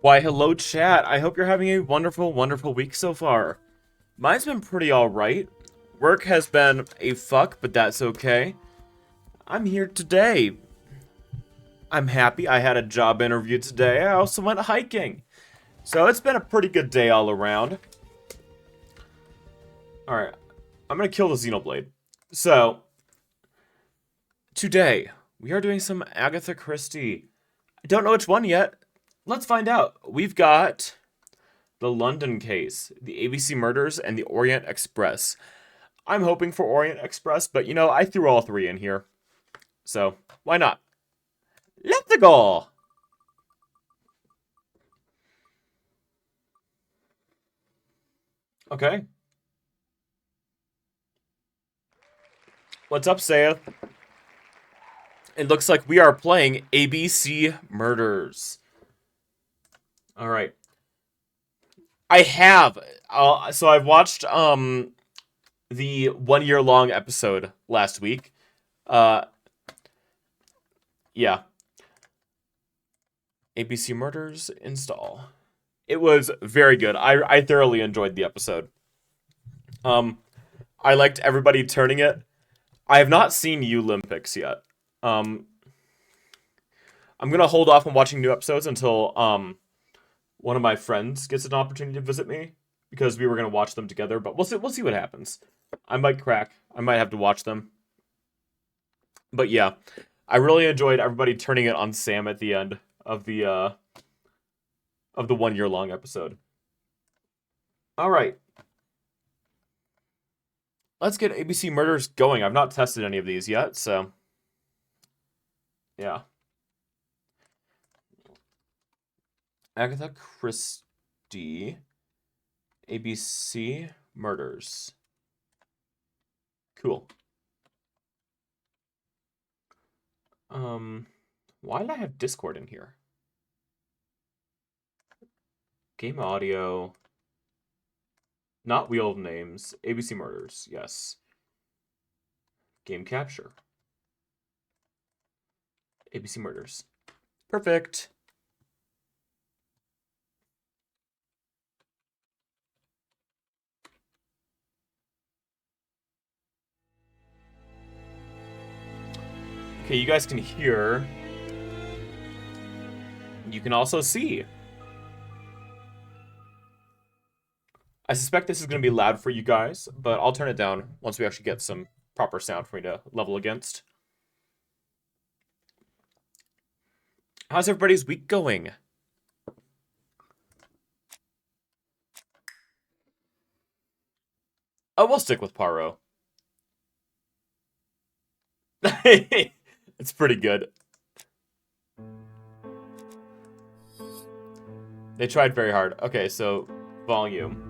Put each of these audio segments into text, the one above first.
Why, hello, chat. I hope you're having a wonderful, wonderful week so far. Mine's been pretty alright. Work has been a fuck, but that's okay. I'm here today. I'm happy. I had a job interview today. I also went hiking. So it's been a pretty good day all around. Alright, I'm gonna kill the Xenoblade. So, today, we are doing some Agatha Christie. I don't know which one yet. Let's find out. We've got the London case, the ABC murders, and the Orient Express. I'm hoping for Orient Express, but you know, I threw all three in here. So, why not? Let's go! Okay. What's up, Sayeth? It looks like we are playing ABC Murders. Alright. I have. So I've watched the 1 year long episode last week. Yeah. ABC Murders install. It was very good. I thoroughly enjoyed the episode. I liked everybody turning it. I have not seen Olympics yet. I'm gonna hold off on watching new episodes until one of my friends gets an opportunity to visit me, because we were gonna watch them together. But we'll see what happens. I might crack. I might have to watch them. But yeah, I really enjoyed everybody turning it on Sam at the end of the 1 year long episode. All right. Let's get ABC Murders going. I've not tested any of these yet, so yeah. Agatha Christie, ABC Murders. Cool. Why did I have Discord in here? Game audio. Not Wheel of Names. ABC Murders, yes. Game capture. ABC Murders. Perfect. Okay, you guys can hear. You can also see. I suspect this is going to be loud for you guys, but I'll turn it down once we actually get some proper sound for me to level against. How's everybody's week going? Oh, we'll stick with Poirot. It's pretty good. They tried very hard. Okay, so volume.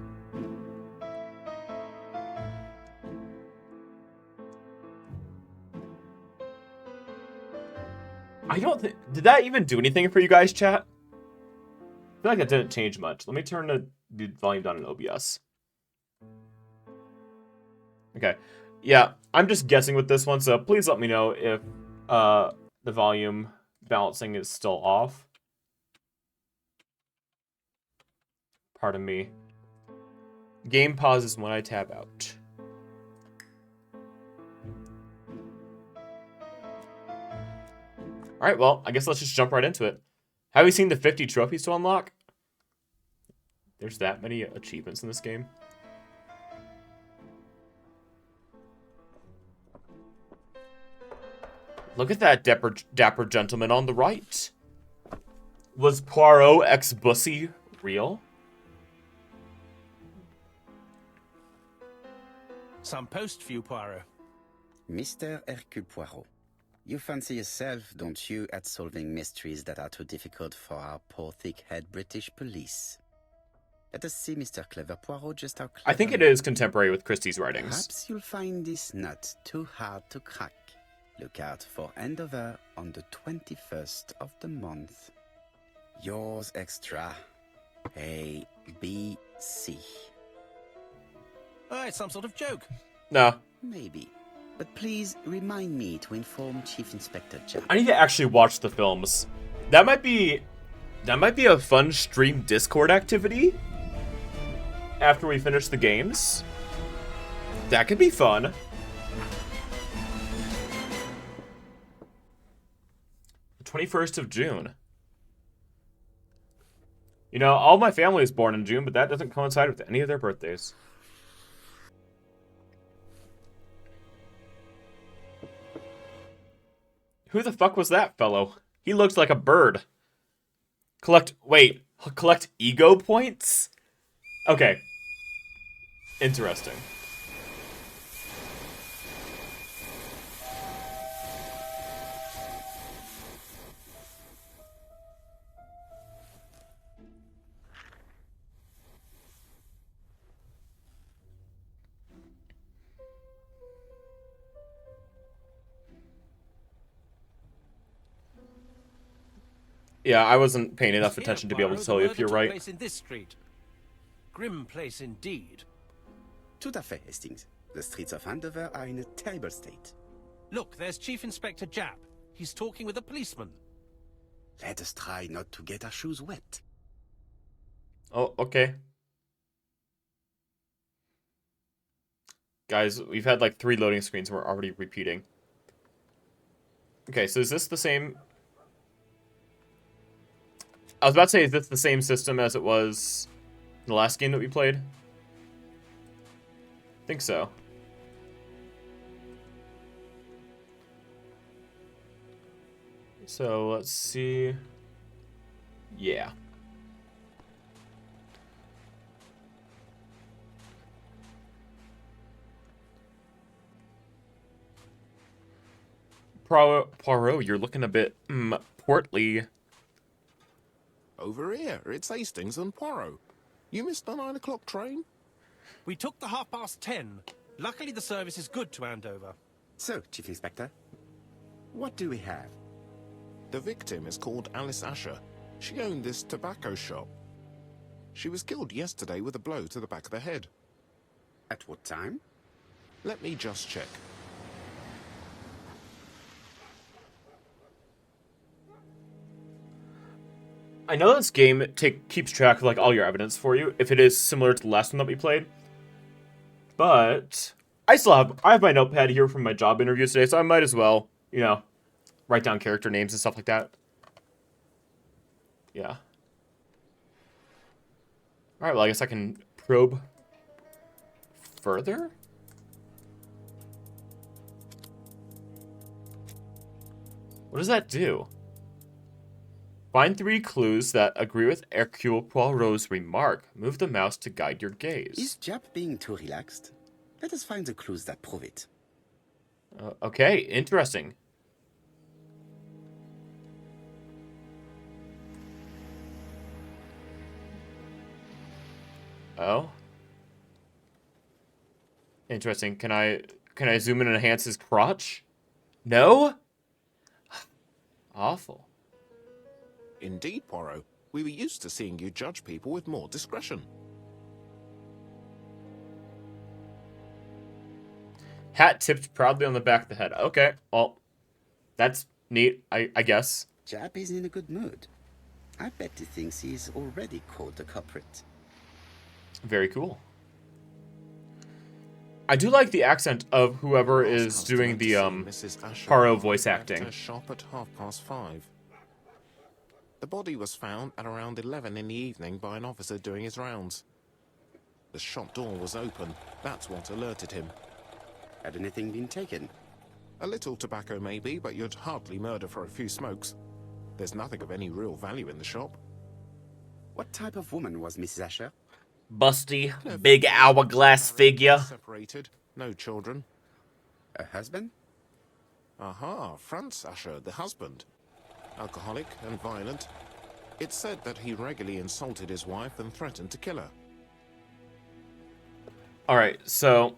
I don't think... Did that even do anything for you guys, chat? I feel like that didn't change much. Let me turn the volume down in OBS. Okay. Yeah, I'm just guessing with this one, so please let me know if the volume balancing is still off. Pardon me. Game pauses when I tab out. Alright, well, I guess let's just jump right into it. Have you seen the 50 trophies to unlock? There's that many achievements in this game. Look at that dapper gentleman on the right. Was Poirot ex Bussy real? Some post for you, Poirot. Mr. Hercule Poirot, you fancy yourself, don't you, at solving mysteries that are too difficult for our poor thick-head British police? Let us see, Mr. Clever Poirot, just how clever... I think it is contemporary with Christie's writings. Perhaps you'll find this nut too hard to crack. Look out for Endover on the 21st of the month. Yours extra. A, B, C. Oh, it's some sort of joke. No. Maybe. But please remind me to inform Chief Inspector Jack. I need to actually watch the films. That might be That might be a fun stream Discord activity after we finish the games. That could be fun. The 21st of June. You know, all my family is born in June, but that doesn't coincide with any of their birthdays. Who the fuck was that fellow? He looks like a bird. Collect ego points? Okay. Interesting. Yeah, I wasn't paying enough attention to be able to tell you if you're right. Place in this street. Grim place indeed. Tout à fait, Hastings. The streets of Andover are in a terrible state. Look, there's Chief Inspector Japp. He's talking with a policeman. Let us try not to get our shoes wet. Oh, okay. Guys, we've had like 3 loading screens and we're already repeating. Okay, so is this the same... I was about to say, is this the same system as it was in the last game that we played? I think so. So, let's see. Yeah. Poirot, you're looking a bit portly. Over here, it's Hastings and Poirot. You missed the 9 o'clock train? We took the 10:30. Luckily, the service is good to Andover. So, Chief Inspector, what do we have? The victim is called Alice Asher. She owned this tobacco shop. She was killed yesterday with a blow to the back of the head. At what time? Let me just check. I know this game keeps track of like all your evidence for you, if it is similar to the last one that we played. But I have my notepad here from my job interview today, so I might as well, you know, write down character names and stuff like that. Yeah. Alright, well I guess I can probe further? What does that do? Find 3 clues that agree with Hercule Poirot's remark. Move the mouse to guide your gaze. Is Japp being too relaxed? Let us find the clues that prove it. Okay, interesting. Oh. Interesting. Can I zoom in and enhance his crotch? No? Awful. Indeed, Poirot. We were used to seeing you judge people with more discretion. Hat tipped proudly on the back of the head. Okay, well, that's neat, I guess. Japp is in a good mood. I bet he thinks he's already caught the culprit. Very cool. I do like the accent of whoever is doing the Poirot voice acting. Shop at 5:30. The body was found at around 11 in the evening by an officer doing his rounds. The shop door was open. That's what alerted him. Had anything been taken? A little tobacco maybe, but you'd hardly murder for a few smokes. There's nothing of any real value in the shop. What type of woman was Mrs. Asher? Busty, big hourglass figure. Separated, no children. A husband? Aha, Franz Asher, the husband. Alcoholic and violent. It's said that he regularly insulted his wife and threatened to kill her. Alright, so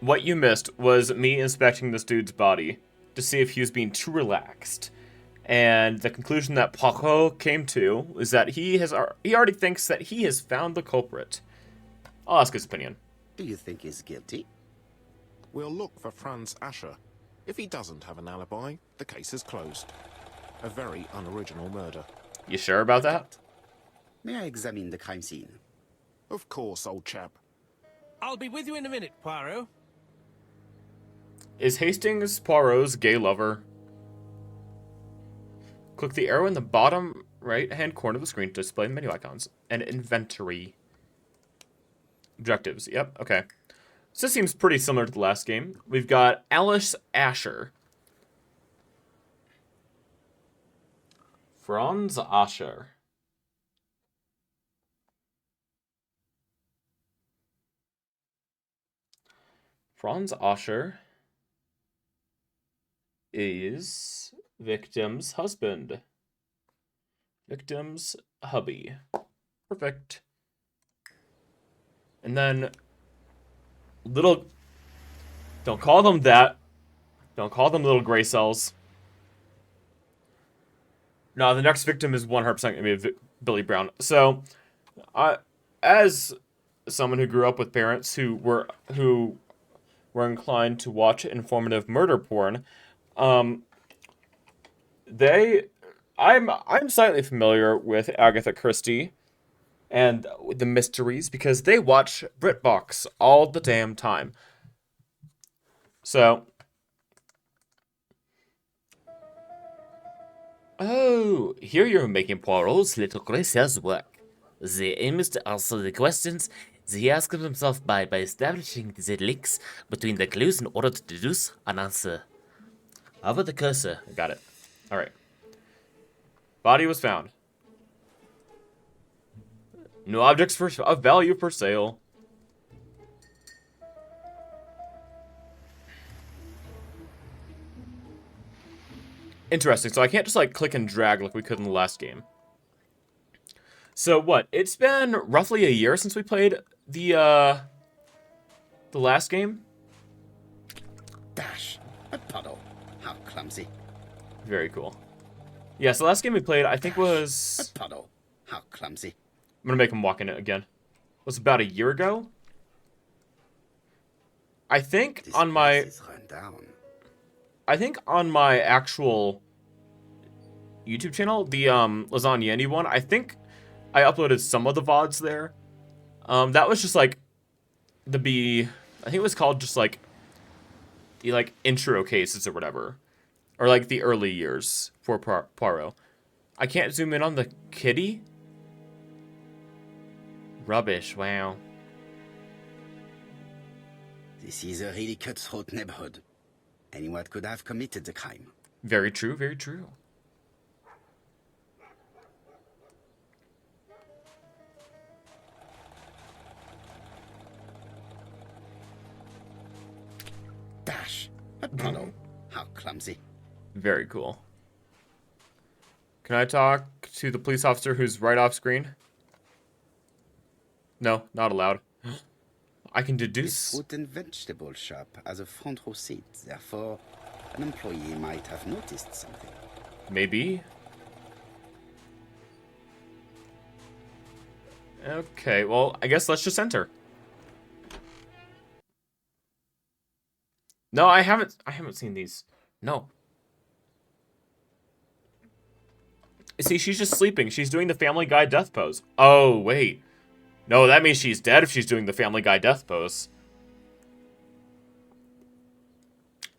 what you missed was me inspecting this dude's body to see if he was being too relaxed. And the conclusion that Poirot came to is that he already thinks that he has found the culprit. I'll ask his opinion. Do you think he's guilty? We'll look for Franz Asher. If he doesn't have an alibi, the case is closed. A very unoriginal murder. You sure about that? May I examine the crime scene? Of course, old chap. I'll be with you in a minute, Poirot. Is Hastings Poirot's gay lover? Click the arrow in the bottom right-hand corner of the screen to display the menu icons and inventory. Objectives. Yep, okay. So this seems pretty similar to the last game. We've got Alice Asher. Franz Asher. Franz Asher is victim's husband. Victim's hubby. Perfect. And then little... Don't call them that. Don't call them little gray cells. No, the next victim is 100% going to be Billy Brown. So, as someone who grew up with parents who were inclined to watch informative murder porn, I'm slightly familiar with Agatha Christie and the mysteries because they watch BritBox all the damn time. So, oh, here you're making Poirot's little gray cells work. The aim is to answer the questions he asks himself by establishing the links between the clues in order to deduce an answer. Hover the cursor. Got it. Alright. Body was found. No objects of value for sale. Interesting. So I can't just like click and drag like we could in the last game. So what? It's been roughly a year since we played the last game. Dash! A puddle. How clumsy. Very cool. Yeah, so the last game we played, I think was... A puddle. How clumsy. I'm gonna make him walk in it again. It was about a year ago. I think This on my... place is run down. I think on my actual YouTube channel, the Lasagna Andy one, I think I uploaded some of the VODs there. That was just like I think it was called just like the like intro cases or whatever. Or like the early years for Poirot. I can't zoom in on the kitty. Rubbish, wow. This is a really cutthroat neighborhood. Anyone could have committed the crime. Very true, very true. Dash! A puddle. How clumsy. Very cool. Can I talk to the police officer who's right off screen? No, not allowed. I can This deduce... fruit and vegetable shop has a front row seat. Therefore, an employee might have noticed something. Maybe. Okay, well, I guess let's just enter. No, I haven't seen these. No. See, she's just sleeping. She's doing the Family Guy death pose. Oh, wait. No, that means she's dead if she's doing the Family Guy death pose.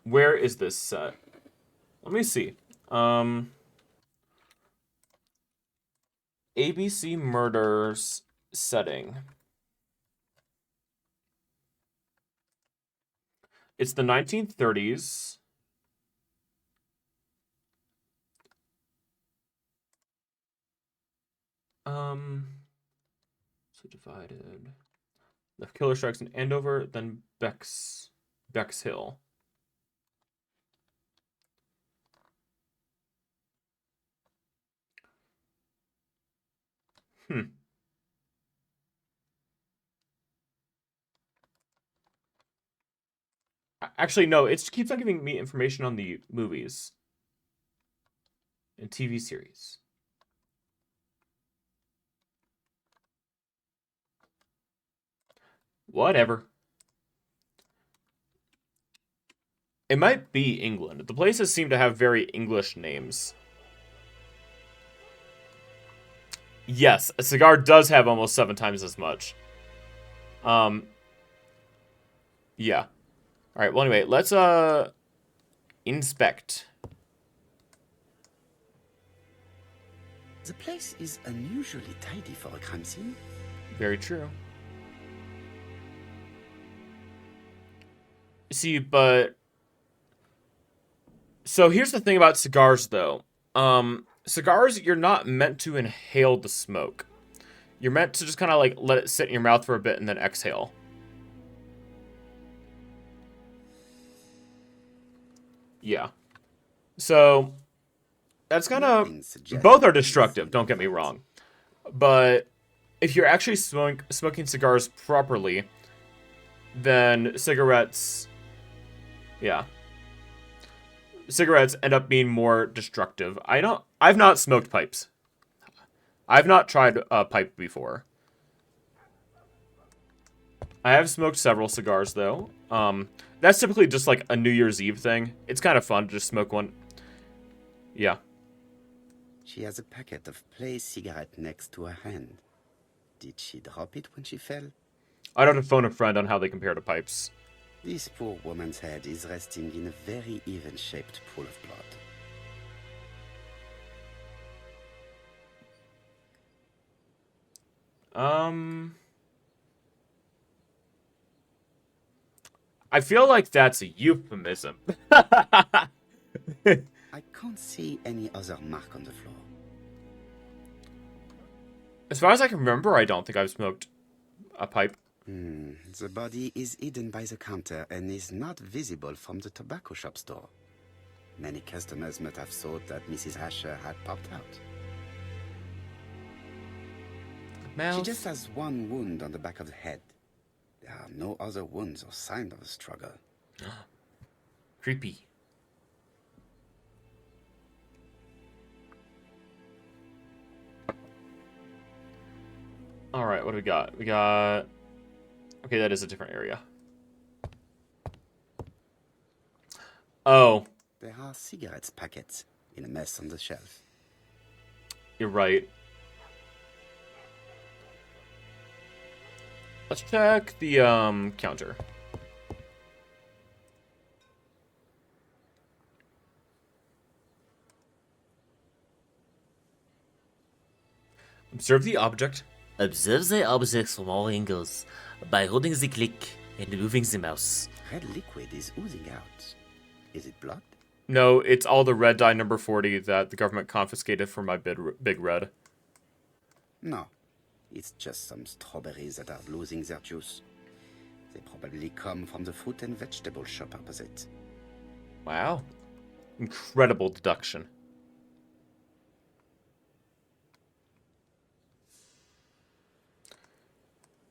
Where is this set? Let me see. ABC Murders setting. It's the 1930s. So divided. The killer strikes in Andover, then Bexhill. Actually, no, it keeps on giving me information on the movies and TV series. Whatever. It might be England. The places seem to have very English names. Yes, a cigar does have almost 7 times as much. Yeah. Alright, well anyway, let's, inspect. The place is unusually tidy for a crime scene. Very true. See, but... So here's the thing about cigars, though. Cigars, you're not meant to inhale the smoke. You're meant to just kind of, like, let it sit in your mouth for a bit and then exhale. Yeah. So, that's kind of... Both are destructive, don't get me wrong. But if you're actually smoking cigars properly, then cigarettes... Yeah. Cigarettes end up being more destructive. I've not smoked pipes. I've not tried a pipe before. I have smoked several cigars, though. That's typically just like a New Year's Eve thing. It's kind of fun to just smoke one. Yeah. She has a packet of play cigarette next to her hand. Did she drop it when she fell? I'd have to phone a friend on how they compare to pipes. This poor woman's head is resting in a very even-shaped pool of blood. I feel like that's a euphemism. I can't see any other mark on the floor. As far as I can remember, I don't think I've smoked a pipe. The body is hidden by the counter and is not visible from the tobacco shop's door. Many customers might have thought that Mrs. Asher had popped out. Mouth. She just has one wound on the back of the head. There are no other wounds or sign of a struggle. Creepy. Alright, what do we got? We got... Okay, that is a different area. Oh. There are cigarettes packets in a mess on the shelf. You're right. Let's check the, counter. Observe the object. Observe the objects from all angles by holding the click and moving the mouse. Red liquid is oozing out. Is it blood? No, it's all the red dye number 40 that the government confiscated from my Big Red. No. It's just some strawberries that are losing their juice. They probably come from the fruit and vegetable shop opposite. Wow. Incredible deduction.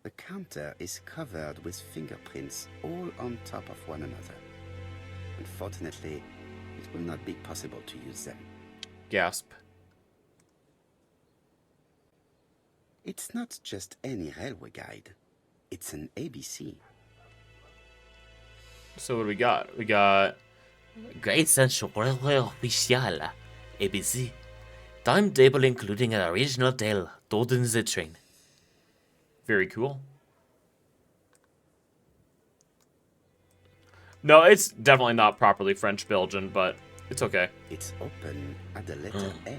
The counter is covered with fingerprints all on top of one another. Unfortunately, it will not be possible to use them. Gasp. It's not just any railway guide. It's an ABC. So what do we got? We got... Great Central Railway Official, ABC. Timetable including an original tale told in the train. Very cool. No, it's definitely not properly French-Belgian, but it's okay. It's open at the letter A.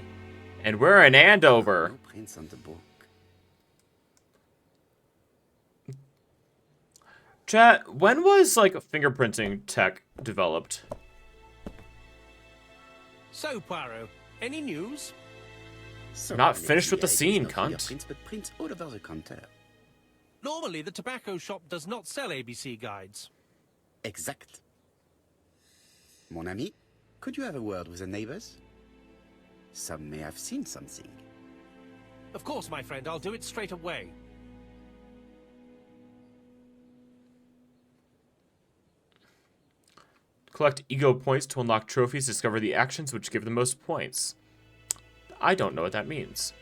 And we're in Andover. No prints on the book. Chat, when was, like, fingerprinting tech developed? So, Poirot, any news? So Not an finished with the FBI scene, does not cunt. fingerprints, but prints all over the counter. Normally, the tobacco shop does not sell ABC guides. Exact. Mon ami, could you have a word with the neighbors? Some may have seen something. Of course, my friend, I'll do it straight away. Collect ego points to unlock trophies. Discover the actions which give the most points. I don't know what that means.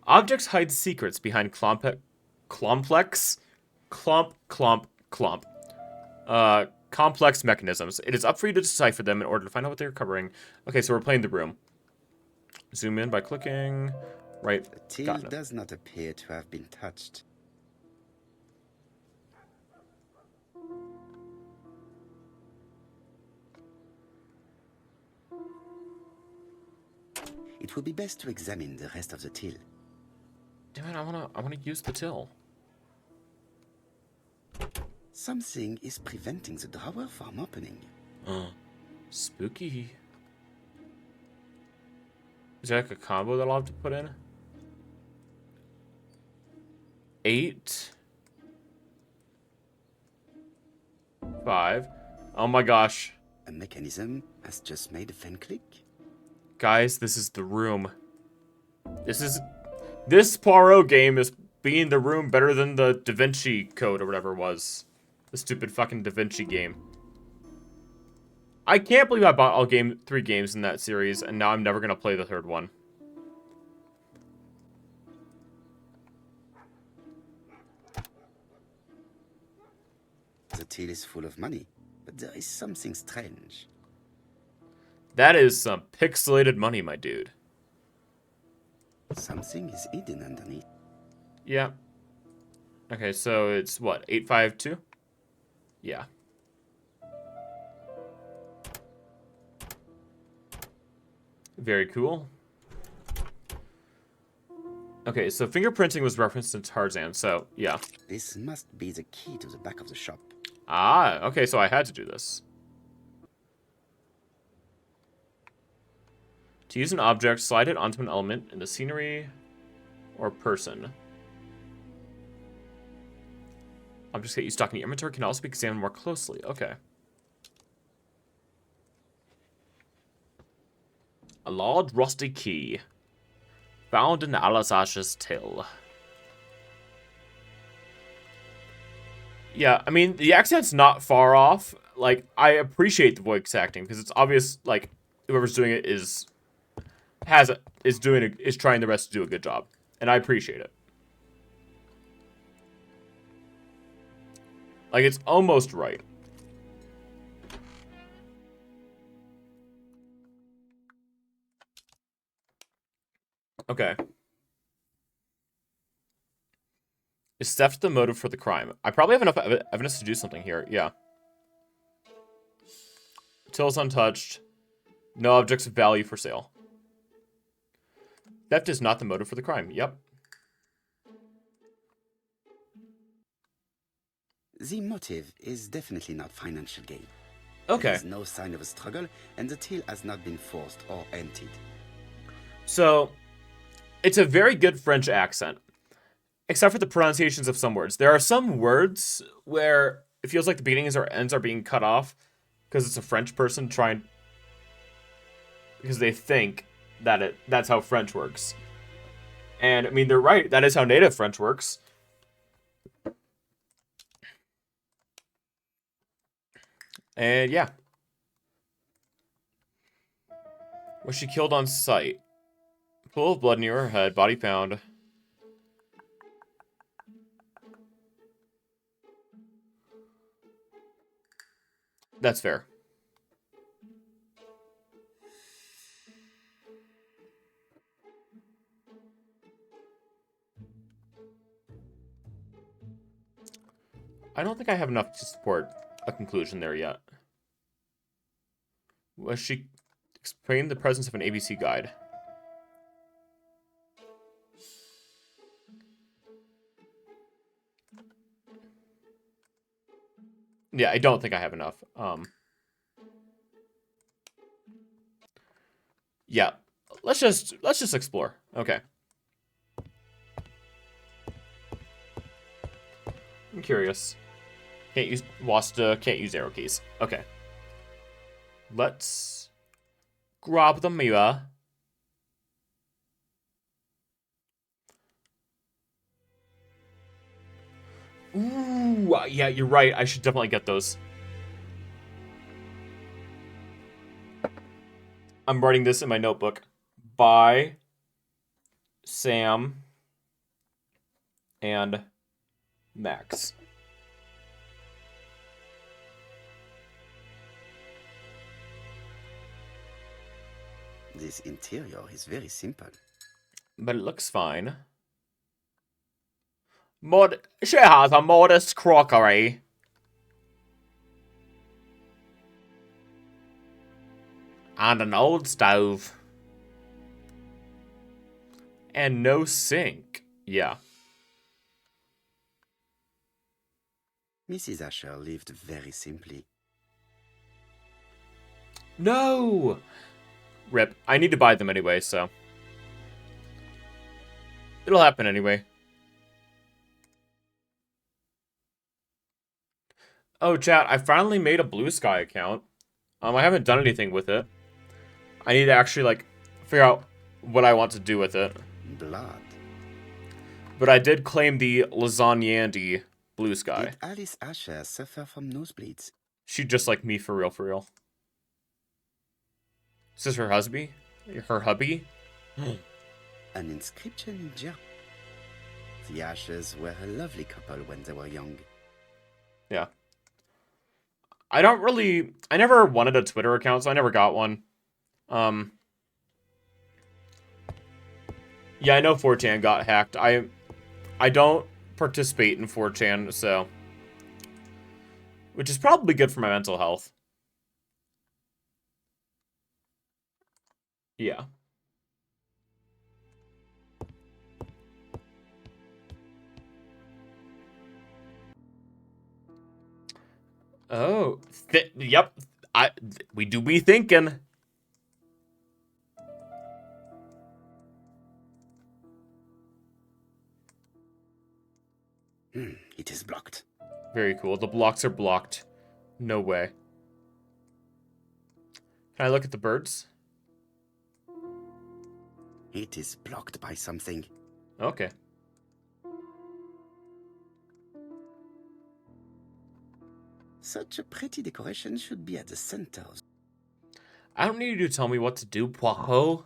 Objects hide secrets behind complex mechanisms. It is up for you to decipher them in order to find out what they're covering. Okay, so we're playing the room. Zoom in by clicking. Right. The till Got it. does not appear to have been touched. It would be best to examine the rest of the till. Damn it, I wanna use the till. Something is preventing the drawer from opening. Spooky. Is there like a combo that I'll have to put in? 8. 5. Oh my gosh. A mechanism has just made a fan click. Guys, this is the room. This Poirot game is being the room better than the Da Vinci Code or whatever it was. The stupid fucking Da Vinci game. I can't believe I bought all 3 games in that series, and now I'm never gonna play the 3rd one. The till is full of money, but there is something strange. That is some pixelated money, my dude. Something is hidden underneath. Yeah. Okay, so it's what, 852? Yeah. Very cool. Okay, so fingerprinting was referenced in Tarzan, so yeah. This must be the key to the back of the shop. Ah, okay, so I had to do this. To use an object, slide it onto an element in the scenery or person. Objects that you stock in your inventory can also be examined more closely. Okay. A large rusty key. Found in Alasash's till. Yeah, I mean, the accent's not far off. Like, I appreciate the voice acting, because it's obvious, like, whoever's doing it is trying the rest to do a good job. And I appreciate it. Like, it's almost right. Okay. Is theft the motive for the crime? I probably have enough evidence to do something here. Yeah. Till's untouched. No objects of value for sale. Theft is not the motive for the crime. Yep. The motive is definitely not financial gain. Okay. There is no sign of a struggle, and the till has not been forced or emptied. So, it's a very good French accent. Except for the pronunciations of some words. There are some words where it feels like the beginnings or ends are being cut off because it's a French person trying... because they think that that's how French works. And, I mean, they're right. That is how native French works. And, yeah. Was she killed on sight? Pool of blood near her head. Body found. That's fair. I don't think I have enough to support a conclusion there yet. Was she explained the presence of an ABC guide? Yeah, I don't think I have enough. Yeah, let's just explore. Okay. I'm curious. Can't use Wasta. Can't use arrow keys. Okay. Let's grab the mirror. Ooh, yeah, you're right. I should definitely get those. I'm writing this in my notebook. By Sam and Max. This interior is very simple. But it looks fine. She has a modest crockery. And an old stove. And no sink. Yeah. Mrs. Asher lived very simply. No! Rip. I need to buy them anyway, so. It'll happen anyway. Oh, chat, I finally made a Blue Sky account. I haven't done anything with it. I need to actually, like, figure out what I want to do with it. Blood. But I did claim the Lasagna Blue Sky. Did Alice Asher suffer from nosebleeds? She just like me for real, for real. Is this her husband? Her hubby? An inscription in German. The Ashers were a lovely couple when they were young. Yeah. I never wanted a Twitter account, so I never got one. Yeah, I know 4chan got hacked. I don't participate in 4chan, so. Which is probably good for my mental health. Yeah. Oh, yep. We do be thinking. It is blocked. Very cool. The blocks are blocked. No way. Can I look at the birds? It is blocked by something. Okay. Such a pretty decoration should be at the center. I don't need you to tell me what to do, Poirot.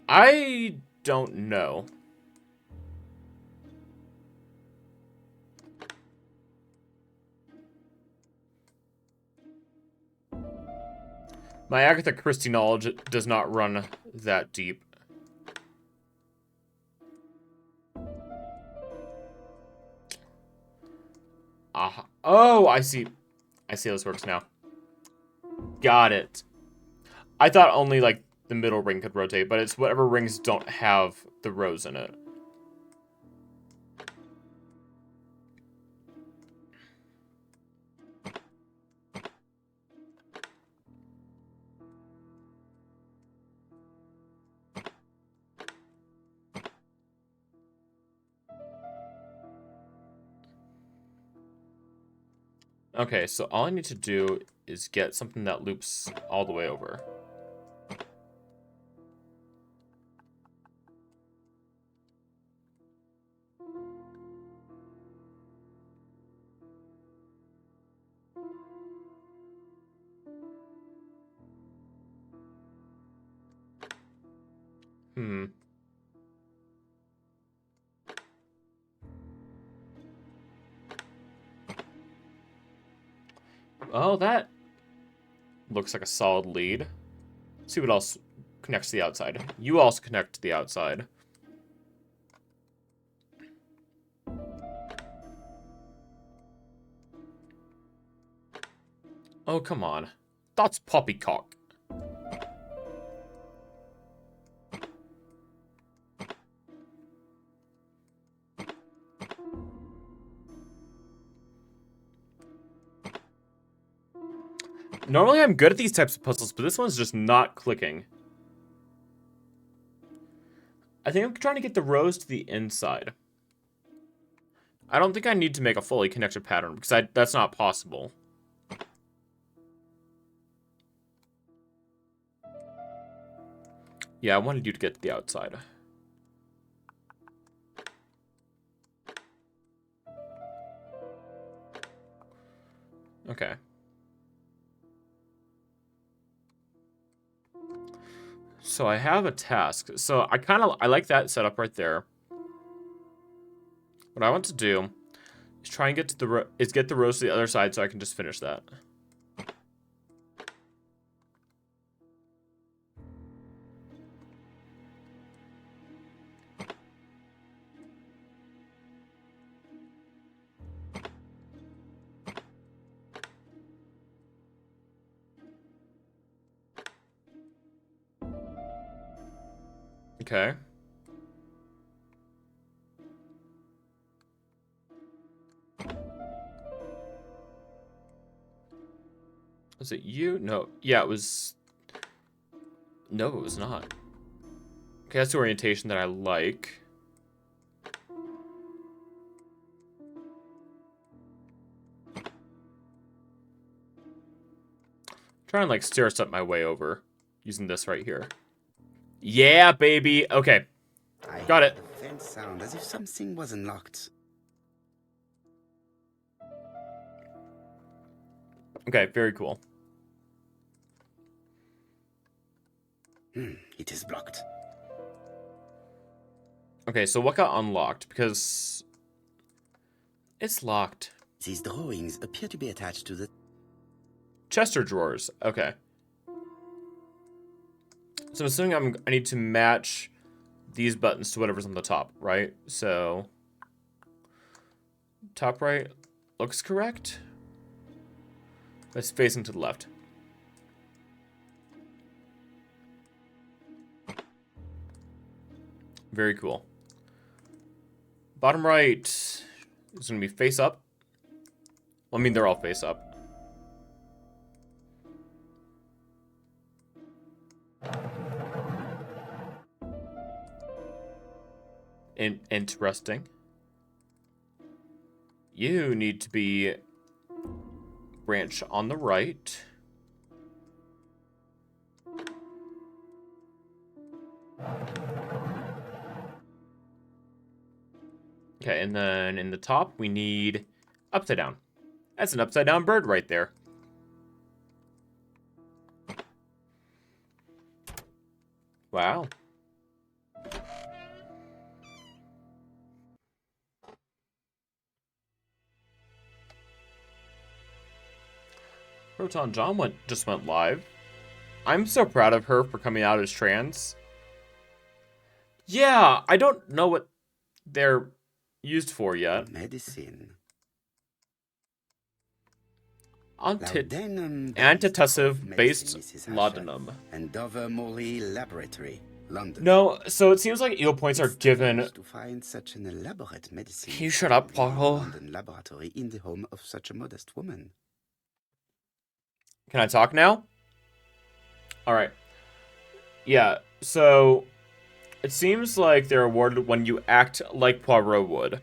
I don't know. My Agatha Christie knowledge does not run that deep. Oh, I see. I see how this works now. Got it. I thought only, like, the middle ring could rotate, but it's whatever rings don't have the rows in it. Okay, so all I need to do is get something that loops all the way over. Oh, that looks like a solid lead. Let's see what else connects to the outside. You also connect to the outside. Oh, come on. That's poppycock. Normally I'm good at these types of puzzles, but this one's just not clicking. I think I'm trying to get the rows to the inside. I don't think I need to make a fully connected pattern, because that's not possible. Yeah, I wanted you to get to the outside. Okay. So I have a task. So I like that setup right there. What I want to do is try and get to get the rows to the other side so I can just finish that. Okay. Was it you? No. Yeah, it was... No, it was not. Okay, that's the orientation that I like. Try and like stair step my way over using this right here. Yeah, baby. Okay. I Got it. heard a faint sound as if something was unlocked. Okay, very cool. It is blocked. Okay, so what got unlocked? Because it's locked. These drawings appear to be attached to the... Chester drawers. Okay. So I'm assuming I need to match these buttons to whatever's on the top, right? So top right looks correct. It's facing to the left. Very cool. Bottom right is going to be face up. Well, I mean, they're all face up. Interesting. You need to be branch on the right. Okay, and then in the top, we need upside down. That's an upside down bird right there. Wow. Proton John just went live. I'm so proud of her for coming out as trans. Yeah, I don't know what they're used for yet. medicine. Antitussive-based laudanum. And Dover Morley Laboratory, London. No, so it seems like eel points are given. To find such an elaborate medicine. Can you shut up, Poirot? London laboratory in the home of such a modest woman. Can I talk now? Alright. Yeah, so it seems like they're awarded when you act like Poirot would.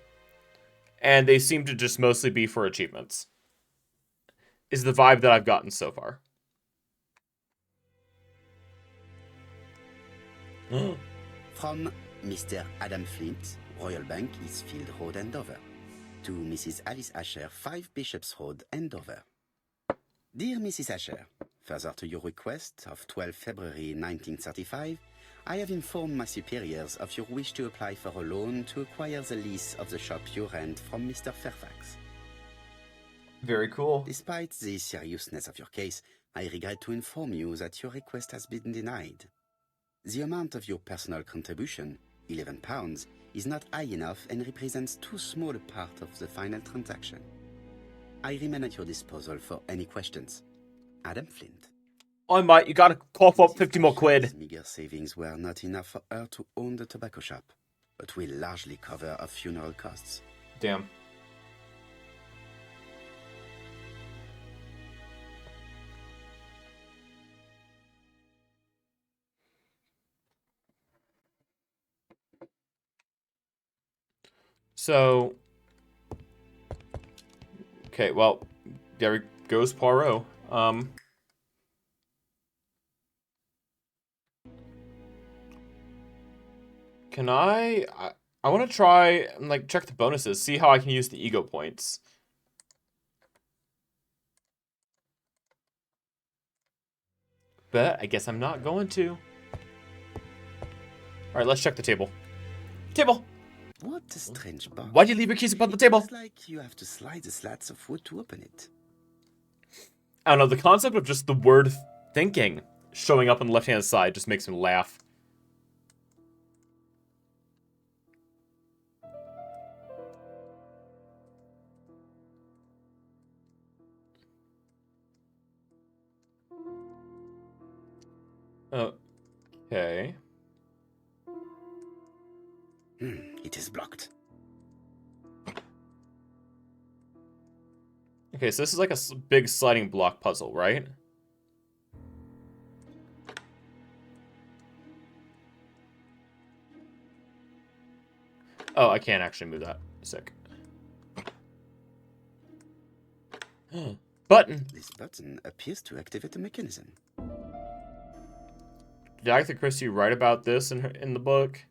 And they seem to just mostly be for achievements. Is the vibe that I've gotten so far. From Mr. Adam Flint, Royal Bank, Eastfield Road, Andover. To Mrs. Alice Asher, 5 Bishops Road, Andover. Dear Mrs. Asher, further to your request of 12 February 1935, I have informed my superiors of your wish to apply for a loan to acquire the lease of the shop you rent from Mr. Fairfax. Very cool. Despite the seriousness of your case, I regret to inform you that your request has been denied. The amount of your personal contribution, £11, is not high enough and represents too small a part of the final transaction. I remain at your disposal for any questions. Adam Flint. Oh, mate, you gotta cough up 50 more quid. His meager savings were not enough for her to own the tobacco shop, but will largely cover her funeral costs. Damn. So, okay, well, there goes Poirot. Can I want to try and like check the bonuses, see how I can use the ego points. But I guess I'm not going to. All right, let's check the table. Table. What a strange box. Why'd you leave your keys upon the table? It's like you have to slide the slats of wood to open it. I don't know, the concept of just the word thinking showing up on the left-hand side just makes me laugh. Okay. It is blocked. Okay, so this is like a big sliding block puzzle, right? Oh, I can't actually move that. Sick. Button! This button appears to activate the mechanism. Did Agatha Christie write about this in the book?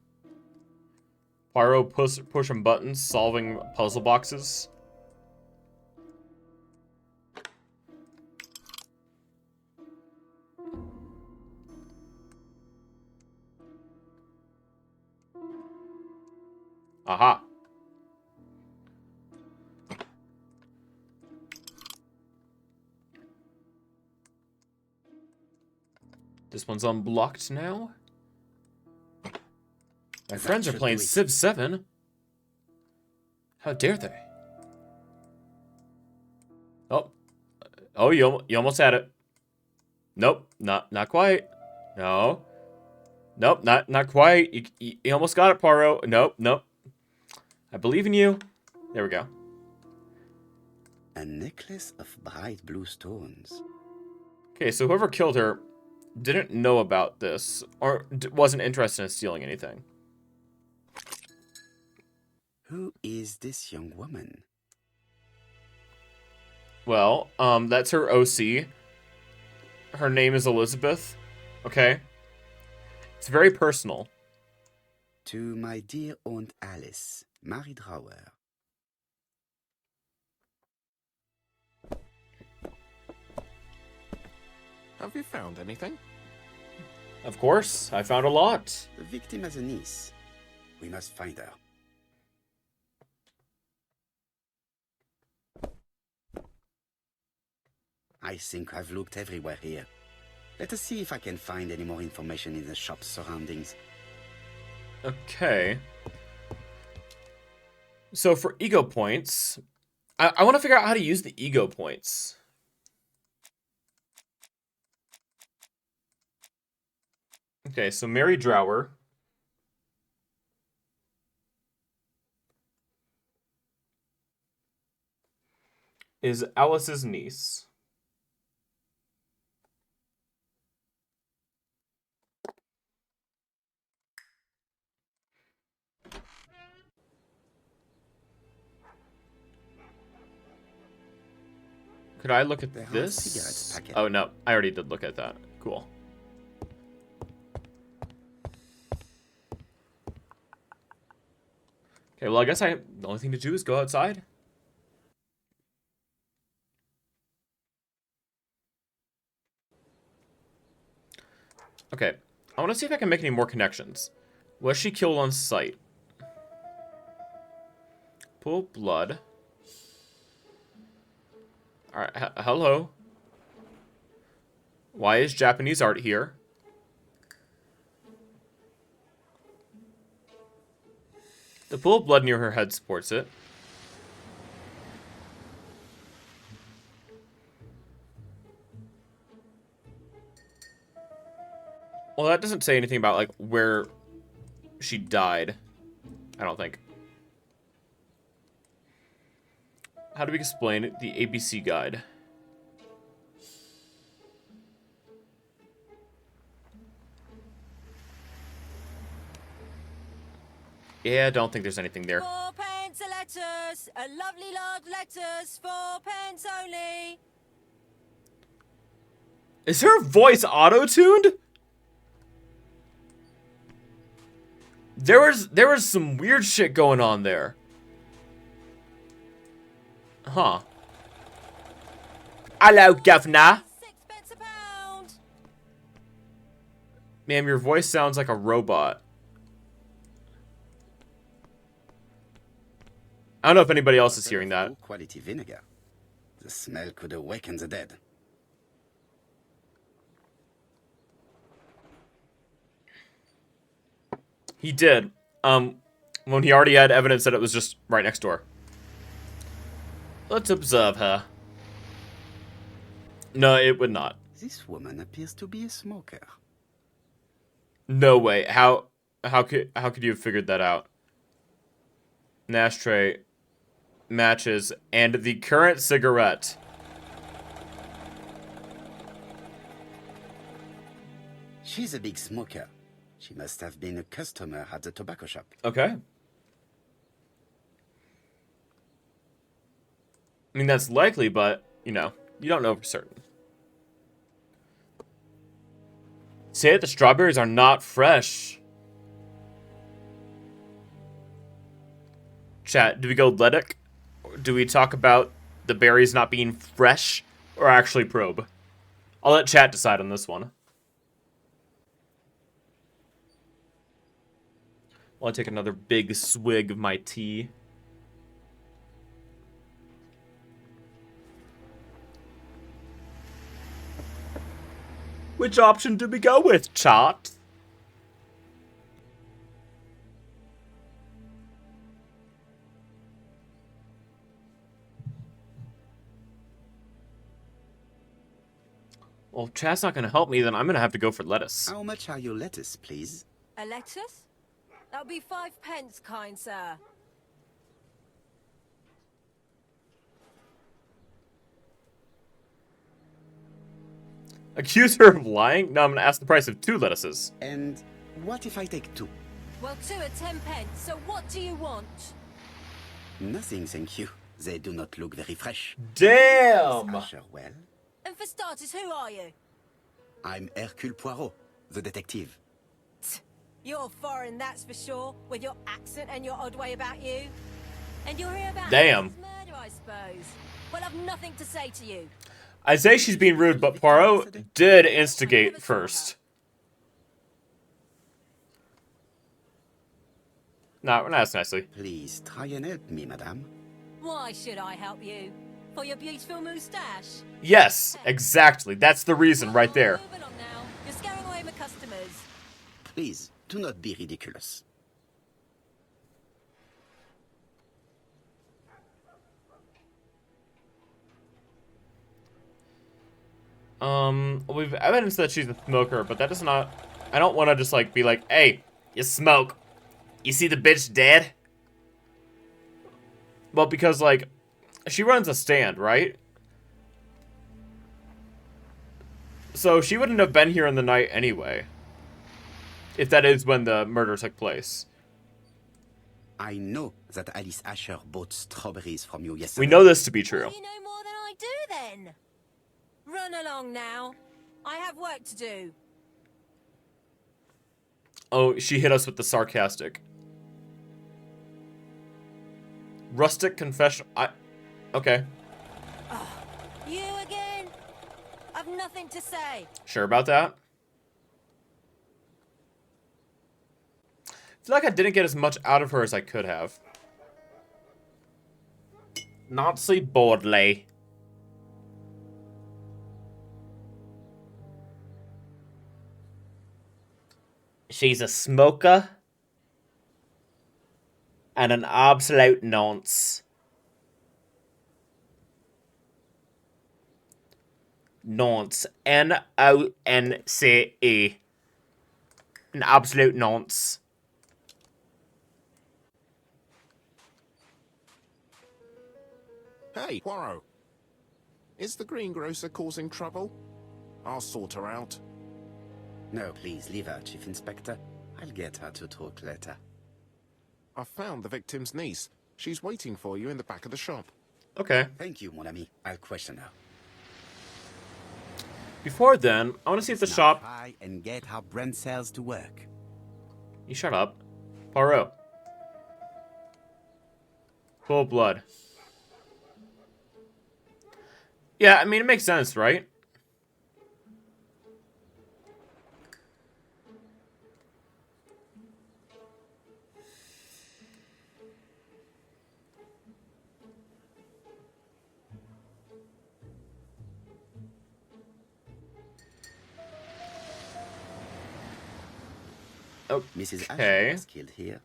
Poirot pushing buttons, solving puzzle boxes. Aha. This one's unblocked now. My friends are playing Civ 7. How dare they? Oh. Oh, you almost had it. Nope, not quite. No. Nope, not quite. You almost got it, Poirot. Nope. I believe in you. There we go. A necklace of bright blue stones. Okay, so whoever killed her didn't know about this or wasn't interested in stealing anything. Who is this young woman? Well, that's her OC. Her name is Elizabeth. Okay? It's very personal. To my dear Aunt Alice, Mary Drower. Have you found anything? Of course, I found a lot. The victim has a niece. We must find her. I think I've looked everywhere here. Let us see if I can find any more information in the shop's surroundings. Okay. So for ego points, I want to figure out how to use the ego points. Okay, so Mary Drower. Is Alice's niece. Could I look at There are this? cigarettes packet. Oh, no. I already did look at that. Cool. Okay, well, I guess the only thing to do is go outside. Okay. I want to see if I can make any more connections. Was she killed on sight? Pool blood. Alright, hello. Why is Japanese art here? The pool of blood near her head supports it. Well, that doesn't say anything about, like, where she died. I don't think. How do we explain it? The ABC guide? Yeah, I don't think there's anything there. 4p a letters, a lovely large letters, 4p only. Is her voice auto-tuned? There was some weird shit going on there. Huh. Hello, governor. 6p a pound. Ma'am, your voice sounds like a robot. I don't know if anybody else is hearing that. Full quality vinegar. The smell could awaken the dead. He did. When he already had evidence that it was just right next door. Let's observe her. No, it would not. This woman appears to be a smoker. No way. How could you have figured that out? an ashtray, matches, and the current cigarette. She's a big smoker. She must have been a customer at the tobacco shop. Okay. I mean, that's likely, but, you know, you don't know for certain. Say that the strawberries are not fresh. Chat, do we go Letic? Or do we talk about the berries not being fresh? Or actually probe? I'll let chat decide on this one. While I take another big swig of my tea. Which option do we go with, chat? Well, if chat's not going to help me, then I'm going to have to go for lettuce. How much are your lettuce, please? A lettuce? That'll be 5 pence, kind sir. Accuse her of lying? Now I'm going to ask the price of 2 lettuces. And what if I take 2? Well, 2 are 10 pence, so what do you want? Nothing, thank you. They do not look very fresh. Damn! Asher, well, And for starters, who are you? I'm Hercule Poirot, the detective. You're foreign, that's for sure, with your accent and your odd way about you. And you're here about Damn. murder, I suppose. Well, I've nothing to say to you. I say she's being rude, but Poirot did instigate first. Nah, we're not asking nicely. Please try and help me, madame. Why should I help you? For your beautiful moustache? Yes, exactly. That's the reason right there. Moving on now. You're scaring away my customers. Please, do not be ridiculous. We've evidence that she's a smoker, but that does not... I don't want to just, like, be like, hey, you smoke. You see the bitch dead? Well, because, like, she runs a stand, right? So she wouldn't have been here in the night anyway. If that is when the murder took place. I know that Alice Asher bought strawberries from you yesterday. We know this to be true. Well, you know more than I do, then. Run along now. I have work to do. Oh, she hit us with the sarcastic. Rustic confession. Okay. You again? I've nothing to say. Sure about that? I feel like I didn't get as much out of her as I could have. Not say boldly. She's a smoker. And an absolute nonce. Nonce. N-O-N-C-E. An absolute nonce. Hey, Poirot. Is the greengrocer causing trouble? I'll sort her out. No, please, leave her, Chief Inspector. I'll get her to talk later. I found the victim's niece. She's waiting for you in the back of the shop. Okay. Thank you, mon ami. I'll question her. Before then, I want to see if the Now shop... try and get our brand cells to work. You shut up. Poirot. Full blood. Yeah, I mean, it makes sense, right? Mrs. Okay. Asher was killed here.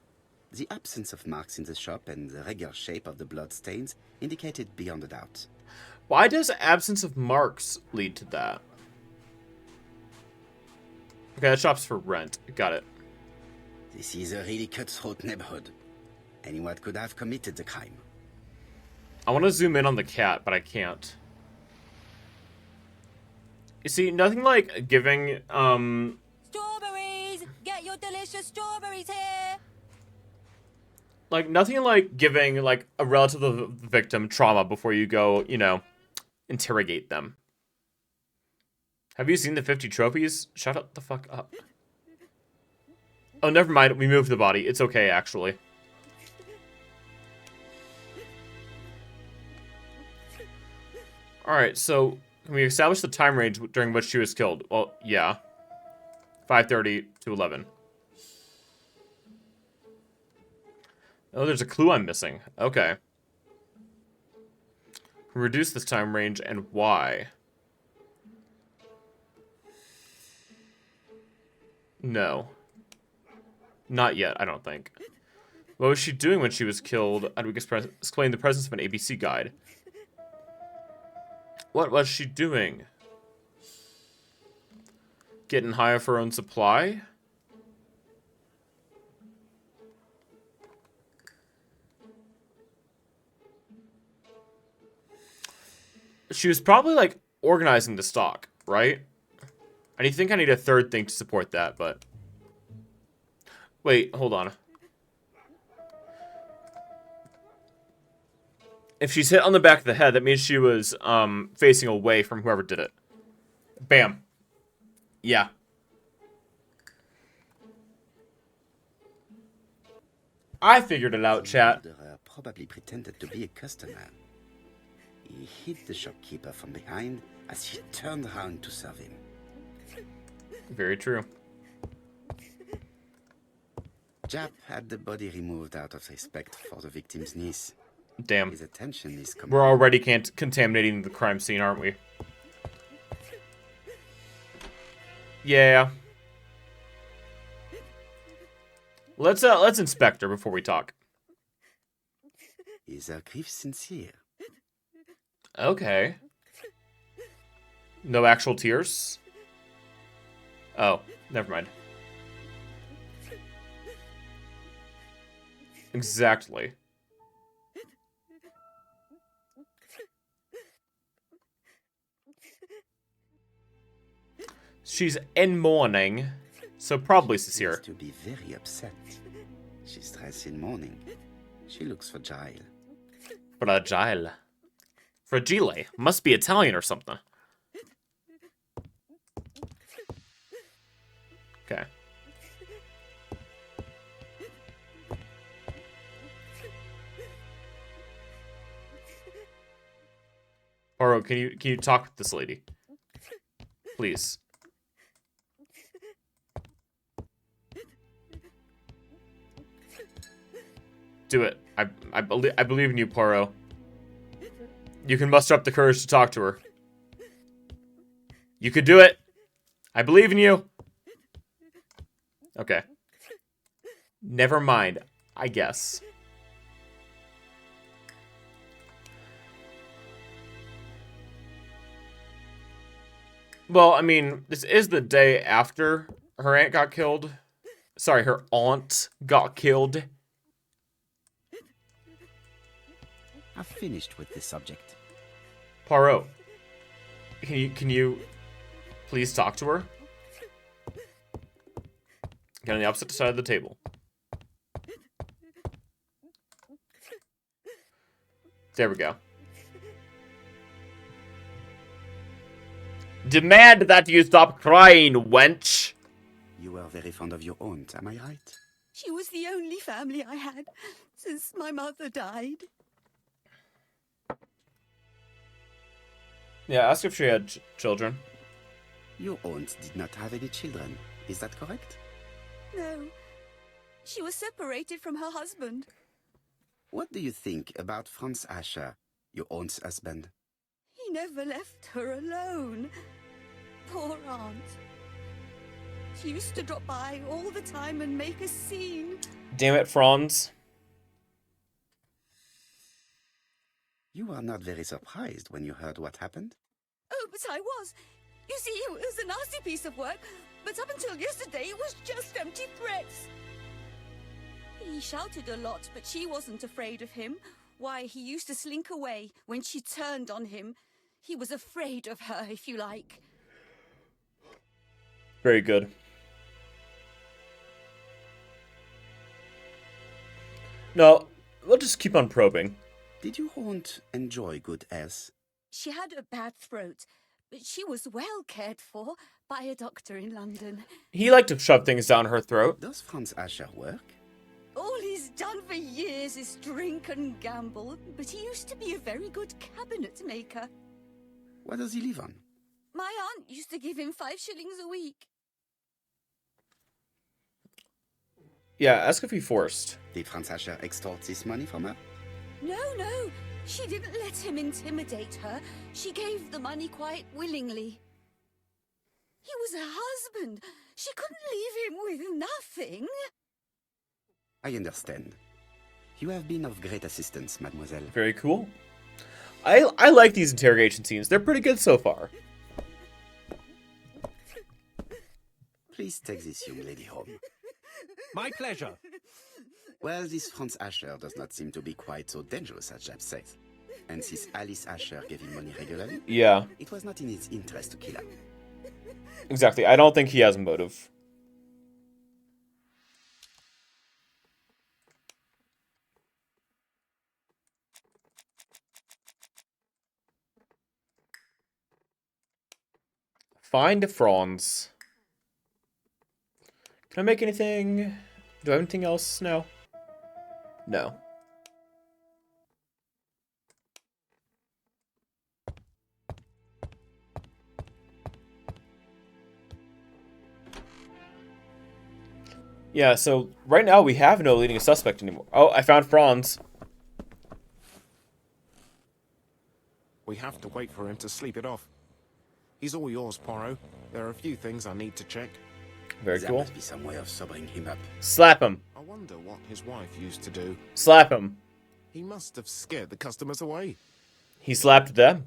The absence of marks in the shop and the regular shape of the blood stains indicated beyond a doubt. Why does absence of marks lead to that? Okay, that shop's for rent. Got it. This is a really cutthroat neighborhood. Anyone could have committed the crime. I want to zoom in on the cat, but I can't. You see, nothing like giving, Strawberries! Get your delicious strawberries here! like, nothing like giving, like, a relative of the victim trauma before you go, you know, interrogate them. Have you seen the 50 trophies? Shut up the fuck up. Oh, never mind. We moved the body. It's okay, actually. Alright, so can we establish the time range during which she was killed? Well, yeah. 5:30 to 11. Oh, there's a clue I'm missing. Okay. Reduce this time range and why? No. Not yet, I don't think. What was she doing when she was killed? How do we explain the presence of an ABC guide? What was she doing? Getting high off her own supply? She was probably, like, organizing the stock, right? And you think I need a third thing to support that, but... Wait, hold on. If she's hit on the back of the head, that means she was, facing away from whoever did it. Bam. Yeah. I figured it out, chat. The murderer probably pretended to be a customer. He hit the shopkeeper from behind as he turned around to serve him. Very true. Jap had the body removed out of respect for the victim's niece. Damn. His attention is We're already contaminating the crime scene, aren't we? Yeah. Let's inspect her before we talk. Is her grief sincere? Okay. No actual tears? Oh, never mind. Exactly. She's in mourning, so probably sincere. Seems to be very upset. She's dressed in mourning. She looks fragile. Fragile. Fragile. Must be Italian or something. Okay. Poirot, can you talk with this lady? Please. Do it. I believe in you, Poirot. You can muster up the courage to talk to her. You could do it. I believe in you. Okay. Never mind, I guess. Well, I mean, this is the day after her aunt got killed. Sorry, her aunt got killed. I've finished with this subject. Poirot, can you please talk to her? Get on the opposite side of the table. There we go. Demand that you stop crying, wench. You were very fond of your aunt, am I right? She was the only family I had since my mother died. Yeah, ask if she had children. Your aunt did not have any children, is that correct? No, she was separated from her husband. What do you think about Franz Asher, your aunt's husband? He never left her alone. Poor aunt. She used to drop by all the time and make a scene. Damn it, Franz. You were not very surprised when you heard what happened? Oh, but I was. You see, it was a nasty piece of work, but up until yesterday, it was just empty threats. He shouted a lot, but she wasn't afraid of him. Why, he used to slink away when she turned on him. He was afraid of her, if you like. Very good. No, we'll just keep on probing. Did your aunt enjoy good health? She had a bad throat, but she was well cared for by a doctor in London. He liked to shove things down her throat. Does Franz Asher work? All he's done for years is drink and gamble, but he used to be a very good cabinet maker. What does he live on? My aunt used to give him 5 shillings a week. Yeah, ask if he forced. Did Franz Asher extort this money from her? No, she didn't let him intimidate her. She gave the money quite willingly. He was her husband. She couldn't leave him with nothing. I understand. You have been of great assistance, mademoiselle. Very cool. I like these interrogation scenes. They're pretty good so far. Please take this young lady home. My pleasure. Well, this Franz Asher does not seem to be quite so dangerous as Jab says. And since Alice Asher gave him money regularly, Yeah, it was not in his interest to kill her. exactly. I don't think he has a motive. Find Franz. Can I make anything? Do I have anything else now? No. Yeah, so right now we have no leading suspect anymore. Oh, I found Franz. We have to wait for him to sleep it off. He's all yours, Poirot. There are a few things I need to check. Very There cool. must be some way of sobering him up. Slap him. I wonder what his wife used to do. Slap him. He must have scared the customers away. He slapped them.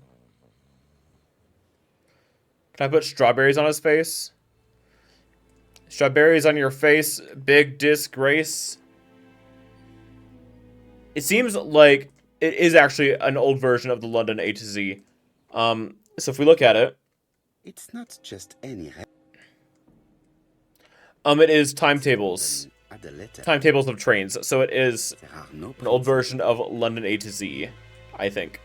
Can I put strawberries on his face? Strawberries on your face, big disgrace. It seems like it is actually an old version of the London A to Z. So if we look at it, It's not just any it is timetables. at the letter. Timetables of trains. So it is There are no an old version of London A to Z, I think.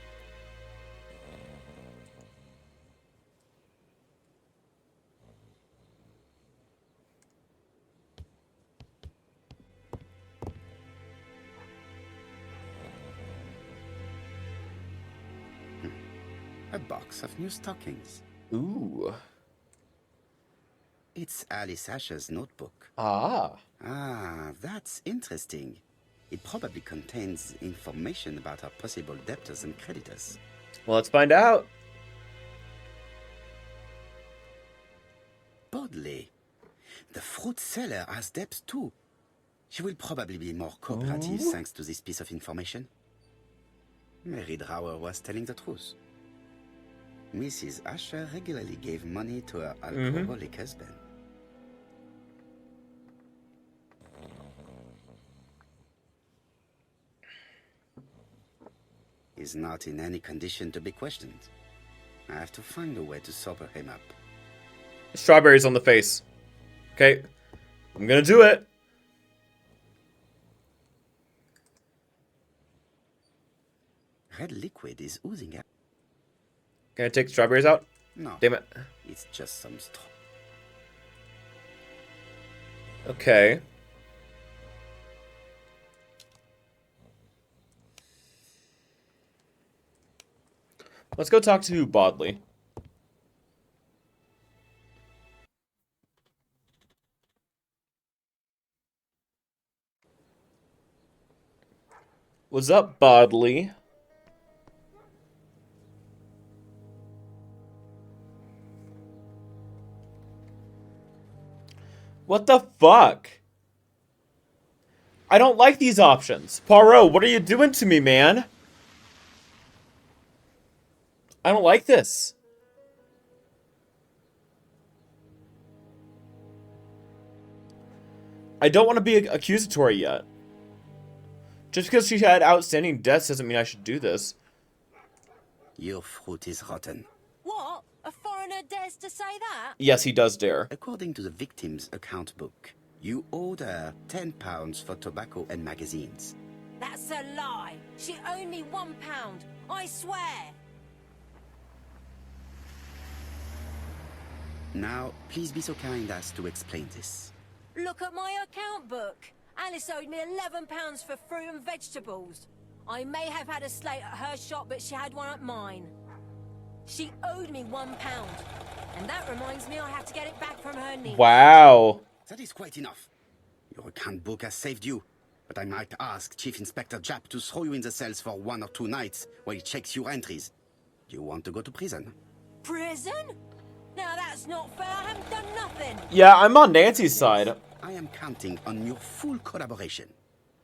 A box of new stockings. Ooh. It's Alice Asher's notebook. Ah. Ah, that's interesting. It probably contains information about our possible debtors and creditors. Well, let's find out. Bodley. The fruit seller has debts too. She will probably be more cooperative thanks to this piece of information. Mary Drower was telling the truth. Mrs. Asher regularly gave money to her alcoholic husband. He's not in any condition to be questioned. I have to find a way to sober him up. Strawberries on the face. Okay. I'm gonna do it. Red liquid is oozing out. Can I take the strawberries out? No, Damn it. it's just some straw. Okay. Let's go talk to Bodley. What's up, Bodley? What the fuck? I don't like these options. Poirot, what are you doing to me, man? I don't like this. I don't want to be accusatory yet. Just because she had outstanding debts doesn't mean I should do this. Your fruit is rotten. What? A foreigner dares to say that? Yes, he does dare. According to the victim's account book, you owed her £10 for tobacco and magazines. That's a lie. She owed me £1. I swear. Now, please be so kind as to explain this. Look at my account book. Alice owed me £11 for fruit and vegetables. I may have had a slate at her shop, but she had one at mine. She owed me £1. And that reminds me I have to get it back from her niece. Wow. That is quite enough. Your account book has saved you, but I might ask Chief Inspector Japp to throw you in the cells for 1 or 2 nights while he checks your entries. Do you want to go to prison? Prison? Now that's not fair. I haven't done nothing. Yeah, I'm on Nancy's side. I am counting on your full collaboration.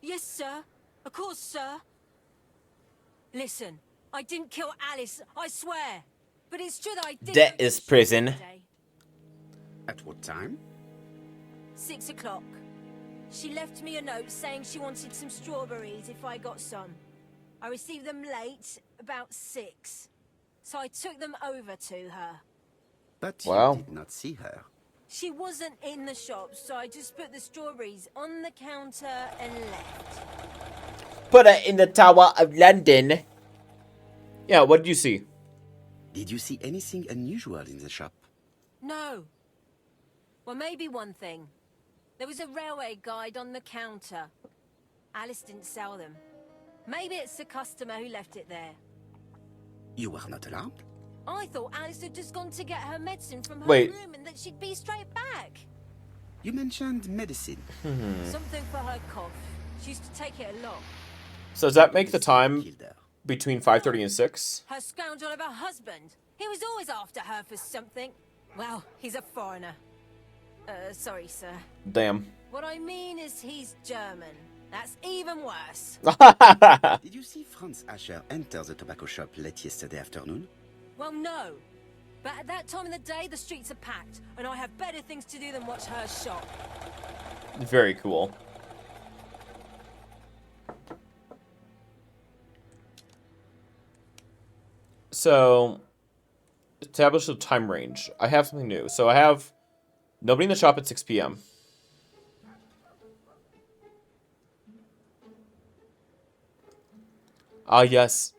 Yes, sir. Of course, sir. Listen, I didn't kill Alice, I swear. But it's true that I did. That is prison. At what time? 6 o'clock. She left me a note saying she wanted some strawberries if I got some. I received them late, about 6. So I took them over to her. But Wow. you did not see her. She wasn't in the shop, so I just put the strawberries on the counter and left. Put it in the Tower of London. Yeah, what did you see? Did you see anything unusual in the shop? No. Well, maybe one thing. There was a railway guide on the counter. Alice didn't sell them. Maybe it's the customer who left it there. You were not alarmed? I thought Alice had just gone to get her medicine from her Wait. room and that she'd be straight back. You mentioned medicine. Something for her cough. She used to take it a lot. So does that make the time Killed her. between 5:30 and 6? Her scoundrel of a husband. He was always after her for something. Well, he's a foreigner. Sorry, sir. Damn. What I mean is he's German. That's even worse. Did you see Franz Asher enter the tobacco shop late yesterday afternoon? Well, no. But at that time of the day, the streets are packed, and I have better things to do than watch her shop. Very cool. So, establish the time range. I have something new. So I have nobody in the shop at 6 p.m. Ah, yes.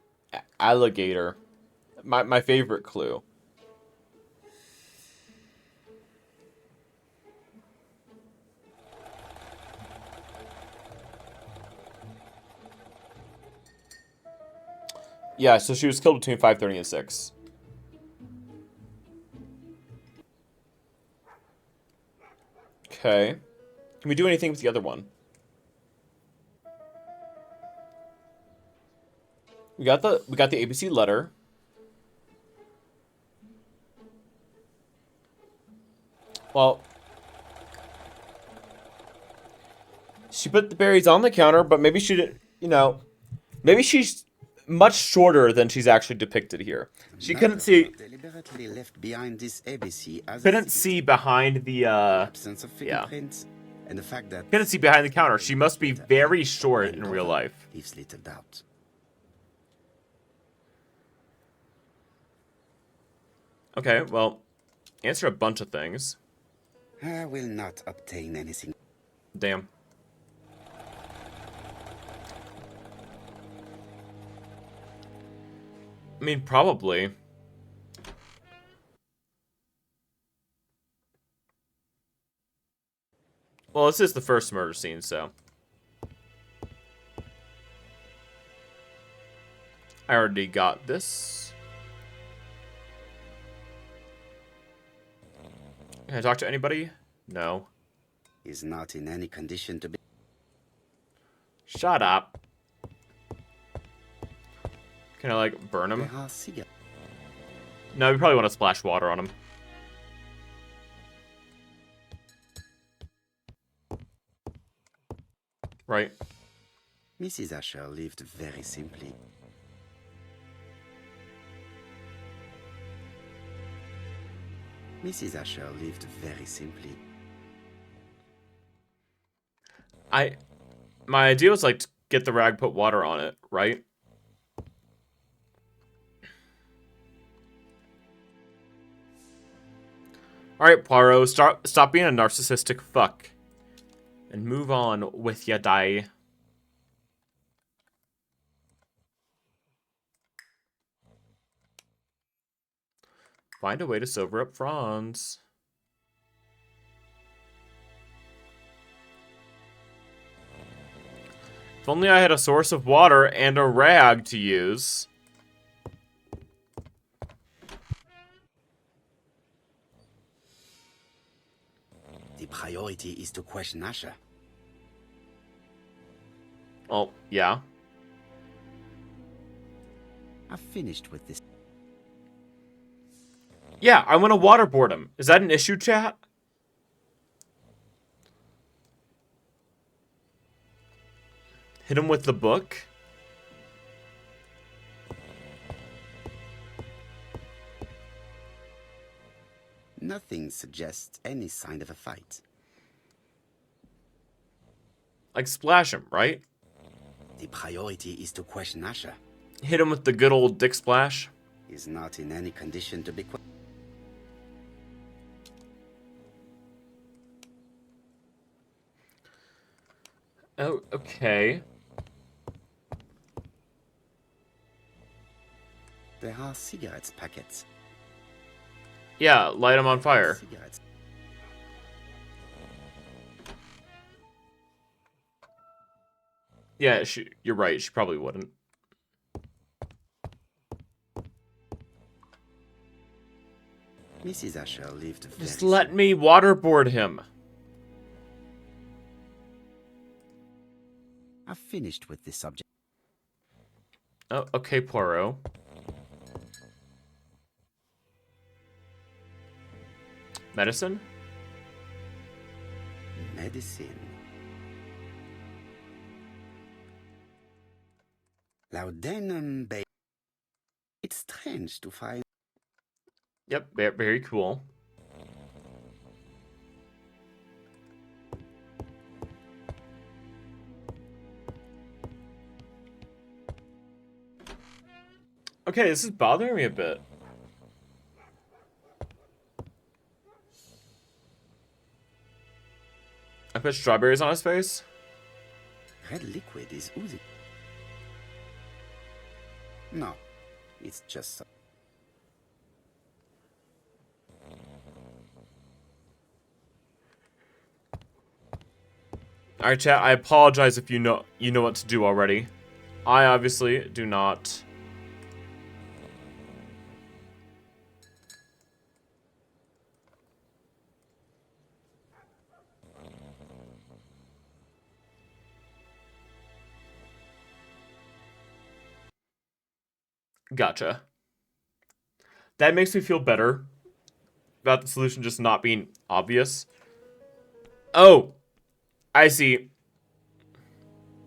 Alligator. My favorite clue. Yeah, so she was killed between 5:30 and 6. Okay. Can we do anything with the other one? We got the ABC letter. Well, she put the berries on the counter, but maybe she did, maybe she's much shorter than she's actually depicted here. She couldn't see Deliberately left behind this ABC as couldn't see behind the absence of yeah. fingerprints and the fact that couldn't see behind the counter. She must be very short in real life. leaves little doubt. Okay, well, answer a bunch of things. I will not obtain anything. Damn. I mean, probably. Well, this is the first murder scene, so. I already got this. Can I talk to anybody? No. Is not in any condition to be. Shut up. Can I, like, burn him? There are cigarettes. No, we probably want to splash water on him. Right. Mrs. Asher lived very simply. Mrs. Asher lived very simply. My idea was, like, get the rag, put water on it, right? Alright, Poirot, stop being a narcissistic fuck. And move on with ya die. Find a way to sober up Franz. If only I had a source of water and a rag to use. The priority is to question Asher. Oh, yeah. I've finished with this. Yeah, I want to waterboard him. Is that an issue, chat? Hit him with the book? Nothing suggests any sign of a fight. Like, splash him, right? The priority is to question Asher. Hit him with the good old dick splash. He's not in any condition to be questioned. Oh, okay. There are cigarettes packets. Yeah, light him on fire. Cigarettes. Yeah, you're right. She probably wouldn't. Mrs. Asher lived very Just let me waterboard him. I've finished with this subject. Oh, okay, Poirot. Medicine? Medicine. Laudanum bay. It's strange to find. Yep, very cool. Okay, this is bothering me a bit. I put strawberries on his face? Red liquid is oozing. No, it's just. Alright, chat, I apologize if you know what to do already. I obviously do not. Gotcha. That makes me feel better about the solution just not being obvious. Oh, I see.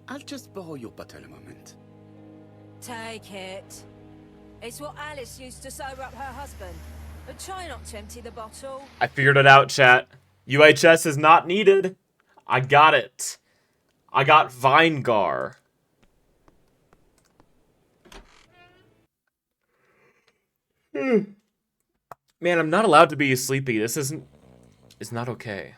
I'll just borrow your bottle a moment. Take it. It's what Alice used to sober up her husband. But try not to empty the bottle. I figured it out, chat. UHS is not needed. I got it. I got Vinegar. Man, I'm not allowed to be sleepy. This isn't... It's not okay.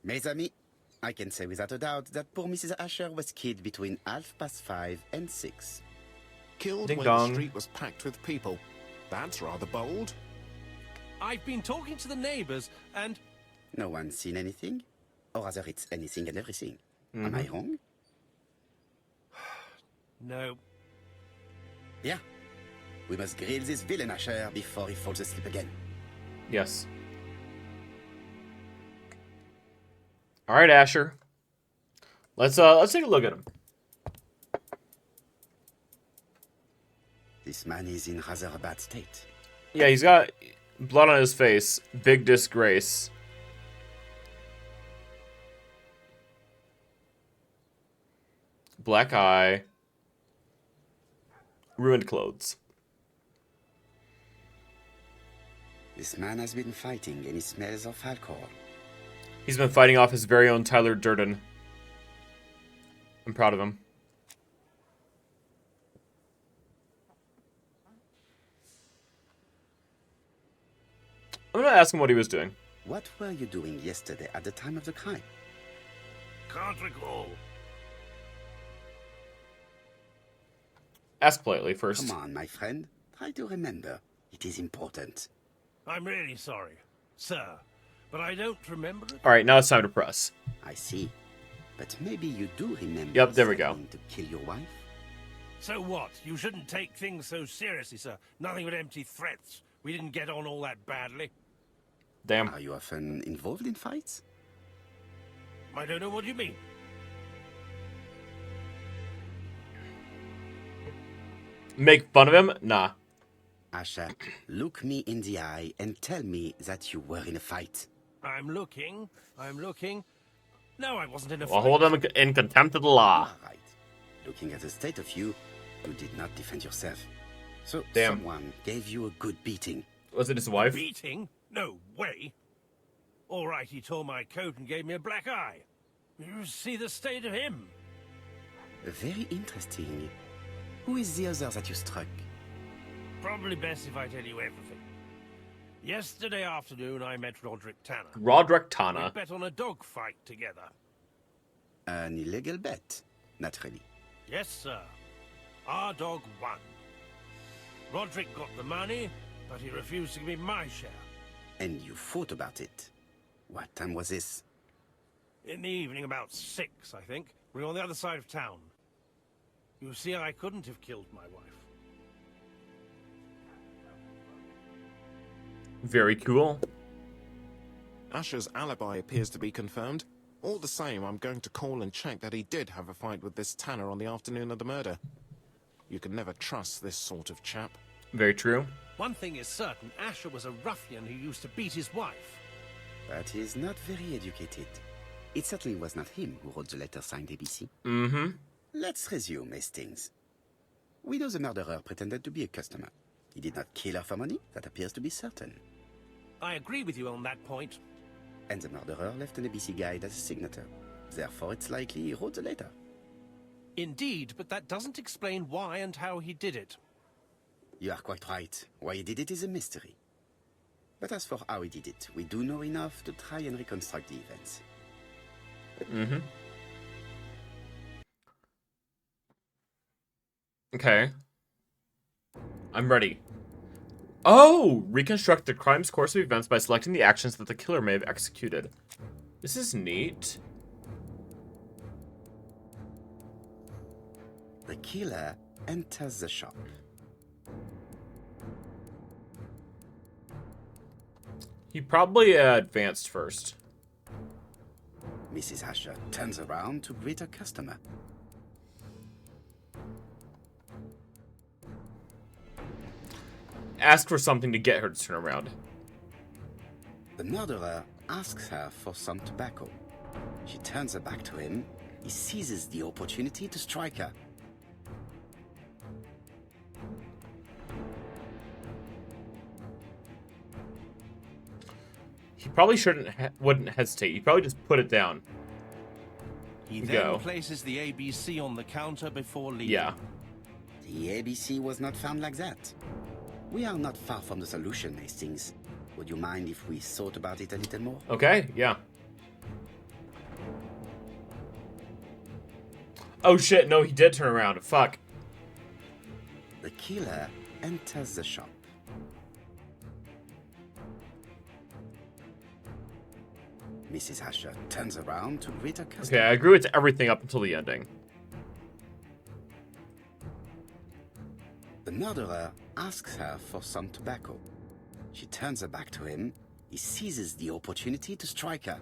Mes amis, I can say without a doubt that poor Mrs. Asher was killed between 5:30 and 6. Killed Ding when dong. the street was packed with people. That's rather bold. I've been talking to the neighbours, and No one's seen anything? Or rather, it's anything and everything. Am I wrong? no. Yeah. We must grill this villain Asher before he falls asleep again. Yes. All right, Asher. Let's take a look at him. This man is in rather a bad state. Yeah, he's got blood on his face. Big disgrace. Black eye. ruined clothes. This man has been fighting and he smells of alcohol. He's been fighting off his very own Tyler Durden. I'm proud of him. I'm gonna ask him what he was doing. What were you doing yesterday at the time of the crime? Can't recall. Ask politely first. Come on, my friend. Try to remember. It is important. I'm really sorry, sir, but I don't remember it. Alright, now it's time to press. I see. But maybe you do remember. Yep, there we go. threatening to kill your wife? So what? You shouldn't take things so seriously, sir. Nothing but empty threats. We didn't get on all that badly. Damn. Are you often involved in fights? I don't know what you mean. Make fun of him? Nah. Asha, look me in the eye and tell me that you were in a fight. I'm looking. No, I wasn't in a Well, fight. hold him in contempt of the law. All right. Looking at the state of you, you did not defend yourself. So Damn. someone gave you a good beating. Was it his wife? Beating? No way. All right, he tore my coat and gave me a black eye. You see the state of him. Very interesting. Who is the other that you struck? Probably best if I tell you everything. Yesterday afternoon, I met Roderick Tanner. Roderick We Tana. bet on a dog fight together. An illegal bet, naturally. Yes, sir. Our dog won. Roderick got the money, but he refused to give me my share. And you fought about it. What time was this? In the evening, about 6, I think. We were on the other side of town. You see, I couldn't have killed my wife. Very cool. Asher's alibi appears to be confirmed. All the same, I'm going to call and check that he did have a fight with this Tanner on the afternoon of the murder. You can never trust this sort of chap. Very true. One thing is certain, Asher was a ruffian who used to beat his wife. But he is not very educated. It certainly was not him who wrote the letter signed ABC. Mm-hmm. Let's resume, Hastings. We know the murderer pretended to be a customer. He did not kill her for money, that appears to be certain. I agree with you on that point. And the murderer left an ABC guide as a signature. Therefore, it's likely he wrote the letter. Indeed, but that doesn't explain why and how he did it. You are quite right. Why he did it is a mystery. But as for how he did it, we do know enough to try and reconstruct the events. Mm-hmm. Okay. I'm ready. Oh! Reconstruct the crime's course of events by selecting the actions that the killer may have executed. This is neat. The killer enters the shop. He probably advanced first. Mrs. Asher turns around to greet her customer. Ask for something to get her to turn around. The murderer asks her for some tobacco. She turns her back to him. He seizes the opportunity to strike her. He probably wouldn't hesitate. He probably just put it down. He Go. then places the ABC on the counter before leaving. Yeah. The ABC was not found like that. We are not far from the solution, Hastings. Would you mind if we thought about it a little more? Okay, yeah. Oh shit, no, he did turn around. Fuck. The killer enters the shop. Mrs. Asher turns around to greet her customer. Okay, I agree with everything up until the ending. The murderer asks her for some tobacco. She turns her back to him. He seizes the opportunity to strike her.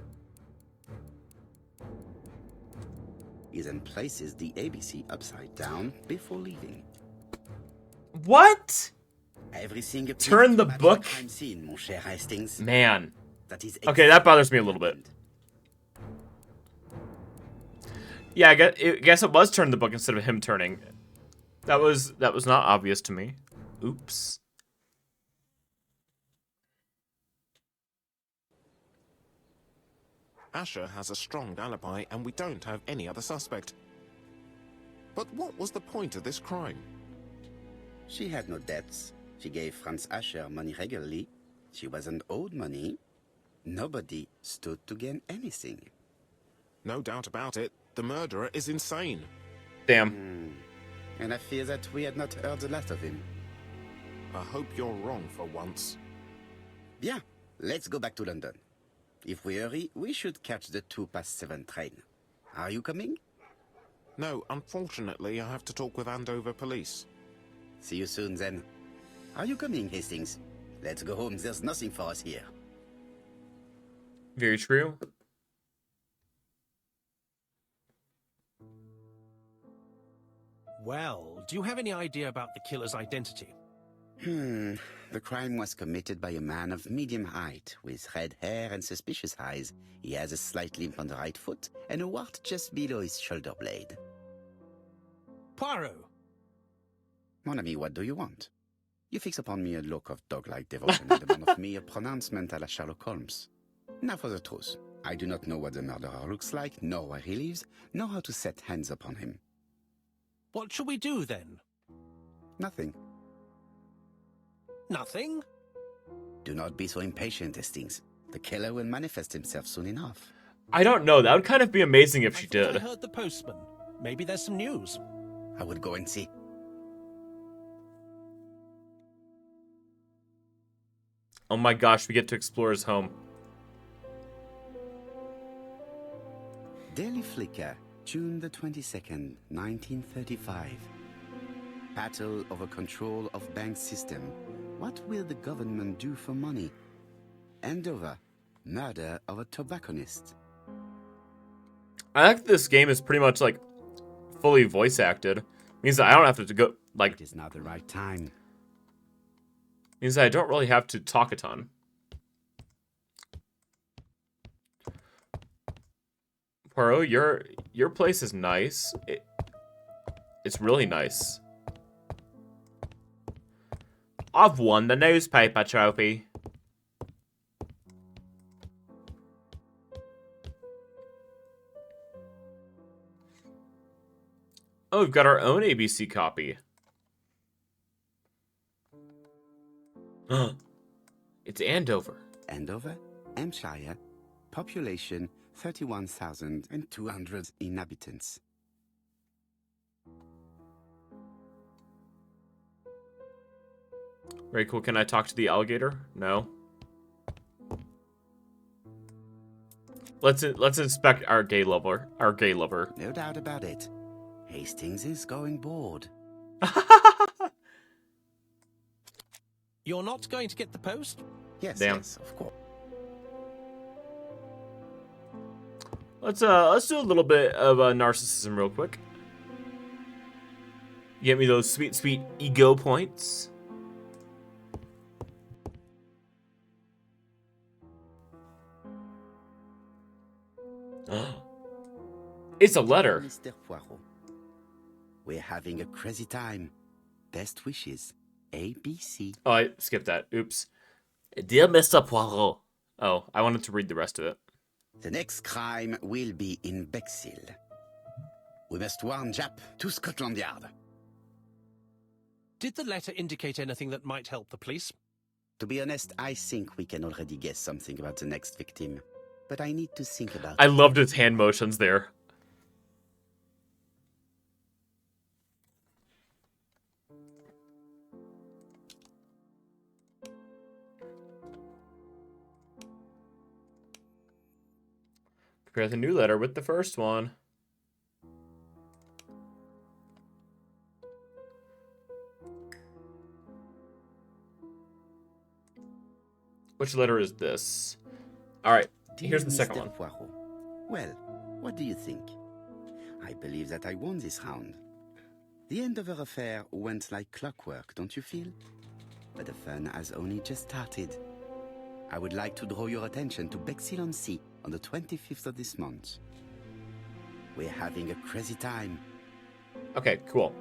He then places the ABC upside down before leaving. What? Everything appears Turn to the match book? crime scene, mon cher Hastings. Man. That is Okay, that bothers me a little bit. Yeah, I guess it was turn the book instead of him turning. That was not obvious to me. Oops. Asher has a strong alibi, and we don't have any other suspect. But what was the point of this crime? She had no debts. She gave Franz Asher money regularly. She wasn't owed money. Nobody stood to gain anything. No doubt about it, the murderer is insane. Damn. And I fear that we had not heard the last of him. I hope you're wrong for once. Bien, let's go back to London. If we hurry, we should catch the 7:02 train. Are you coming? No, unfortunately, I have to talk with Andover police. See you soon, then. Are you coming, Hastings? Let's go home. There's nothing for us here. Very true. Well, do you have any idea about the killer's identity? The crime was committed by a man of medium height, with red hair and suspicious eyes. He has a slight limp on the right foot, and a wart just below his shoulder blade. Poirot! Mon ami, what do you want? You fix upon me a look of dog-like devotion and demand of me a pronouncement à la Sherlock Holmes. Now for the truth. I do not know what the murderer looks like, nor where he lives, nor how to set hands upon him. What shall we do, then? Nothing. Nothing? Do not be so impatient, Hastings. The killer will manifest himself soon enough. I don't know. That would kind of be amazing if she I thought did. I heard the postman. Maybe there's some news. I will go and see. Oh my gosh, we get to explore his home. Daily Flicker, June the 22nd, 1935. Battle over control of bank system. What will the government do for money? Andover, murder of a tobacconist. I like this game is pretty much like fully voice acted. Means that I don't have to go like. It is now the right time. Means that I don't really have to talk a ton. Poirot, your place is nice. It's really nice. I've won the newspaper trophy. Oh, we've got our own ABC copy. It's Andover. Andover, Hampshire, population 31,200 inhabitants. Very cool. Can I talk to the alligator? No. Let's inspect our gay lover. Our gay lover. No doubt about it. Hastings is going bored. You're not going to get the post? Yes, Damn. yes, of course. Let's do a little bit of narcissism real quick. Get me those sweet, sweet ego points. It's a letter. Mr. Poirot, we're having a crazy time. Best wishes, ABC. Oh, I skipped that. Oops. Dear Mr. Poirot, Oh, I wanted to read the rest of it. The next crime will be in Bexhill. We must warn Jap to Scotland Yard. Did the letter indicate anything that might help the police? To be honest, I think we can already guess something about the next victim. But I need to think about I it. loved his hand motions there. Compare the new letter with the first one. Which letter is this? Alright, here's the second Mr. one. Poirot. Well, what do you think? I believe that I won this round. The Andover affair went like clockwork, don't you feel? But the fun has only just started. I would like to draw your attention to Bexhill-on-Sea on the 25th of this month. We're having a crazy time. Okay, cool.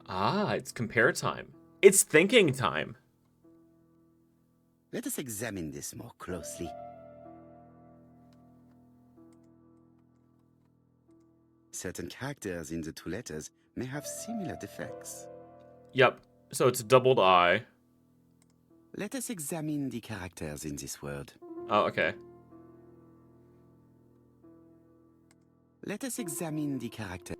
Ah, it's compare time. It's thinking time. Let us examine this more closely. Certain characters in the two letters may have similar defects. Yep. So it's a doubled I. Let us examine the characters in this word. Oh, okay. Let us examine the character.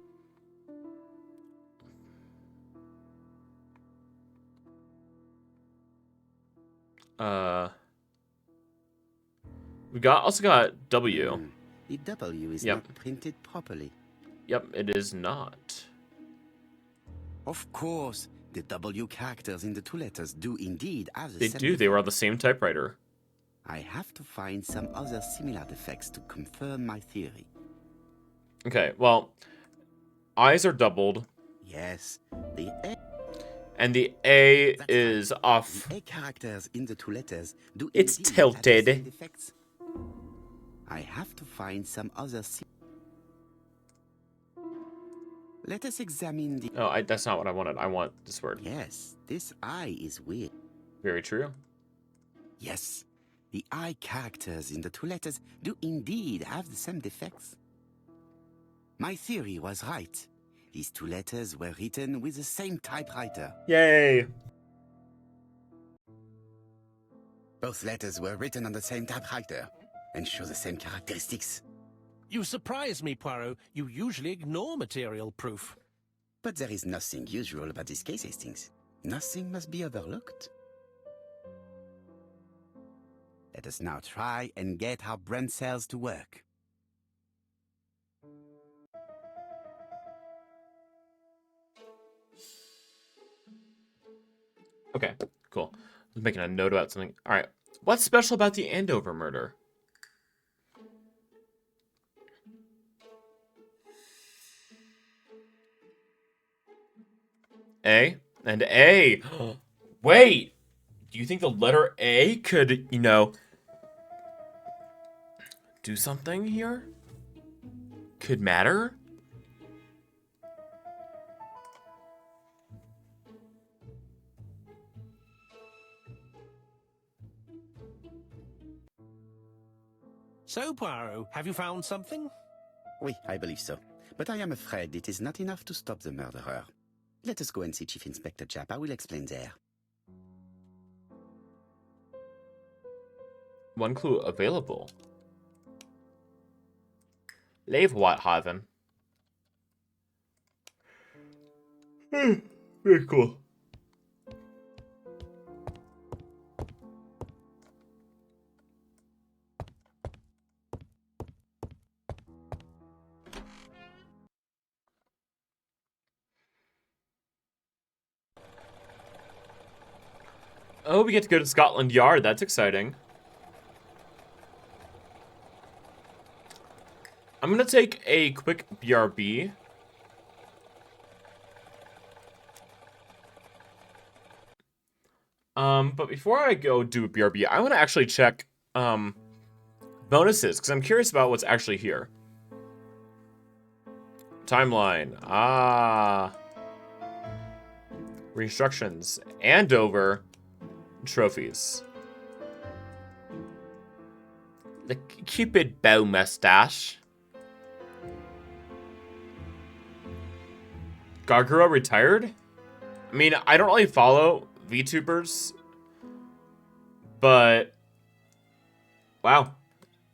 We also got W. The W is Yep. not printed properly. Yep, it is not. Of course, the W characters in the two letters do indeed have the They same do. They were on the same typewriter. I have to find some other similar defects to confirm my theory. Okay, well, I's are doubled, Yes, the A, and the A That's is off. the A characters in the two letters do It's indeed have the tilted. same defects. I have to find some other Let us examine the... Oh, that's not what I wanted. I want this word. Yes, this I is weird. Very true. Yes, the I characters in the two letters do indeed have the same defects. My theory was right. These two letters were written with the same typewriter. Yay! Both letters were written on the same typewriter and show the same characteristics. You surprise me, Poirot. You usually ignore material proof. But there is nothing usual about this case, Hastings. Nothing must be overlooked. Let us now try and get our brain cells to work. Okay, cool. I was making a note about something. All right. What's special about the Andover murder? A and A. Wait. Do you think the letter A could, do something here? Could matter? So, Poirot, have you found something? Oui, I believe so. But I am afraid it is not enough to stop the murderer. Let us go and see Chief Inspector Japp. I will explain there. One clue available. Leave Whitehaven. Very cool. Oh, we get to go to Scotland Yard. That's exciting. I'm going to take a quick BRB. But before I go do a BRB, I want to actually check bonuses, because I'm curious about what's actually here. Timeline. Ah. Reinstructions. Andover. Trophies. The Cupid bow mustache. Gargura retired? I mean, I don't really follow VTubers, but wow,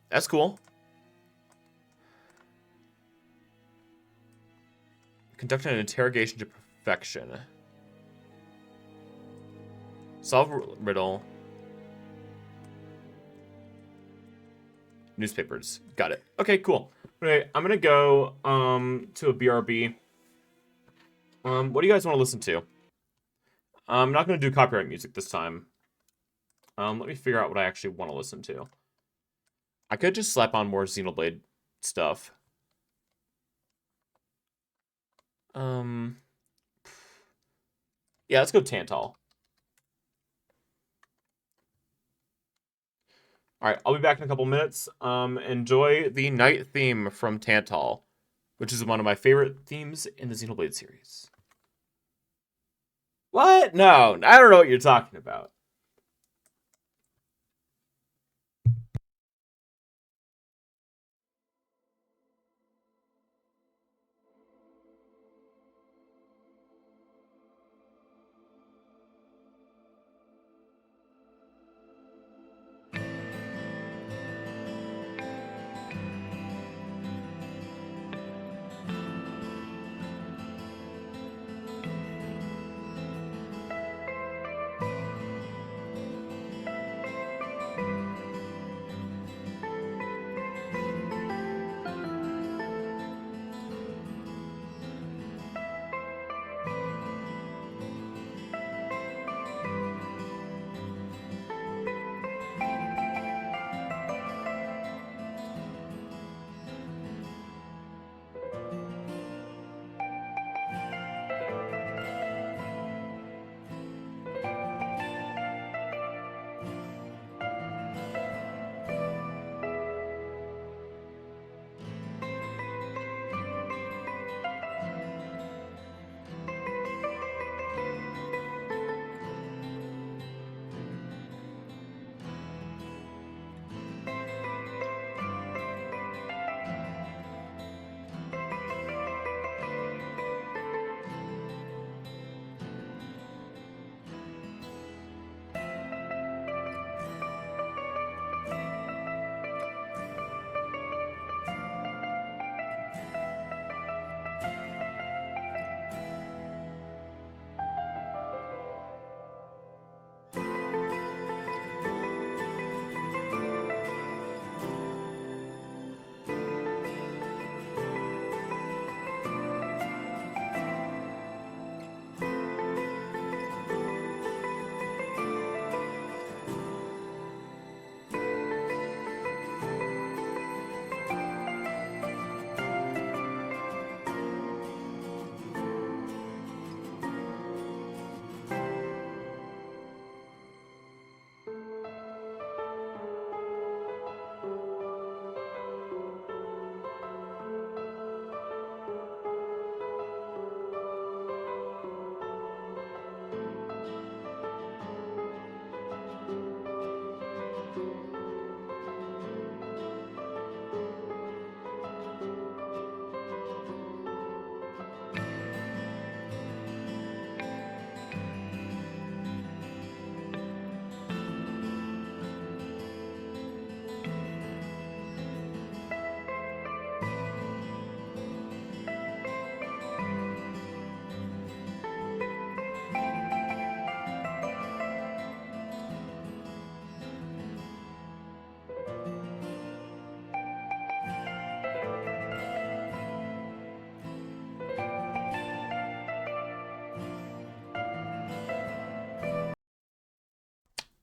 that's cool. Conduct an interrogation to perfection. Solve riddle. Newspapers. Got it. Okay, cool. Okay, I'm gonna go to a BRB. What do you guys want to listen to? I'm not gonna do copyright music this time. Let me figure out what I actually want to listen to. I could just slap on more Xenoblade stuff. Yeah, let's go Tantal. Alright, I'll be back in a couple minutes. Enjoy the night theme from Tantal, which is one of my favorite themes in the Xenoblade series. What? No, I don't know what you're talking about.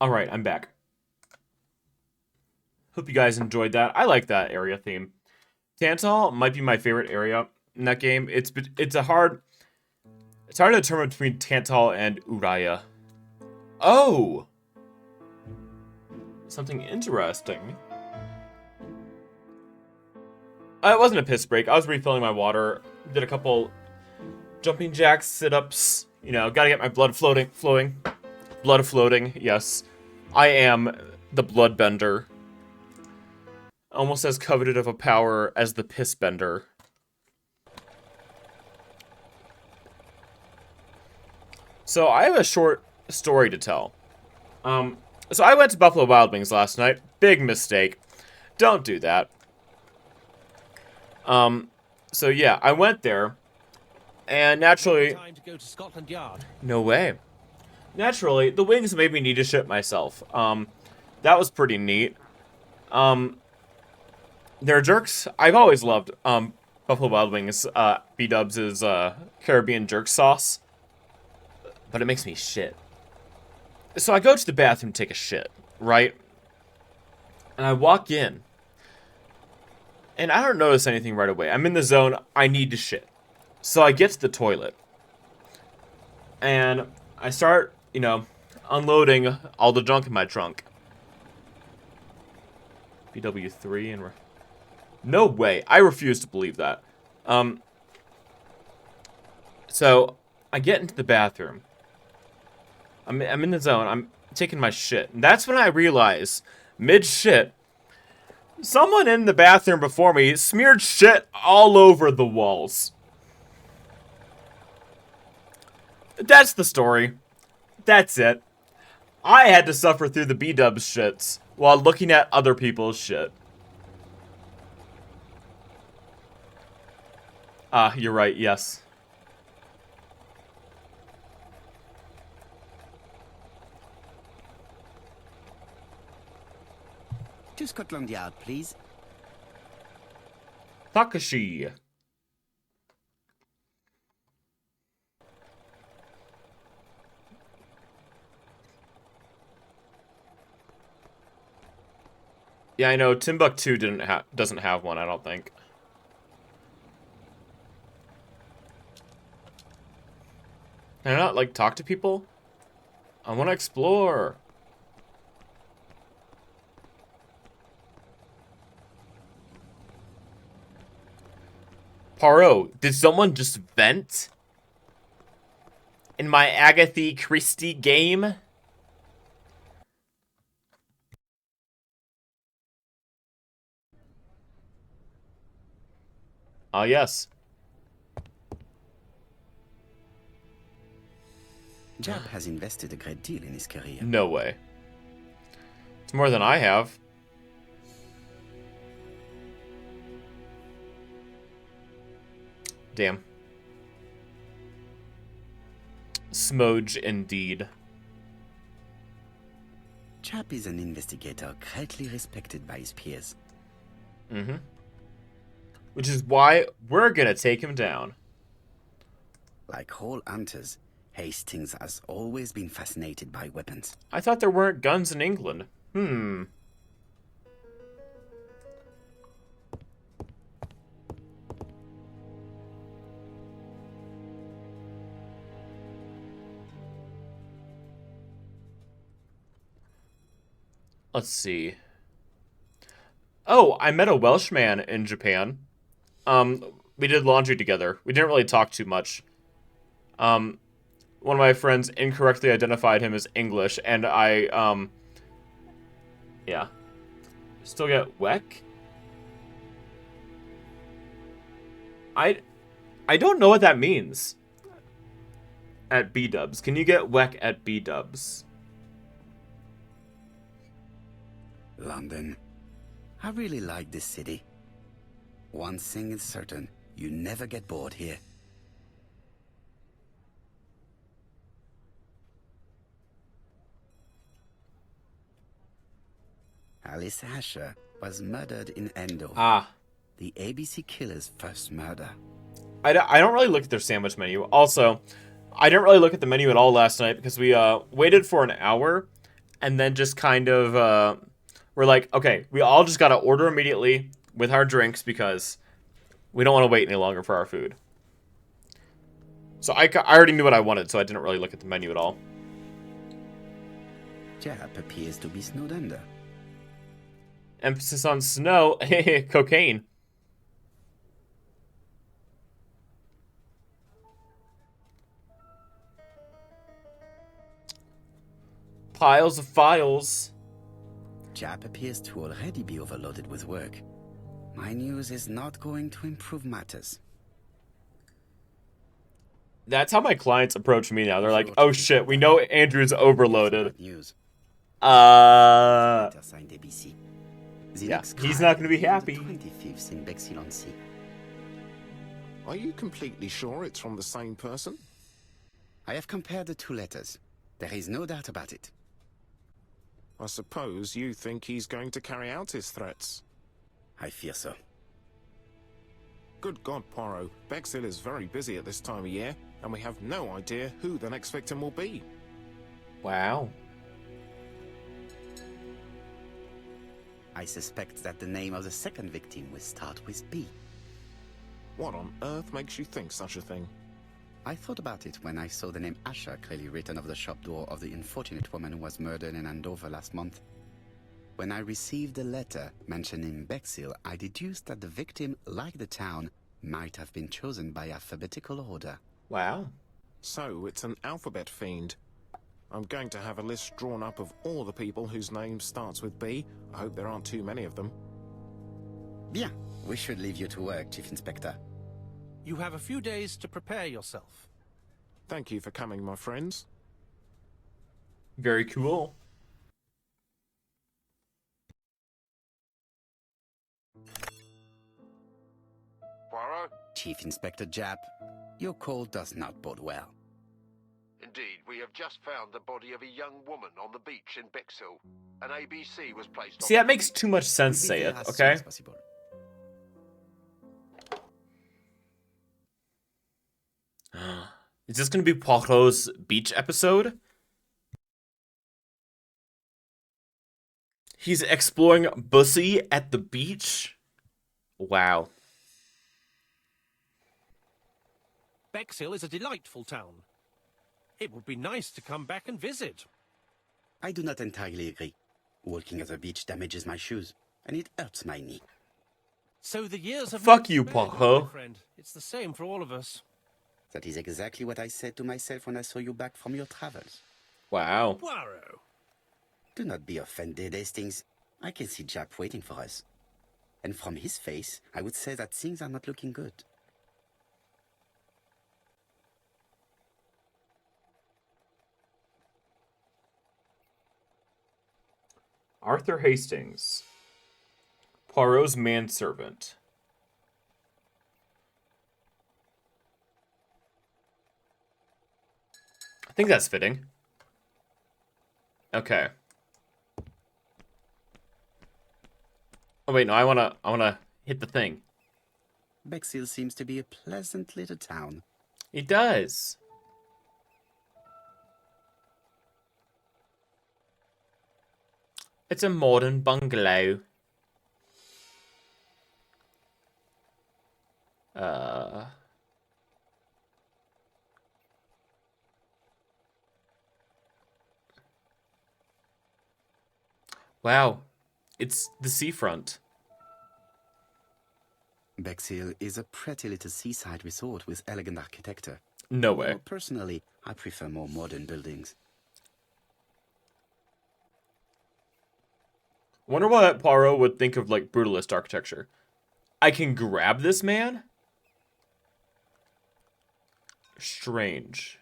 All right, I'm back. Hope you guys enjoyed that. I like that area theme. Tantal might be my favorite area in that game. It's hard to determine between Tantal and Uraya. Oh, something interesting. It wasn't a piss break. I was refilling my water. Did a couple jumping jacks, sit-ups. You know, gotta get my blood flowing. Blood floating, yes. I am the bloodbender. Almost as coveted of a power as the pissbender. So I have a short story to tell. So I went to Buffalo Wild Wings last night. Big mistake. Don't do that. So yeah, I went there. And naturally... Time to go to Scotland Yard. No way. Naturally, the wings made me need to shit myself. That was pretty neat. They're jerks. I've always loved, Buffalo Wild Wings, B-Dubs' Caribbean jerk sauce. But it makes me shit. So I go to the bathroom to take a shit, right? And I walk in. And I don't notice anything right away. I'm in the zone. I need to shit. So I get to the toilet. And I start, you know, unloading all the junk in my trunk. BW3 and... No way. I refuse to believe that. So I get into the bathroom. I'm in the zone. I'm taking my shit. And that's when I realize, mid-shit, someone in the bathroom before me smeared shit all over the walls. That's the story. That's it. I had to suffer through the B-dubs shits while looking at other people's shit. Ah, you're right, yes. To Scotland Yard, please. Takashi. Yeah, I know. Timbuktu doesn't have one, I don't think. Can I not, like, talk to people? I want to explore. Poirot, did someone just vent? In my Agatha Christie game? Ah, yes. Jab has invested a great deal in his career. No way. It's more than I have. Damn. Smoge indeed. Chap is an investigator greatly respected by his peers. Mm-hmm. Which is why we're gonna take him down. Like all hunters, Hastings has always been fascinated by weapons. I thought there weren't guns in England. Let's see. Oh, I met a Welshman in Japan. We did laundry together. We didn't really talk too much. One of my friends incorrectly identified him as English, and yeah. Still get Weck? I don't know what that means. At B-dubs. Can you get Weck at B-dubs? London. I really like this city. One thing is certain, you never get bored here. Alice Asher was murdered in Andover. Ah. The ABC killer's first murder. I don't really look at their sandwich menu. Also, I didn't really look at the menu at all last night because we waited for an hour and then just kind of we're like, okay, we all just gotta order immediately with our drinks because we don't want to wait any longer for our food. So I already knew what I wanted, so I didn't really look at the menu at all. Jap appears to be snowed under. Emphasis on snow. Cocaine. Piles of files. Jap appears to already be overloaded with work. My news is not going to improve matters. That's how my clients approach me now. They're like, oh shit, we know Andrew's overloaded. News. Yeah, Signed ABC. he's not going to be happy. 25th in Bexhill-on-Sea. Are you completely sure it's from the same person? I have compared the two letters. There is no doubt about it. I suppose you think he's going to carry out his threats. I fear so. Good God, Poirot. Bexhill is very busy at this time of year, and we have no idea who the next victim will be. Wow. I suspect that the name of the second victim will start with B. What on earth makes you think such a thing? I thought about it when I saw the name Asher clearly written over the shop door of the unfortunate woman who was murdered in Andover last month. When I received a letter mentioning Bexhill, I deduced that the victim, like the town, might have been chosen by alphabetical order. Wow. So, it's an alphabet fiend. I'm going to have a list drawn up of all the people whose name starts with B. I hope there aren't too many of them. Bien. We should leave you to work, Chief Inspector. You have a few days to prepare yourself. Thank you for coming, my friends. Very cool. Poirot? Chief Inspector Japp, your call does not bode well. Indeed, we have just found the body of a young woman on the beach in Bexhill. An ABC was placed See, on... that makes too much sense, We'll be say there it, as soon okay? as possible. Is this gonna be Poirot's beach episode? He's exploring Bussy at the beach? Wow. Bexhill is a delightful town. It would be nice to come back and visit. I do not entirely agree. Walking at the beach damages my shoes, and it hurts my knee. So the years have... Fuck not you, spared Poirot. my friend. It's the same for all of us. That is exactly what I said to myself when I saw you back from your travels. Wow. Poirot. Do not be offended, Hastings. I can see Japp waiting for us. And from his face, I would say that things are not looking good. Arthur Hastings. Poirot's manservant. I think that's fitting. Okay. Oh wait, no, I wanna hit the thing. Bexhill seems to be a pleasant little town. It does. It's a modern bungalow. Wow. It's the seafront. Bexhill is a pretty little seaside resort with elegant architecture. No way. Though personally, I prefer more modern buildings. I wonder what Poirot would think of, like, brutalist architecture. I can grab this man? Strange.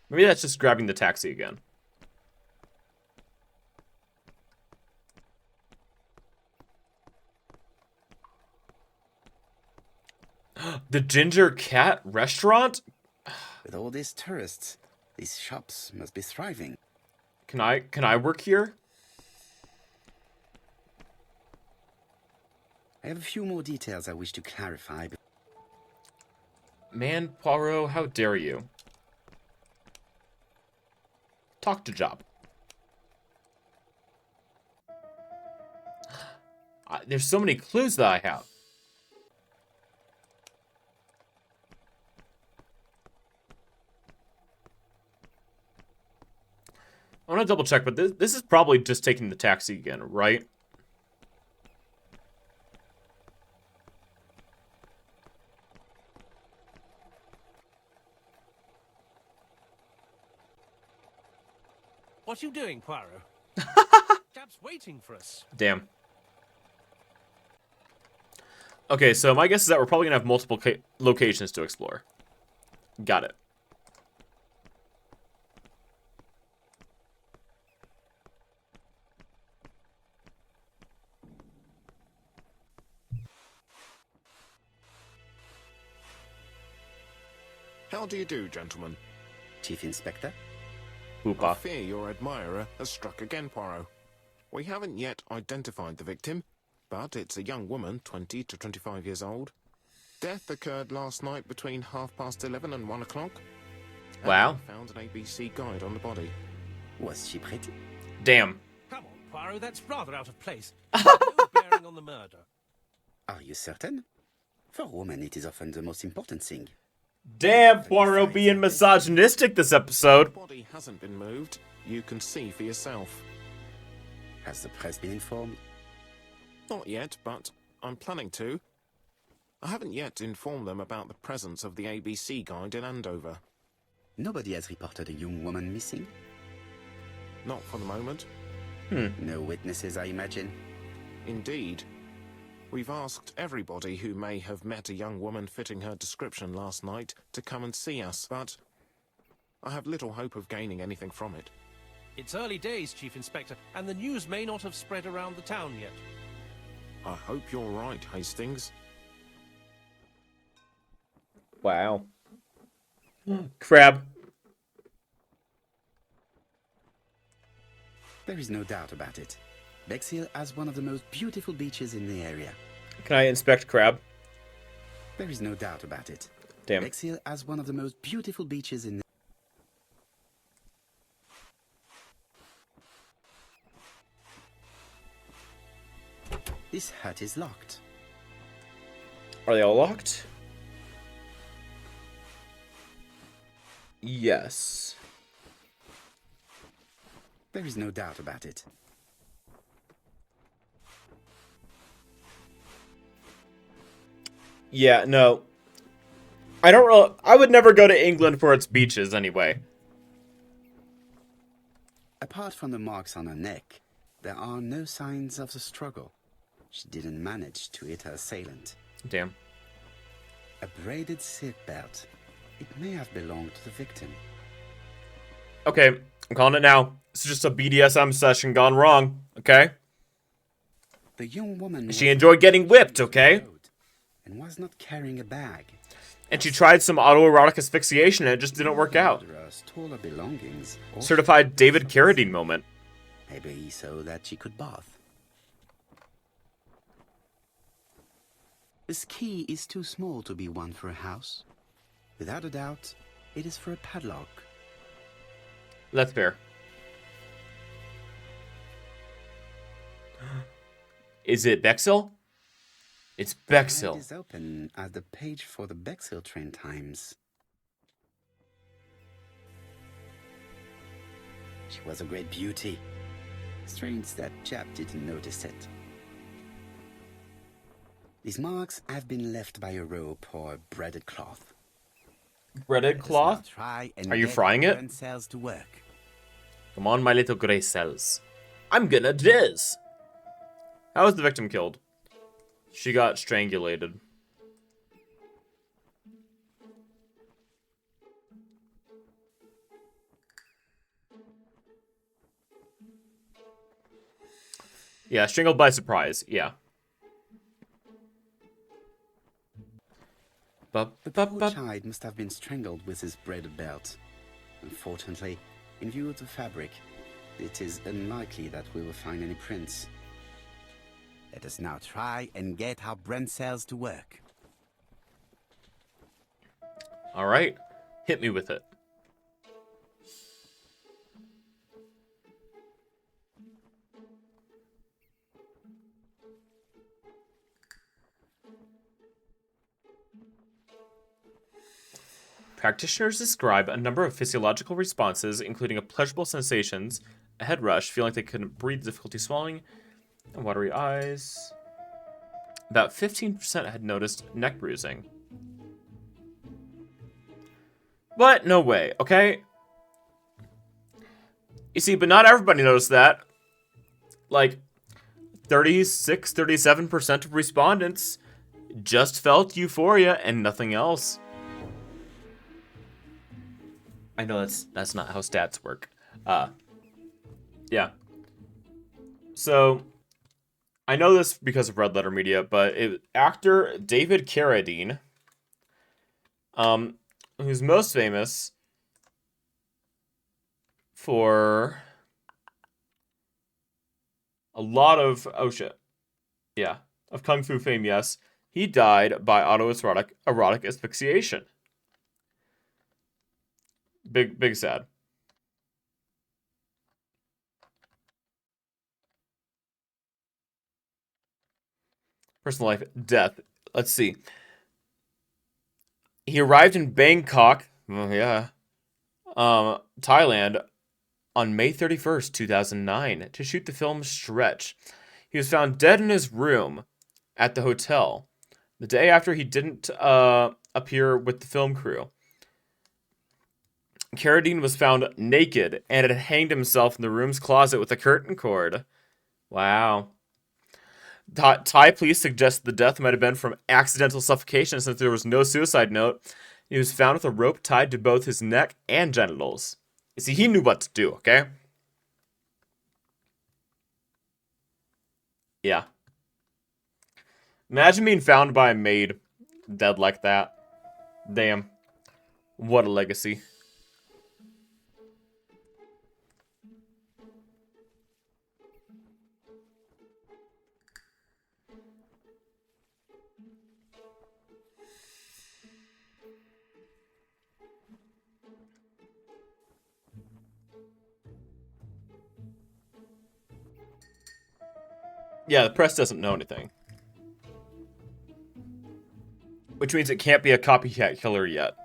Maybe that's just grabbing the taxi again. The Ginger Cat restaurant? With all these tourists, these shops must be thriving. Can I work here? I have a few more details I wish to clarify. Man, Poirot, how dare you? Talk to Job. There's so many clues that I have. I want to double check, but this is probably just taking the taxi again, right? What are you doing, Poirot? Japp's waiting for us. Damn. Okay, so my guess is that we're probably gonna have multiple locations to explore. Got it. How do you do, gentlemen? Chief Inspector? I Hoopa. fear your admirer has struck again, Poirot. We haven't yet identified the victim, but it's a young woman, 20 to 25 years old. Death occurred last night between 11:30 and 1 o'clock. Wow. We found an ABC guide on the body. Was she pretty? Damn. Come on, Poirot, that's rather out of place. No bearing on the murder. Are you certain? For a woman, it is often the most important thing. Damn, Poirot being misogynistic this episode. The body hasn't been moved. You can see for yourself. Has the press been informed? Not yet, but I'm planning to. I haven't yet informed them about the presence of the ABC guide in Andover. Nobody has reported a young woman missing? Not for the moment. No witnesses, I imagine. Indeed. We've asked everybody who may have met a young woman fitting her description last night to come and see us, but I have little hope of gaining anything from it. It's early days, Chief Inspector, and the news may not have spread around the town yet. I hope you're right, Hastings. Wow. Crab. There is no doubt about it. Bexhill has one of the most beautiful beaches in the area. Can I inspect crab? There is no doubt about it. Damn. Bexhill has one of the most beautiful beaches in the This hut is locked. Are they all locked? Yes. There is no doubt about it. Yeah, no. I would never go to England for its beaches anyway. Apart from the marks on her neck, there are no signs of the struggle. She didn't manage to hit her assailant. Damn. A braided silk belt. It may have belonged to the victim. Okay, I'm calling it now. It's just a BDSM session gone wrong, okay? The young woman She enjoyed getting whipped, okay? And was not carrying a bag. And she tried some autoerotic asphyxiation and it just didn't work out. Murderer stole her belongings. Or Certified David Carradine moment. maybe so that she could bath. This key is too small to be one for a house. Without a doubt, it is for a padlock. That's fair. Is it Bexhill? It's It Bexhill. is open as the page for the Bexhill train times. She was a great beauty. Strange that chap didn't notice it. These marks have been left by a rope or a breaded cloth. Breaded cloth? Try and Are you get frying it? brain cells to work. Come on, my little gray cells. I'm gonna diz. How was the victim killed? She got strangulated. Yeah, strangled by surprise. Yeah. The poor child must have been strangled with his braided belt. Unfortunately, in view of the fabric, it is unlikely that we will find any prints. Let us now try and get our brain cells to work. All right, hit me with it. Practitioners describe a number of physiological responses, including a pleasurable sensations, a head rush, feeling like they couldn't breathe, difficulty swallowing, and watery eyes. About 15% had noticed neck bruising. But no way, okay? You see, but not everybody noticed that. Like, 36, 37% of respondents just felt euphoria and nothing else. I know that's not how stats work. Yeah. So, I know this because of Red Letter Media, but actor David Carradine, who's most famous for a lot of of kung fu fame. Yes, he died by autoerotic asphyxiation. Big sad. Personal life, death. Let's see. He arrived in Bangkok, Thailand, on May 31st, 2009, to shoot the film Stretch. He was found dead in his room at the hotel. The day after he didn't appear with the film crew. Carradine was found naked and had hanged himself in the room's closet with a curtain cord. Wow. Thai police suggest the death might have been from accidental suffocation since there was no suicide note. He was found with a rope tied to both his neck and genitals. You see, he knew what to do, okay? Yeah. Imagine being found by a maid dead like that. Damn. What a legacy. Yeah, the press doesn't know anything. Which means it can't be a copycat killer yet.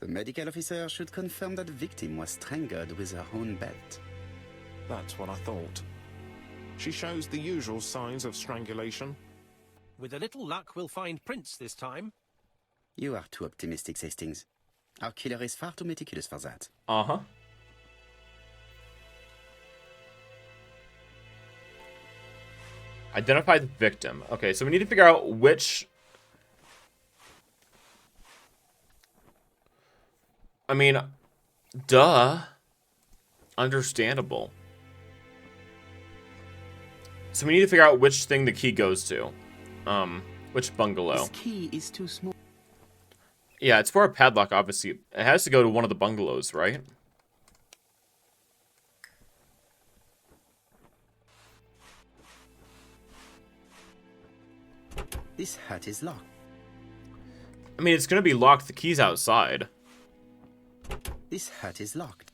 The medical officer should confirm that the victim was strangled with her own belt. That's what I thought. She shows the usual signs of strangulation. With a little luck, we'll find prints this time. You are too optimistic, Hastings. Our killer is far too meticulous for that. Uh-huh. Identify the victim. Okay, so we need to figure out which... I mean, duh. Understandable. So we need to figure out which thing the key goes to. Which bungalow. This key is too small. Yeah, it's for a padlock, obviously. It has to go to one of the bungalows, right? This hut is locked. I mean, it's going to be locked. The key's outside. This hut is locked.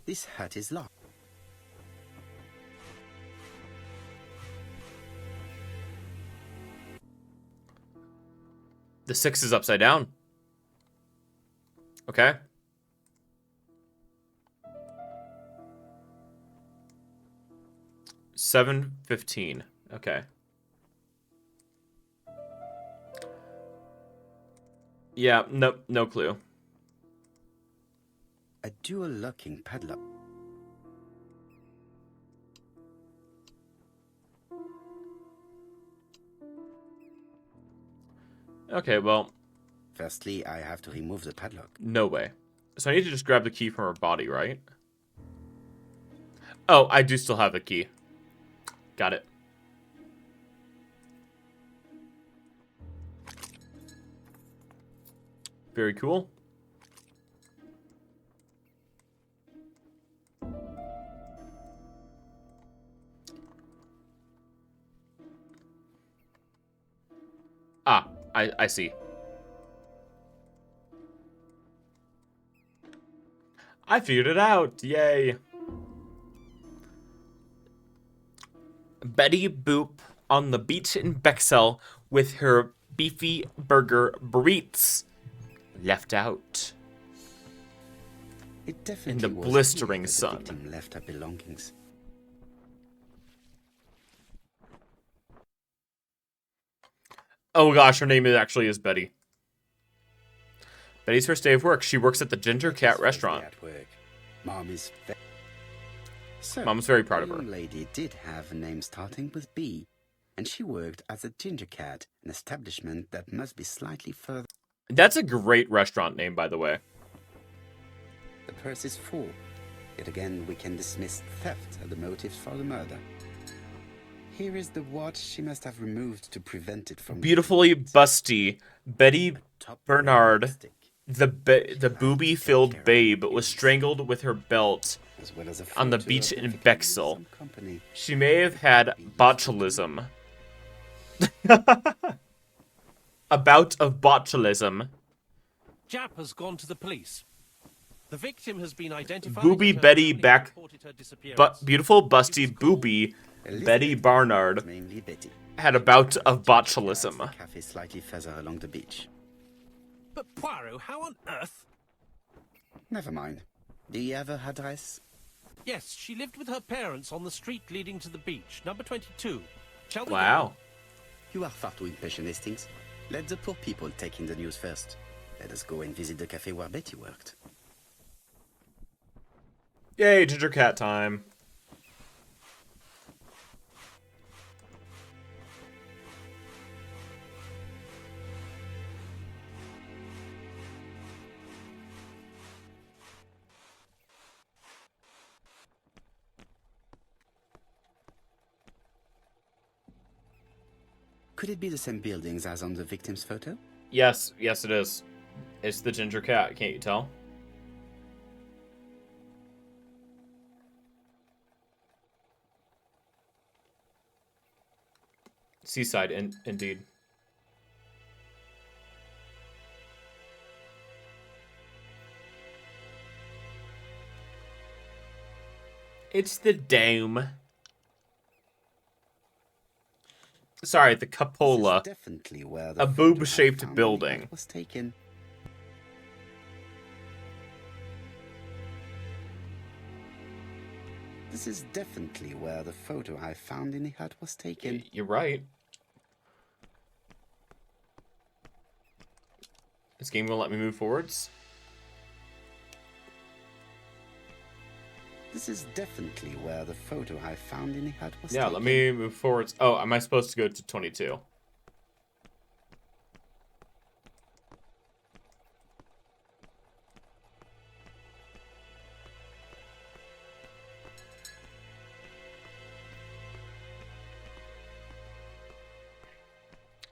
This hut is locked. The 6 is upside down. Okay. $7.15. Okay. Yeah, no clue. A dual locking padlock. Okay, well, Firstly, I have to remove the padlock. no way. So I need to just grab the key from her body, right? Oh, I do still have the key. Got it. Very cool. Ah, I see. I figured it out. Yay. Betty Boop on the beach in Bexel with her beefy burger burritos. Left out. It definitely In the was blistering here that sun. The victim left her belongings. Oh gosh, her name actually is Betty. Betty's first day of work. She works at the Ginger Cat restaurant. At work. Mom is so, Mom's very proud of the her. young lady did have a name starting with B, and she worked at the Ginger Cat, an establishment that must be slightly further. That's a great restaurant name, by the way. The purse is full. Yet again, we can dismiss theft as the motives for the murder. Here is the watch she must have removed to prevent it from... Beautifully busty Betty Top Bernard, plastic, the booby-filled babe, was strangled with her belt as well as a on the photo beach of the in victim Bexel. some company. She may have had botulism. A bout of botulism. Jap has gone to the police. The victim has been identified. Booby and her Betty family back- reported her disappearance. But beautiful busty She was called booby Elizabeth, Betty Barnard namely Betty. had a bout of At the botulism. cafe slightly further along the beach. But Poirot, how on earth? Never mind. Do you have her address? Yes, she lived with her parents on the street leading to the beach, number 22. Shall we Wow. You are far too impatient, Hastings. Let the poor people take in the news first. Let us go and visit the cafe where Betty worked. Yay, ginger cat time. Could it be the same buildings as on the victim's photo? Yes, yes it is. It's the ginger cat, can't you tell? Seaside, indeed. It's the dome. Sorry, the cupola. This is definitely where the A photo I boob-shaped found building. was taken. This is definitely where the photo I found in the hut was taken. You're right. This game will let me move forwards. This is definitely where the photo I found in the hut was Yeah, taken. let me move forwards. Oh, am I supposed to go to 22?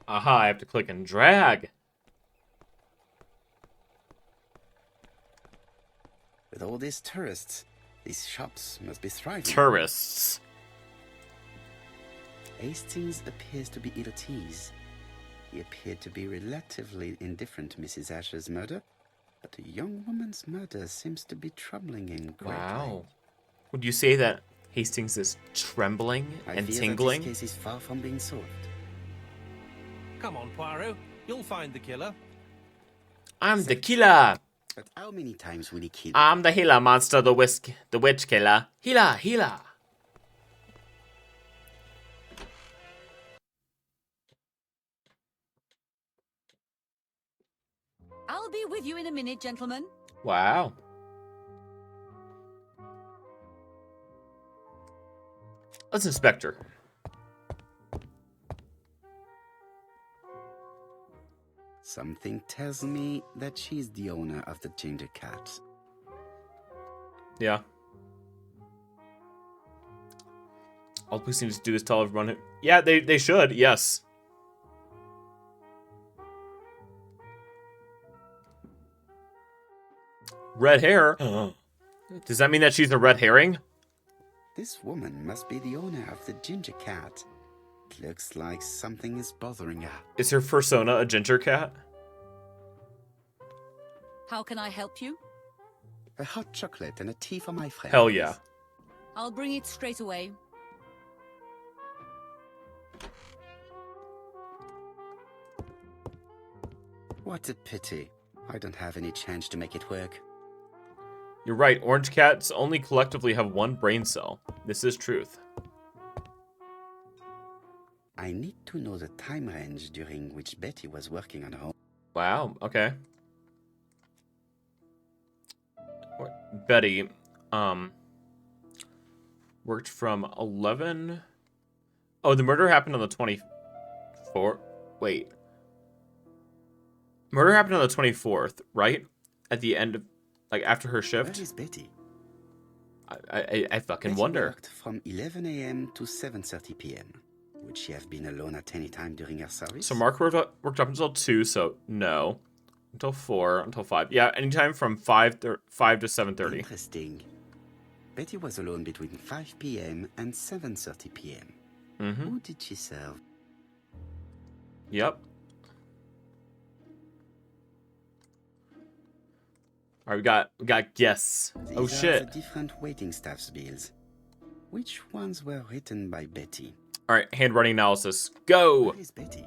Aha, I have to click and drag. With all these tourists, these shops must be thriving. Tourists. Hastings appears to be ill at ease. He appeared to be relatively indifferent to Mrs. Asher's murder, but a young woman's murder seems to be troubling him greatly. Wow. Would you say that Hastings is trembling I and fear tingling? that this case is far from being solved. Come on, Poirot. You'll find the killer. I'm the killer. But how many times will he kill? I'm the Gila monster, the witch killer. Gila, Gila. I'll be with you in a minute, gentlemen. Wow. Let's inspect her. Something tells me that she's the owner of the ginger cat. Yeah. All the police need to do is tell everyone. Yeah, they should. Yes. Red hair. Does that mean that she's a red herring? This woman must be the owner of the ginger cat. It looks like something is bothering her. Is her persona a ginger cat? How can I help you? A hot chocolate and a tea for my friend. Hell yeah. I'll bring it straight away. What a pity. I don't have any change to make it work. You're right. Orange cats only collectively have one brain cell. This is truth. I need to know the time range during which Betty was working on her own. Wow. Okay. Betty, worked from 11. Oh, the murder happened on the 24th. Wait. Murder happened on the 24th, right? At the end of, like, after her Where shift. is Betty? I fucking Betty wonder. worked from 11 a.m. to 7:30 p.m. Would she have been alone at any time during her service? So Mark worked up until 2, so no. Until 4, until 5. Yeah, anytime from 5 to 7:30. Interesting. Betty was alone between 5 p.m. and 7:30 p.m. Mm-hmm. Who did she serve? Yep. All right, we got guests. These Oh are shit. the different waiting staff's bills. Which ones were written by Betty? All right, handwriting analysis. Go. Where is Betty?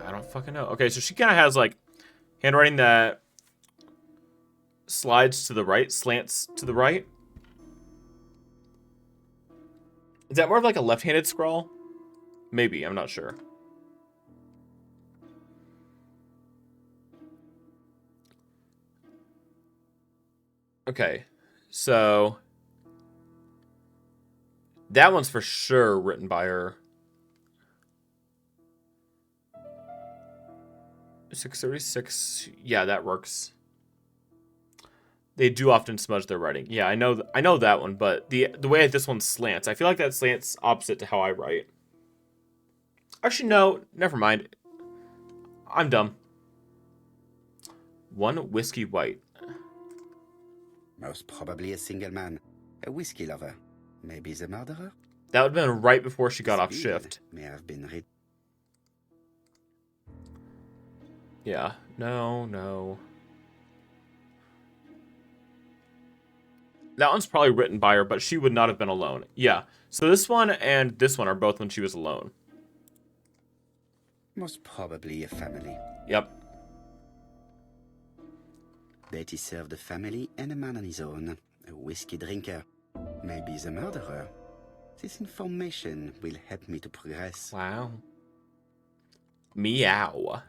I don't fucking know. Okay, so she kind of has like handwriting that slides to the right, slants to the right. Is that more of like a left-handed scrawl? Maybe, I'm not sure. Okay, so that one's for sure written by her. 636. Yeah, that works. They do often smudge their writing. Yeah, I know that one, but the way this one slants, I feel like that slants opposite to how I write. Actually, no, never mind. I'm dumb. 1 whiskey white. Most probably a single man, a whiskey lover. Maybe the murderer? That would have been right before she got off Speed shift. May have been Yeah, no. That one's probably written by her, but she would not have been alone. Yeah, so this one and this one are both when she was alone. Most probably a family. Yep. Betty served a family and a man on his own, a whiskey drinker. Maybe the murderer. This information will help me to progress. Wow. Meow.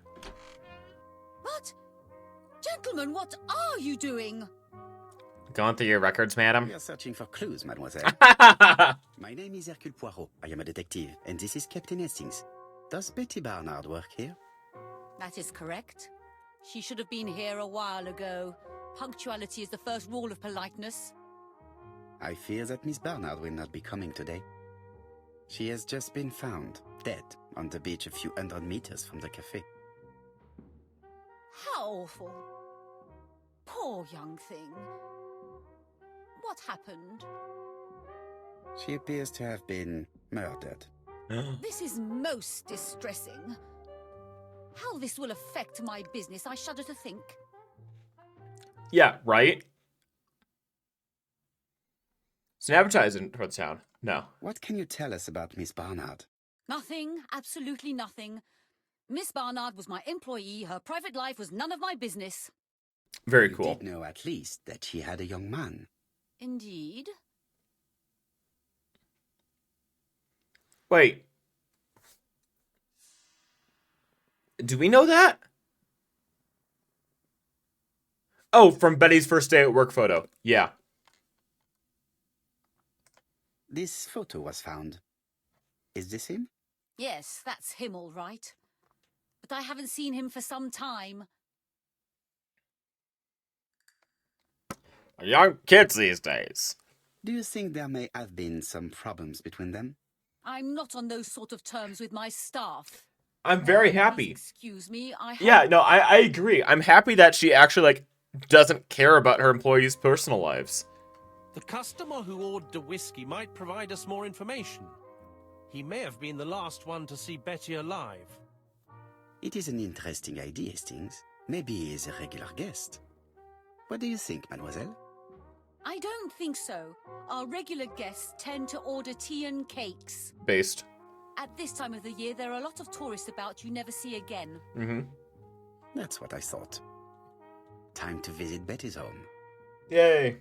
But, gentlemen, what are you doing? Going through your records, madam? We are searching for clues, mademoiselle. My name is Hercule Poirot. I am a detective, and this is Captain Hastings. Does Betty Barnard work here? That is correct. She should have been here a while ago. Punctuality is the first rule of politeness. I fear that Miss Barnard will not be coming today. She has just been found, dead, on the beach a few hundred meters from the cafe. How awful. Poor young thing. What happened? She appears to have been murdered. This is most distressing. How this will affect my business, I shudder to think. Yeah, right? It's an advertisement for the town. No. What can you tell us about Miss Barnard? Nothing, absolutely nothing. Miss Barnard was my employee. Her private life was none of my business. Very You cool. did know at least that she had a young man. Indeed. Wait. Do we know that? Oh, from Betty's first day at work photo. Yeah. This photo was found. Is this him? Yes, that's him all right. But I haven't seen him for some time. Young kids these days. Do you think there may have been some problems between them? I'm not on those sort of terms with my staff. I'm very Please happy. excuse me, Yeah, no, I agree. I'm happy that she actually, like, doesn't care about her employees' personal lives. The customer who ordered the whiskey might provide us more information. He may have been the last one to see Betty alive. It is an interesting idea, Hastings. Maybe he is a regular guest. What do you think, mademoiselle? I don't think so. Our regular guests tend to order tea and cakes. Based. At this time of the year, there are a lot of tourists about you never see again. Mm-hmm. That's what I thought. Time to visit Betty's home. Yay.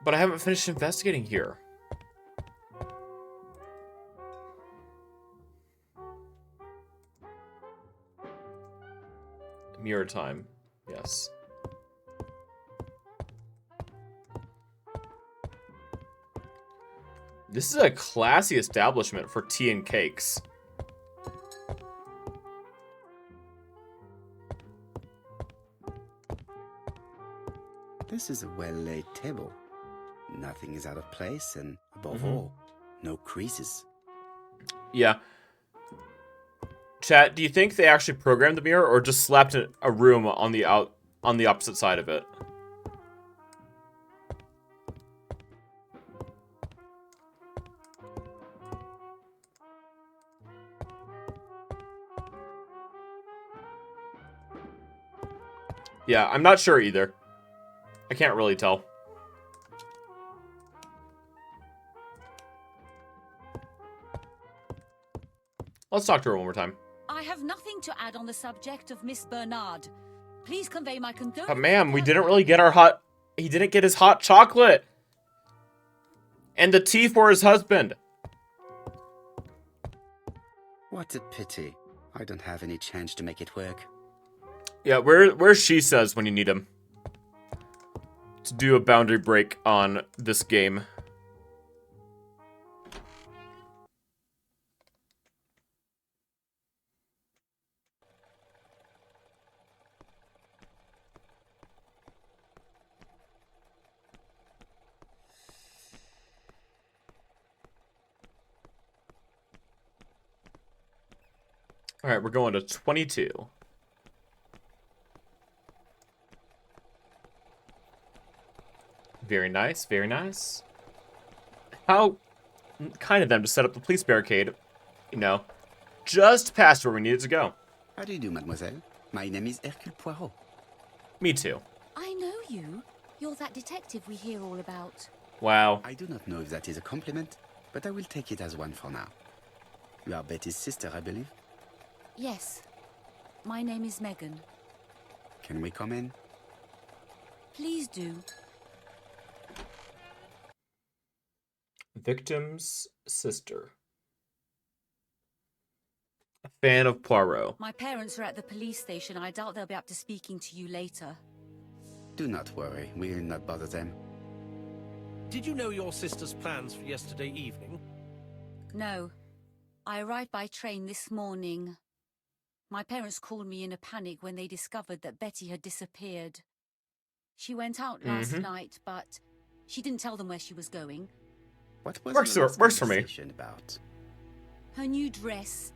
But I haven't finished investigating here. Mirror time. Yes. This is a classy establishment for tea and cakes. This is a well-laid table. Nothing is out of place, and above all, no creases. Yeah. Chat, do you think they actually programmed the mirror or just slapped a room on the opposite side of it? Yeah, I'm not sure either. I can't really tell. Let's talk to her one more time. I have nothing to add on the subject of Miss Bernard. Please convey my condolences. But ma'am, we didn't really get our hot... He didn't get his hot chocolate. And the tea for his husband. What a pity. I don't have any change to make it work. Yeah, where's She Says when you need him? To do a boundary break on this game. Alright, we're going to 22. Very nice, very nice. How kind of them to set up the police barricade, you know, just past where we needed to go. How do you do, mademoiselle? My name is Hercule Poirot. Me too. I know you. You're that detective we hear all about. Wow. I do not know if that is a compliment, but I will take it as one for now. You are Betty's sister, I believe? Yes. My name is Megan. Can we come in? Please do. Victim's sister. A fan of Poirot. My parents are at the police station. I doubt they'll be up to speaking to you later. Do not worry, we will not bother them. Did you know your sister's plans for yesterday evening? No. I arrived by train this morning. My parents called me in a panic when they discovered that Betty had disappeared. She went out last night, but she didn't tell them where she was going. What was Works your last for me. conversation about? Her new dress.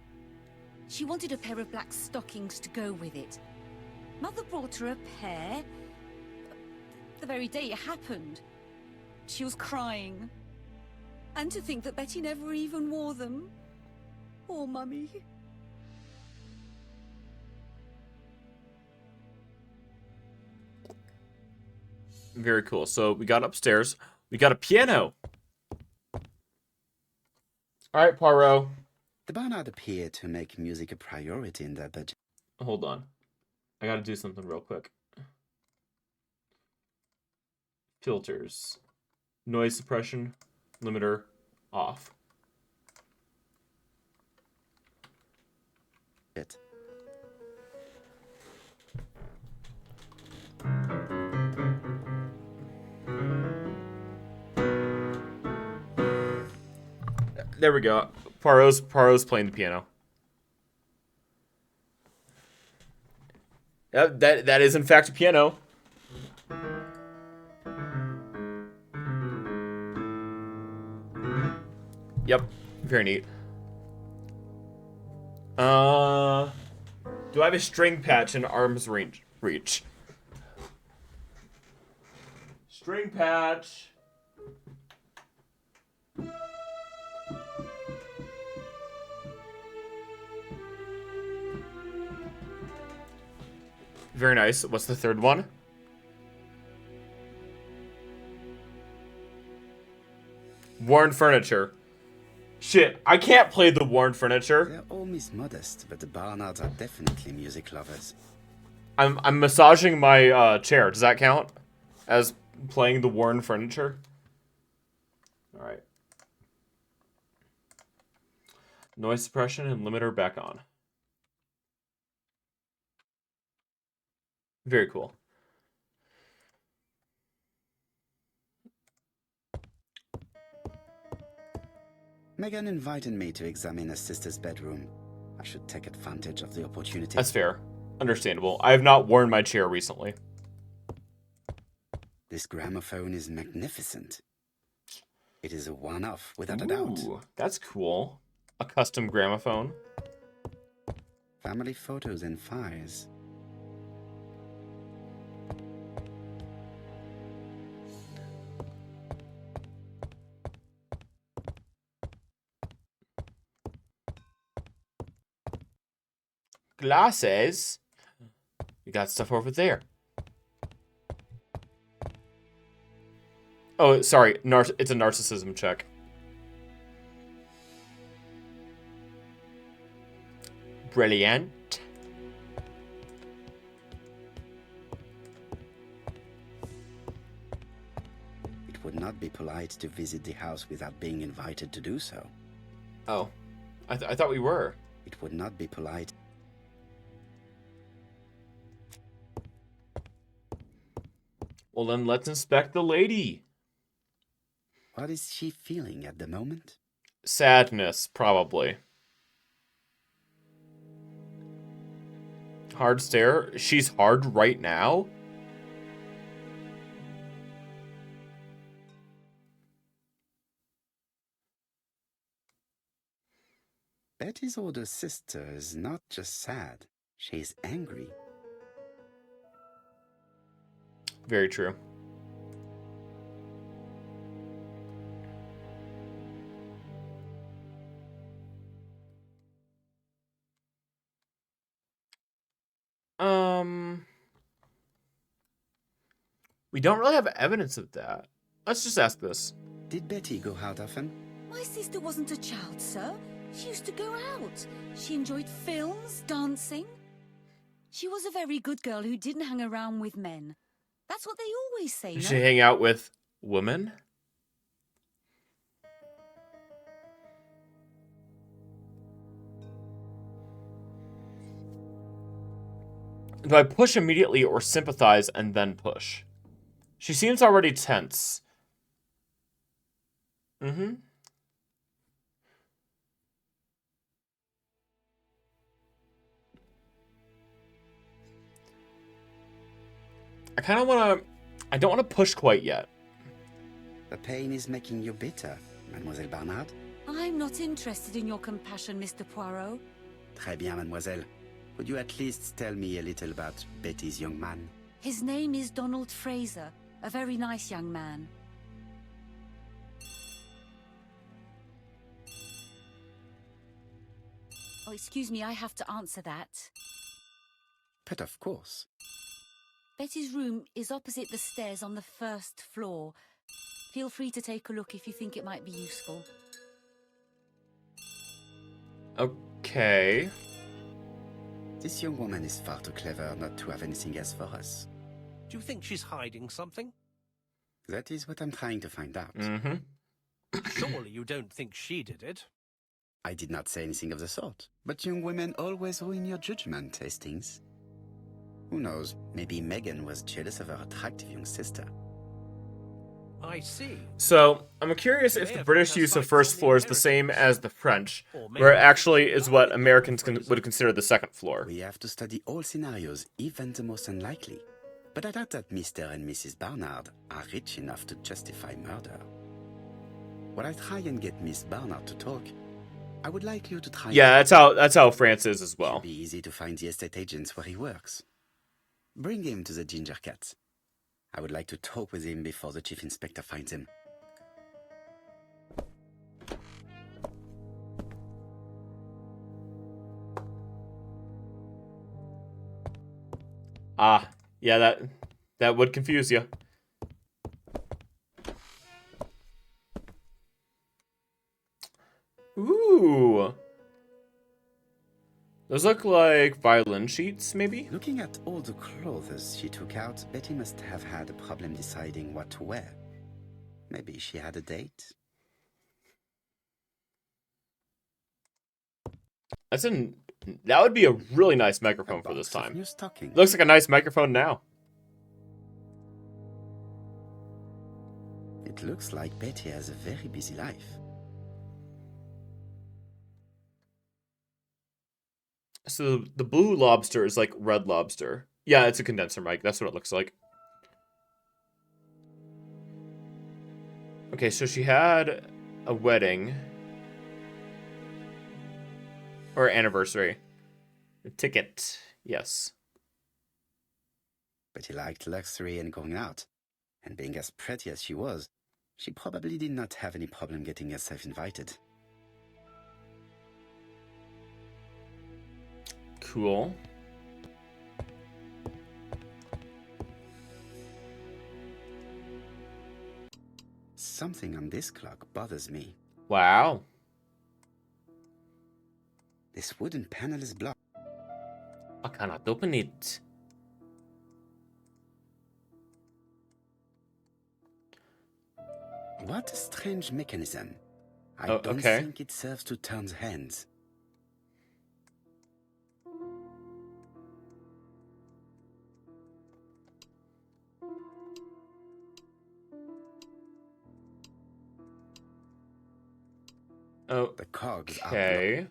She wanted a pair of black stockings to go with it. Mother brought her a pair. The very day it happened. She was crying. And to think that Betty never even wore them. Poor Mummy. Very cool. So we got upstairs. We got a piano. Alright, Poirot. The Barnard appeared to make music a priority in their budget. Hold on. I gotta do something real quick. Filters. Noise suppression. Limiter. Off. There we go. Poirot's playing the piano. Yep, that is in fact a piano. Yep, very neat. Do I have a string patch in arm's reach? String patch. Very nice. What's the third one? Worn furniture. Shit, I can't play the worn furniture. They're all Miss Modest, but the Barnards are definitely music lovers. I'm massaging my chair. Does that count as playing the worn furniture? All right. Noise suppression and limiter back on. Very cool. Megan invited me to examine her sister's bedroom. I should take advantage of the opportunity. That's fair. Understandable. I have not worn my chair recently. This gramophone is magnificent. It is a one-off, without a doubt. Ooh, that's cool. A custom gramophone. Family photos and files. Glasses. You got stuff over there. Oh, sorry. It's a narcissism check. Brilliant. It would not not be polite to visit the house without being invited to do so. Oh. I thought we were. It would not be polite. Well, then let's inspect the lady. What is she feeling at the moment? Sadness, probably. Hard stare. She's hard right now? Betty's older sister is not just sad, she's angry. Very true. We don't really have evidence of that. Let's just ask this. Did Betty go out often? My sister wasn't a child, sir. She used to go out. She enjoyed films, dancing. She was a very good girl who didn't hang around with men. That's what they always say, Does no? she hang out with women? Do I push immediately or sympathize and then push? She seems already tense. Mm-hmm. I kind of want to... I don't want to push quite yet. The pain is making you bitter, Mademoiselle Barnard. I'm not interested in your compassion, Mr. Poirot. Très bien, mademoiselle. Would you at least tell me a little about Betty's young man? His name is Donald Fraser, a very nice young man. Oh, excuse me, I have to answer that. But of course. Betty's room is opposite the stairs on the first floor. Feel free to take a look if you think it might be useful. Okay. This young woman is far too clever not to have anything else for us. Do you think she's hiding something? That is what I'm trying to find out. Mm-hmm. Surely you don't think she did it? I did not say anything of the sort. But young women always ruin your judgment, Hastings. Who knows, maybe Megan was jealous of her attractive young sister. I see. So, I'm curious if the British use of first floor is the same as the French, where it actually is what Americans would consider the second floor. We have to study all scenarios, even the most unlikely. But I doubt that Mr. and Mrs. Barnard are rich enough to justify murder. While I try and get Miss Barnard to talk, I would like you to try... Yeah, that's how France is as well. It should be easy to find the estate agents where he works. Bring him to the Ginger Cat. I would like to talk with him before the chief inspector finds him. Ah, yeah, that would confuse you. Ooh. Those look like violin sheets, maybe? Looking at all the clothes she took out, Betty must have had a problem deciding what to wear. Maybe she had a date? That would be a really nice microphone for this time. New stocking. Looks like a nice microphone now. It looks like Betty has a very busy life. So the blue lobster is like red lobster. Yeah, it's a condenser mic. That's what it looks like. Okay, so she had a wedding. Or anniversary. A ticket. Yes. Betty liked luxury and going out. And being as pretty as she was, she probably did not have any problem getting herself invited. Cool. Something on this clock bothers me. Wow. This wooden panel is blocked. I cannot open it. What a strange mechanism. I Oh, don't okay. think it serves to turn the hands. The cogs are blocked. Okay.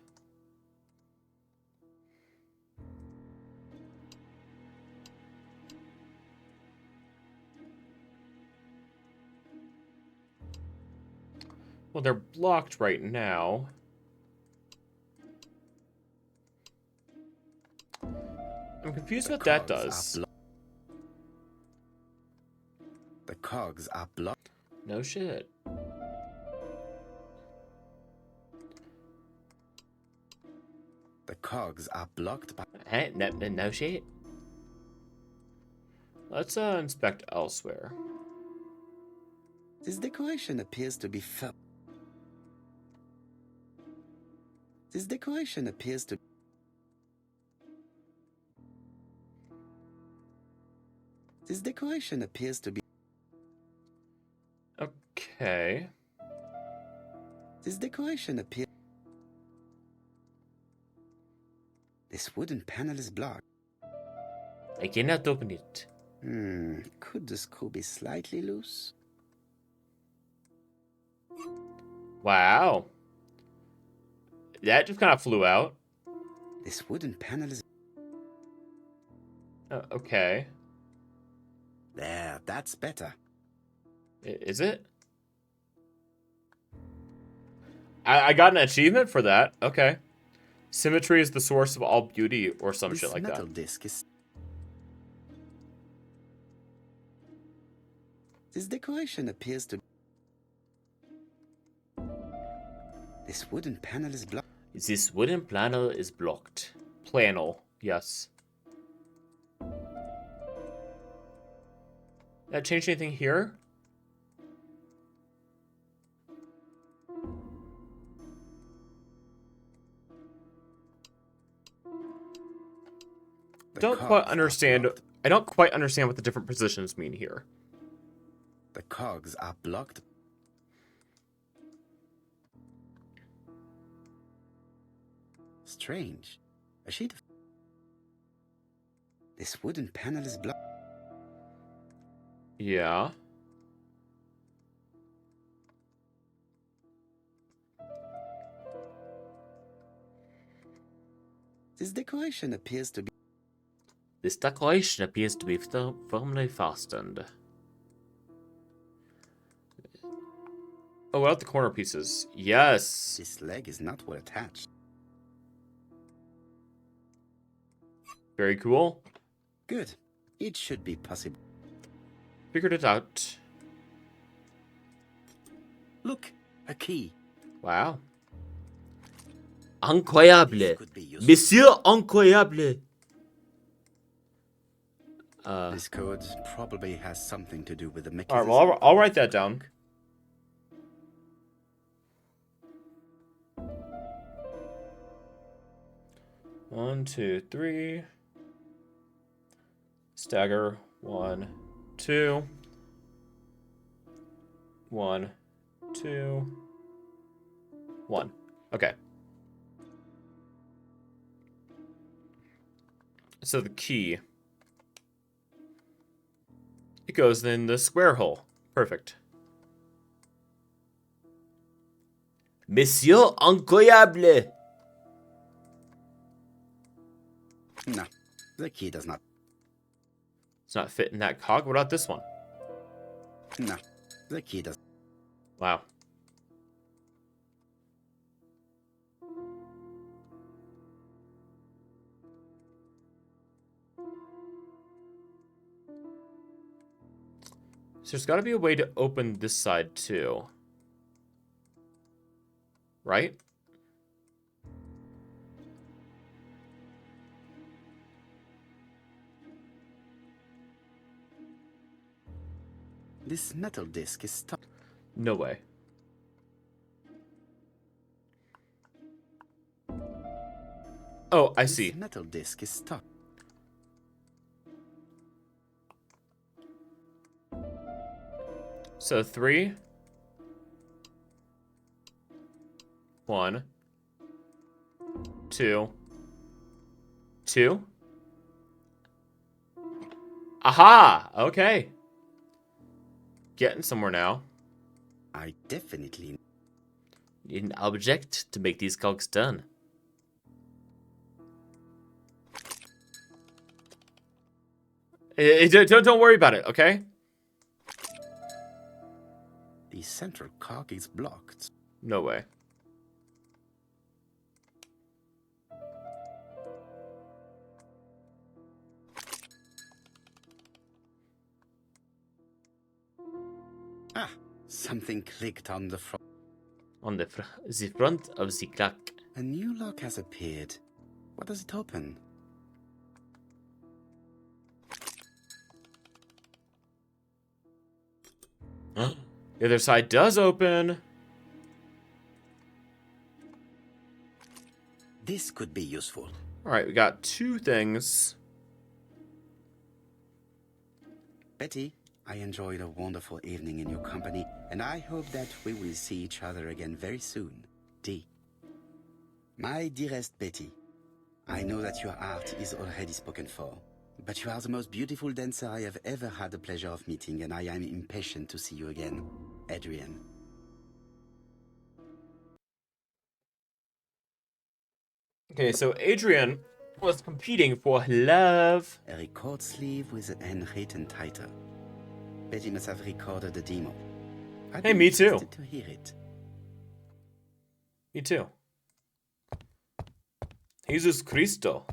Well, they're blocked right now. I'm confused what that does. The cogs are blocked. No shit. The cogs are blocked by... Hey, no shit. Let's inspect elsewhere. This decoration appears to be This decoration appears to... This decoration appears to be... Okay. This decoration appears... This wooden panel is blocked. I cannot open it. Could the screw be slightly loose? Wow. That just kind of flew out. This wooden panel is... Okay. There, that's better. Is it? I got an achievement for that. Okay. Symmetry is the source of all beauty, or some shit like This metal that. disc is... This decoration appears to... This wooden panel is blocked. This wooden panel is blocked. Planel, yes. That changed anything here? The Don't cogs quite are understand. blocked. I don't quite understand what the different positions mean here. The cogs are blocked. Strange. A sheet of... This wooden panel is blocked. Yeah. This decoration appears to be... This decoration appears to be firmly fastened. Oh, what about the corner pieces? Yes. This leg is not well attached. Very cool. Good. It should be possible. Figured it out. Look, a key. Wow. Incroyable. This could be useful. Monsieur incroyable. This code probably has something to do with the All right, mechanism. well, I'll write that down. One, two, three. Stagger. 1, 2. 1, 2. 1. Okay. So the key. It goes in the square hole. Perfect. Monsieur incroyable. No, the key does not. It's not fit in that cog. What about this one? No, the key does. Wow. So there's got to be a way to open this side too. Right? This metal disc is stuck. No way. Oh, I see. This metal disc is stuck. So 3, 1, 2, 2. Aha! Okay. Getting somewhere now. I definitely... Need an object to make these cogs turn. Don't worry about it, okay? The central cog is blocked. No way. Ah, something clicked on the front. On the front of the clock. A new lock has appeared. What does it open? The other side does open. This could be useful. Alright, we got 2 things. Betty, I enjoyed a wonderful evening in your company, and I hope that we will see each other again very soon. D. My dearest Betty, I know that your art is already spoken for, but you are the most beautiful dancer I have ever had the pleasure of meeting, and I am impatient to see you again. Adrian. Okay, so Adrian was competing for love. A record sleeve with an handwritten title. Betty must have recorded the demo. I'd Hey, be me too. interested to hear it. Me too. Jesus Cristo.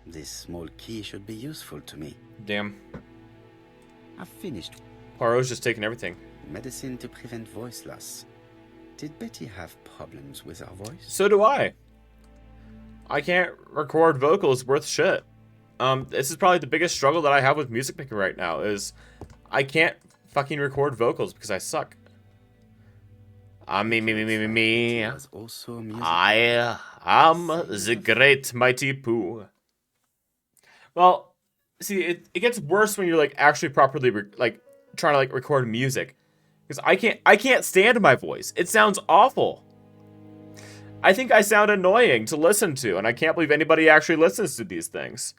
This small key should be useful to me. Damn. I've finished. Poirot's just taking everything. Medicine to prevent voice loss. Did Betty have problems with her voice? So do I. I can't record vocals worth shit. This is probably the biggest struggle that I have with music making right now is I can't fucking record vocals because I suck. Me. She was also a music. I am the great mighty Pooh. Well, see, it gets worse when you're like actually properly trying to like record music, because I can't stand my voice. It sounds awful. I think I sound annoying to listen to, and I can't believe anybody actually listens to these things.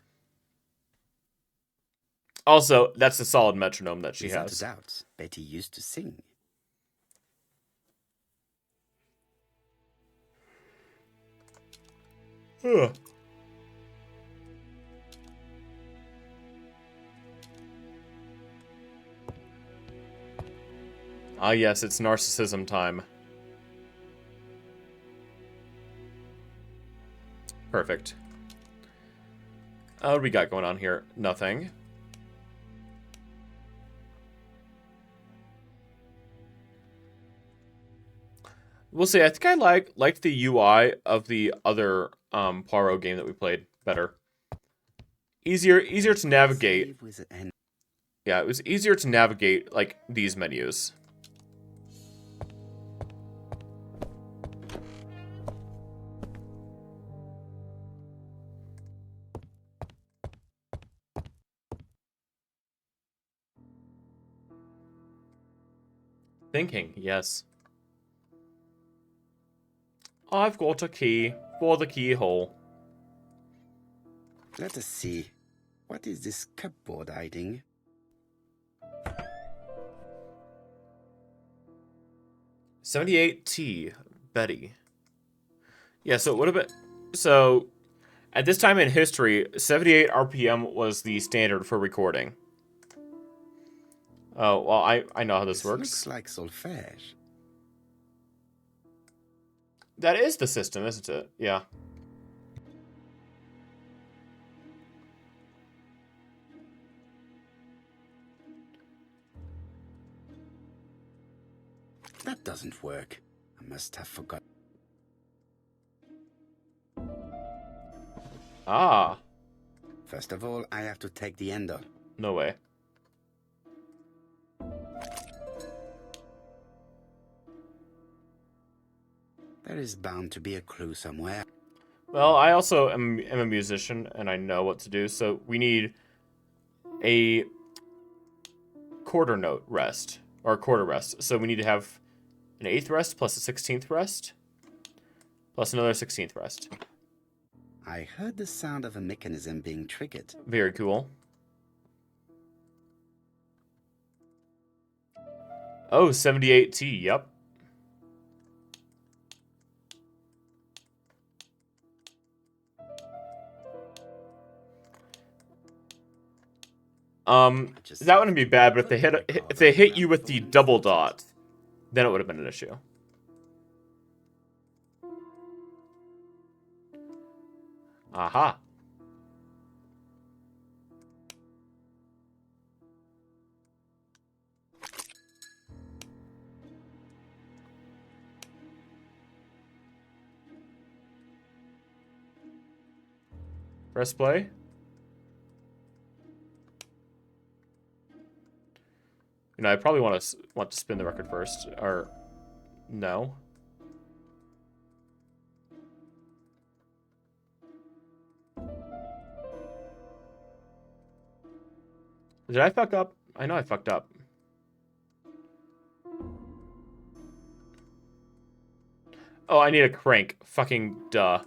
Also, that's a solid metronome that she Without has. a doubt, Betty used to sing. Ugh. Ah, yes, it's narcissism time. Perfect. What do we got going on here? Nothing. We'll see. I think I liked the UI of the other Poirot game that we played better. Easier to navigate. Sleeve with an Yeah, it was easier to navigate like these menus. Thinking, yes. I've got a key for the keyhole. Let us see. What is this cupboard hiding? $78T, Betty. Yeah, so it would have been... So, at this time in history, 78 RPM was the standard for recording. Oh, well, I know how this works. Looks like solfège. That is the system, isn't it? Yeah. That doesn't work. I must have forgotten. Ah, First of all, I have to take the handle. no way. There is bound to be a clue somewhere. Well, I also am a musician, and I know what to do, so we need a quarter note rest, or quarter rest. So we need to have an 8th rest plus a 16th rest, plus another 16th rest. I heard the sound of a mechanism being triggered. Very cool. Oh, 78T, yep. That wouldn't be bad, but if they hit you with the double dot, then it would have been an issue. Aha. Press play. You know, I probably want to spin the record first, or no. Did I fuck up? I know I fucked up. Oh, I need a crank. Fucking duh.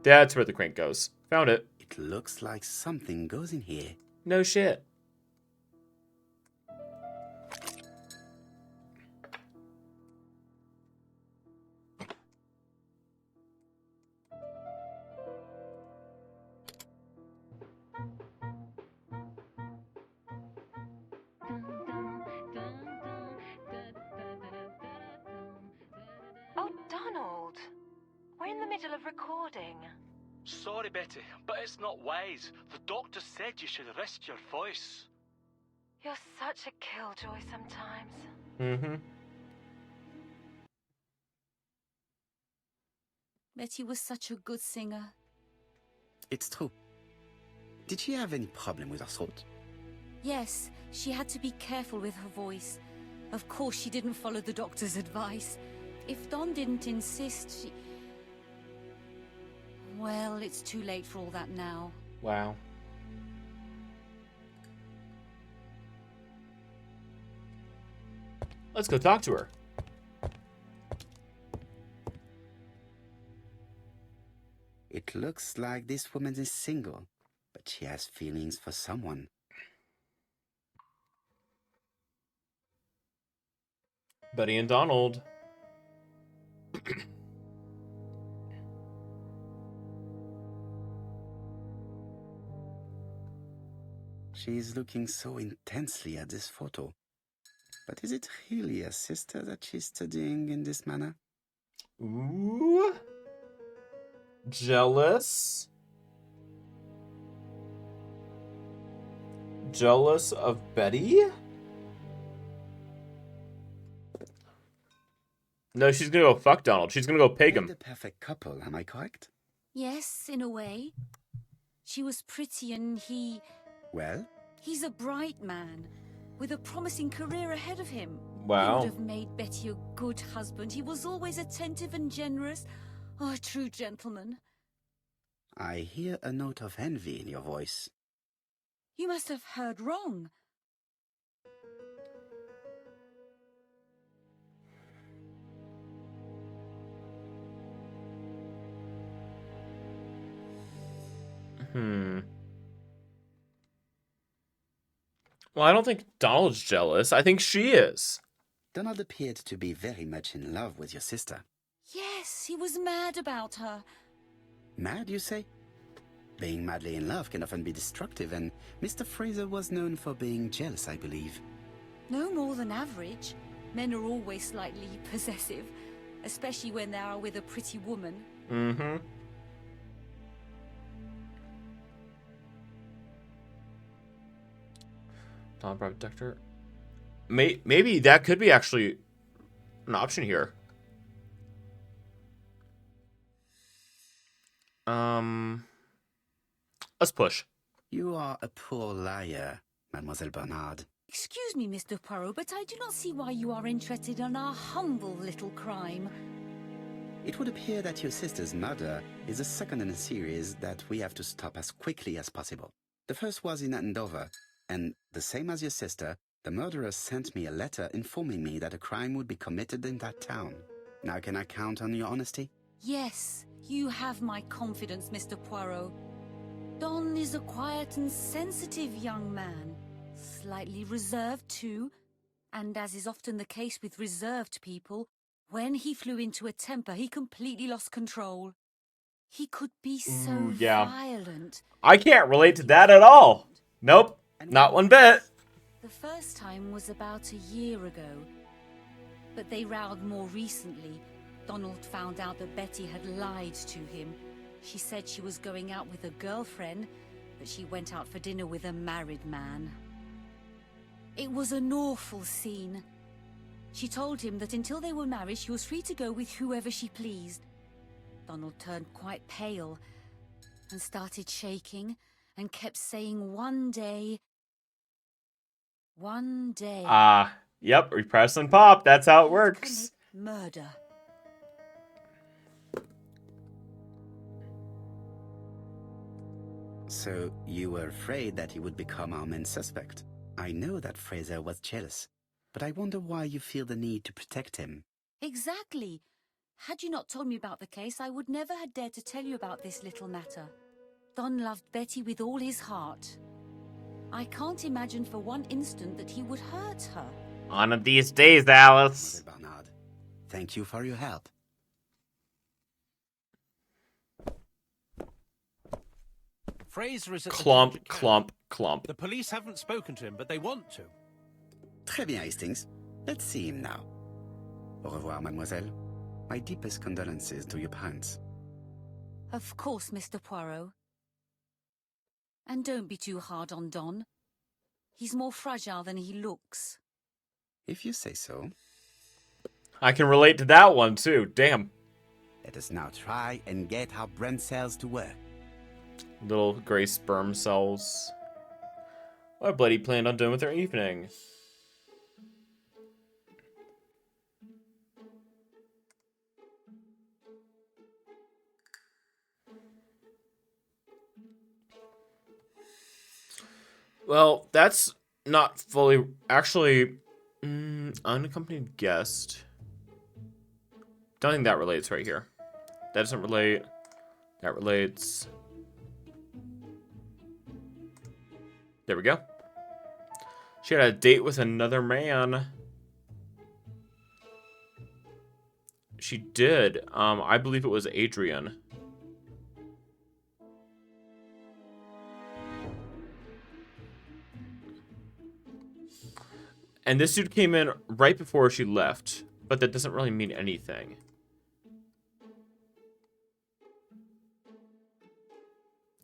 That's where the crank goes. Found it. It looks like something goes in here. No shit. Oh, Donald. We're in the middle of recording. Sorry, Betty, but it's not wise. The doctor said you should rest your voice. You're such a killjoy sometimes. Mm-hmm. Betty was such a good singer. It's true. Did she have any problem with her throat? Yes, she had to be careful with her voice. Of course, she didn't follow the doctor's advice. If Don didn't insist, she... Well, it's too late for all that now. Wow. Let's go talk to her. It looks like this woman is single, but she has feelings for someone. Betty and Donald. She's looking so intensely at this photo. But is it really a sister that she's studying in this manner? Ooh. Jealous. Jealous of Betty? No, she's gonna go fuck Donald. She's gonna go peg They're him. the perfect couple, am I correct? Yes, in a way. She was pretty and he... Well? He's a bright man, with a promising career ahead of him. Wow. He would have made Betty a good husband. He was always attentive and generous. Oh, a true gentleman. I hear a note of envy in your voice. You must have heard wrong. Well, I don't think Donald's jealous. I think she is. Donald appeared to be very much in love with your sister. Yes, he was mad about her. Mad, you say? Being madly in love can often be destructive, and Mr. Fraser was known for being jealous, I believe. No more than average. Men are always slightly possessive, especially when they are with a pretty woman. Mm-hmm. Donald Protector. Maybe that could be actually an option here. Let's push. You are a poor liar, Mademoiselle Bernard. Excuse me, Mr. Poirot, but I do not see why you are interested in our humble little crime. It would appear that your sister's murder is the second in a series that we have to stop as quickly as possible. The first was in Andover, and the same as your sister, the murderer sent me a letter informing me that a crime would be committed in that town. Now can I count on your honesty? Yes, you have my confidence, Mr. Poirot. Don is a quiet and sensitive young man. Slightly reserved, too. And as is often the case with reserved people, when he flew into a temper, he completely lost control. He could be so violent. I can't relate to that at all. Nope, not one bit. The first time was about a year ago. But they rowed more recently. Donald found out that Betty had lied to him. She said she was going out with a girlfriend, but she went out for dinner with a married man. It was an awful scene. She told him that until they were married, she was free to go with whoever she pleased. Donald turned quite pale and started shaking and kept saying one day. Yep, repress and pop, that's how it works. Murder. So you were afraid that he would become our main suspect. I know that Fraser was jealous, but I wonder why you feel the need to protect him. Exactly. Had you not told me about the case, I would never have dared to tell you about this little matter. Don loved Betty with all his heart. I can't imagine for one instant that he would hurt her. One of these days, Alice. Bernard, thank you for your help. Fraser is at the Clump, Georgia camp. clump, clump. The police haven't spoken to him, but they want to. Très bien, Hastings. Let's see him now. Au revoir, mademoiselle. My deepest condolences to your parents. Of course, Mr. Poirot. And don't be too hard on Don. He's more fragile than he looks. If you say so. I can relate to that one, too. Damn. Let us now try and get our brain cells to work. Little gray sperm cells. What Bloody planned on doing with her evening? Well, that's not fully... Actually, unaccompanied guest. Don't think that relates right here. That doesn't relate. That relates. There we go. She had a date with another man. She did. I believe it was Adrian. And this dude came in right before she left, but that doesn't really mean anything.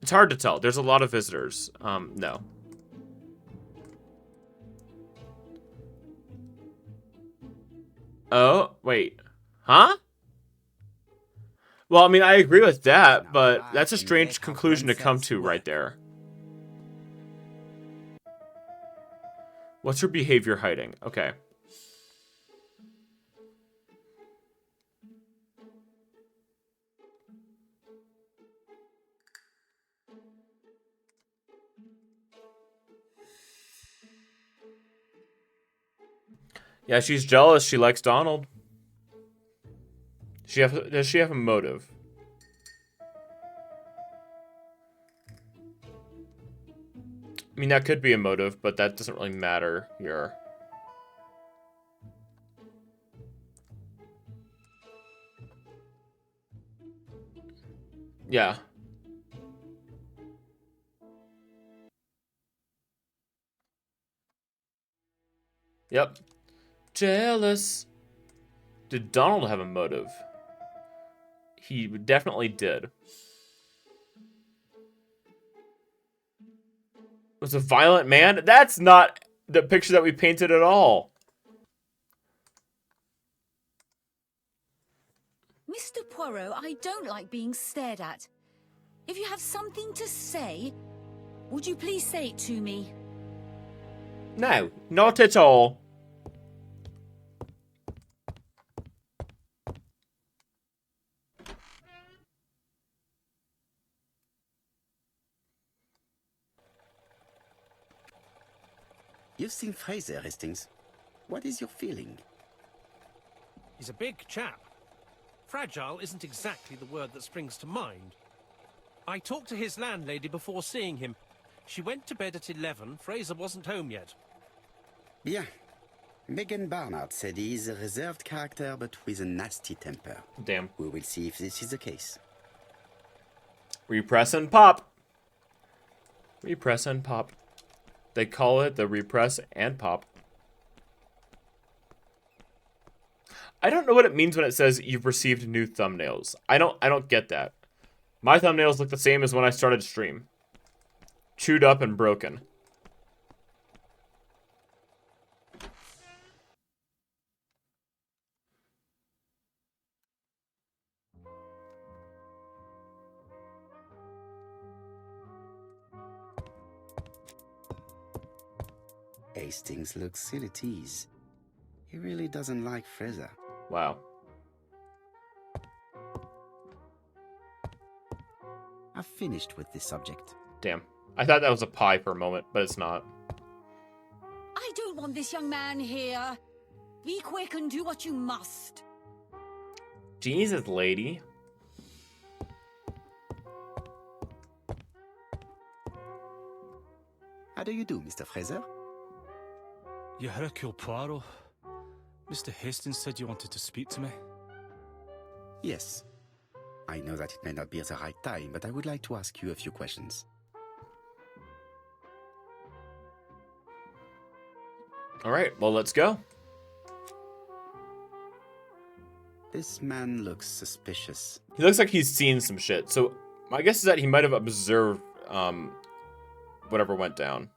It's hard to tell. There's a lot of visitors. No. Oh, wait. Huh? Well, I mean, I agree with that, but that's a strange conclusion to come to right there. What's her behavior hiding? Okay. Yeah, she's jealous. She likes Donald. Does she have a motive? I mean, that could be a motive, but that doesn't really matter here. Yeah. Yep. Jealous. Did Donald have a motive? He definitely did. Was a violent man? That's not the picture that we painted at all. Mr. Poirot, I don't like being stared at. If you have something to say, Would you please say it to me? No, not at all. You've seen Fraser, Hastings. What is your feeling? He's a big chap. Fragile isn't exactly the word that springs to mind. I talked to his landlady before seeing him. She went to bed at 11. Fraser wasn't home yet. Bien. Megan Barnard said he is a reserved character but with a nasty temper. Damn. We will see if this is the case. Repress and pop. Repress and pop. They call it the repress and pop. I don't know what it means when it says you've received new thumbnails. I don't get that. My thumbnails look the same as when I started stream. Chewed up and broken. Hastings looks ill at ease. He really doesn't like Fraser. Wow. I've finished with this subject. Damn. I thought that was a pie for a moment, but it's not. I don't want this young man here. Be quick and do what you must. Jesus, lady. How do you do, Mr. Fraser? You Hercule Poirot. Mr. Hastings said you wanted to speak to me. Yes. I know that it may not be at the right time, but I would like to ask you a few questions. Alright, well, let's go. This man looks suspicious. He looks like he's seen some shit. So, my guess is that he might have observed, whatever went down.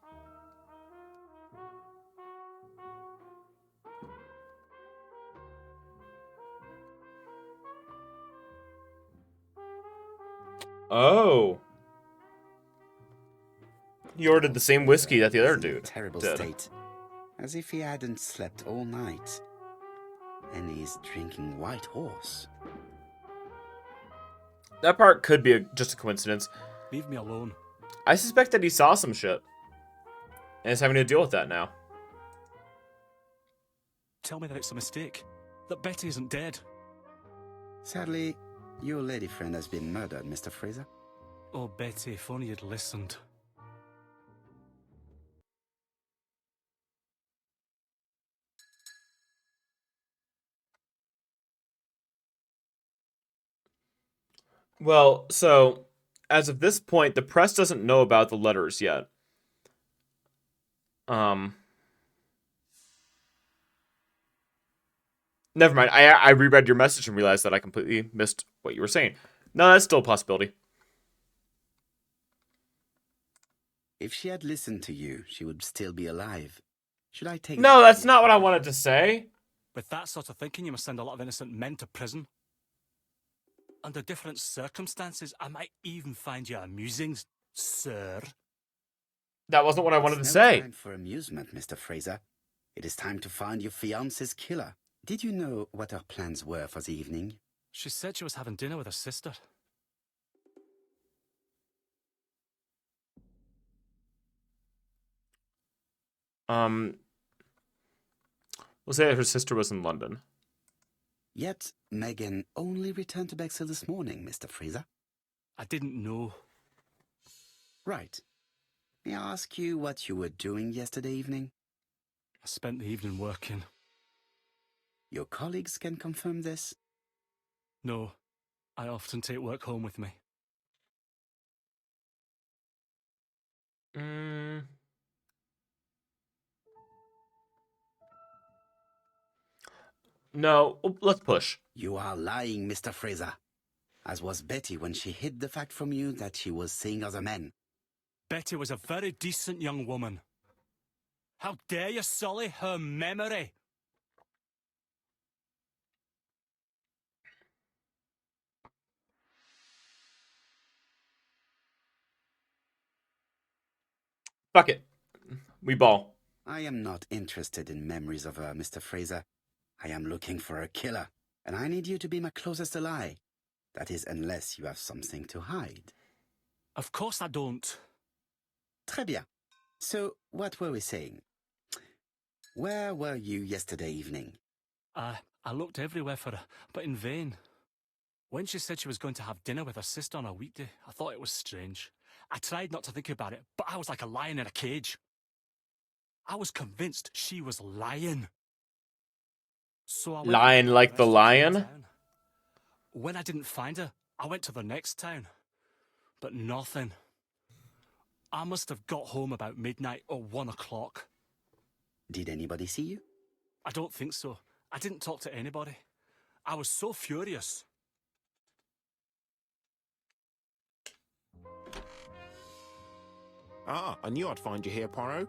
Oh. He ordered the same whiskey that the other He's in a dude terrible did. state. As if he hadn't slept all night. And he's drinking White Horse. That part could be just a coincidence. Leave me alone. I suspect that he saw some shit. And is having to deal with that now. Tell me that it's a mistake. That Betty isn't dead. Sadly, your lady friend has been murdered, Mr. Fraser. Oh, Betty, if only you'd listened. Well, so, as of this point, the press doesn't know about the letters yet. Never mind. I reread your message and realized that I completely missed what you were saying. No, that's still a possibility. If she had listened to you, she would still be alive. Should I take... No, that's not what I wanted to say. With that sort of thinking, you must send a lot of innocent men to prison. Under different circumstances, I might even find you amusing, sir. That wasn't what I wanted to It's say. no time for amusement, Mr. Fraser. It is time to find your fiance's killer. Did you know what her plans were for the evening? She said she was having dinner with her sister. We'll say that her sister was in London. Yet, Megan only returned to Bexhill this morning, Mr. Fraser. I didn't know. Right. May I ask you what you were doing yesterday evening? I spent the evening working. Your colleagues can confirm this? No, I often take work home with me. No, let's push. You are lying, Mr. Fraser. As was Betty when she hid the fact from you that she was seeing other men. Betty was a very decent young woman. How dare you sully her memory? Fuck it. We ball. I am not interested in memories of her, Mr. Fraser. I am looking for a killer, and I need you to be my closest ally. That is, unless you have something to hide. Of course I don't. Très bien. So, what were we saying? Where were you yesterday evening? I looked everywhere for her, but in vain. When she said she was going to have dinner with her sister on a weekday, I thought it was strange. I tried not to think about it, but I was like a lion in a cage. I was convinced she was lying. So I went Lying to like the restaurant in lion? town. When I didn't find her, I went to the next town. But nothing. I must have got home about midnight or 1 o'clock. Did anybody see you? I don't think so. I didn't talk to anybody. I was so furious. Ah, I knew I'd find you here, Poirot.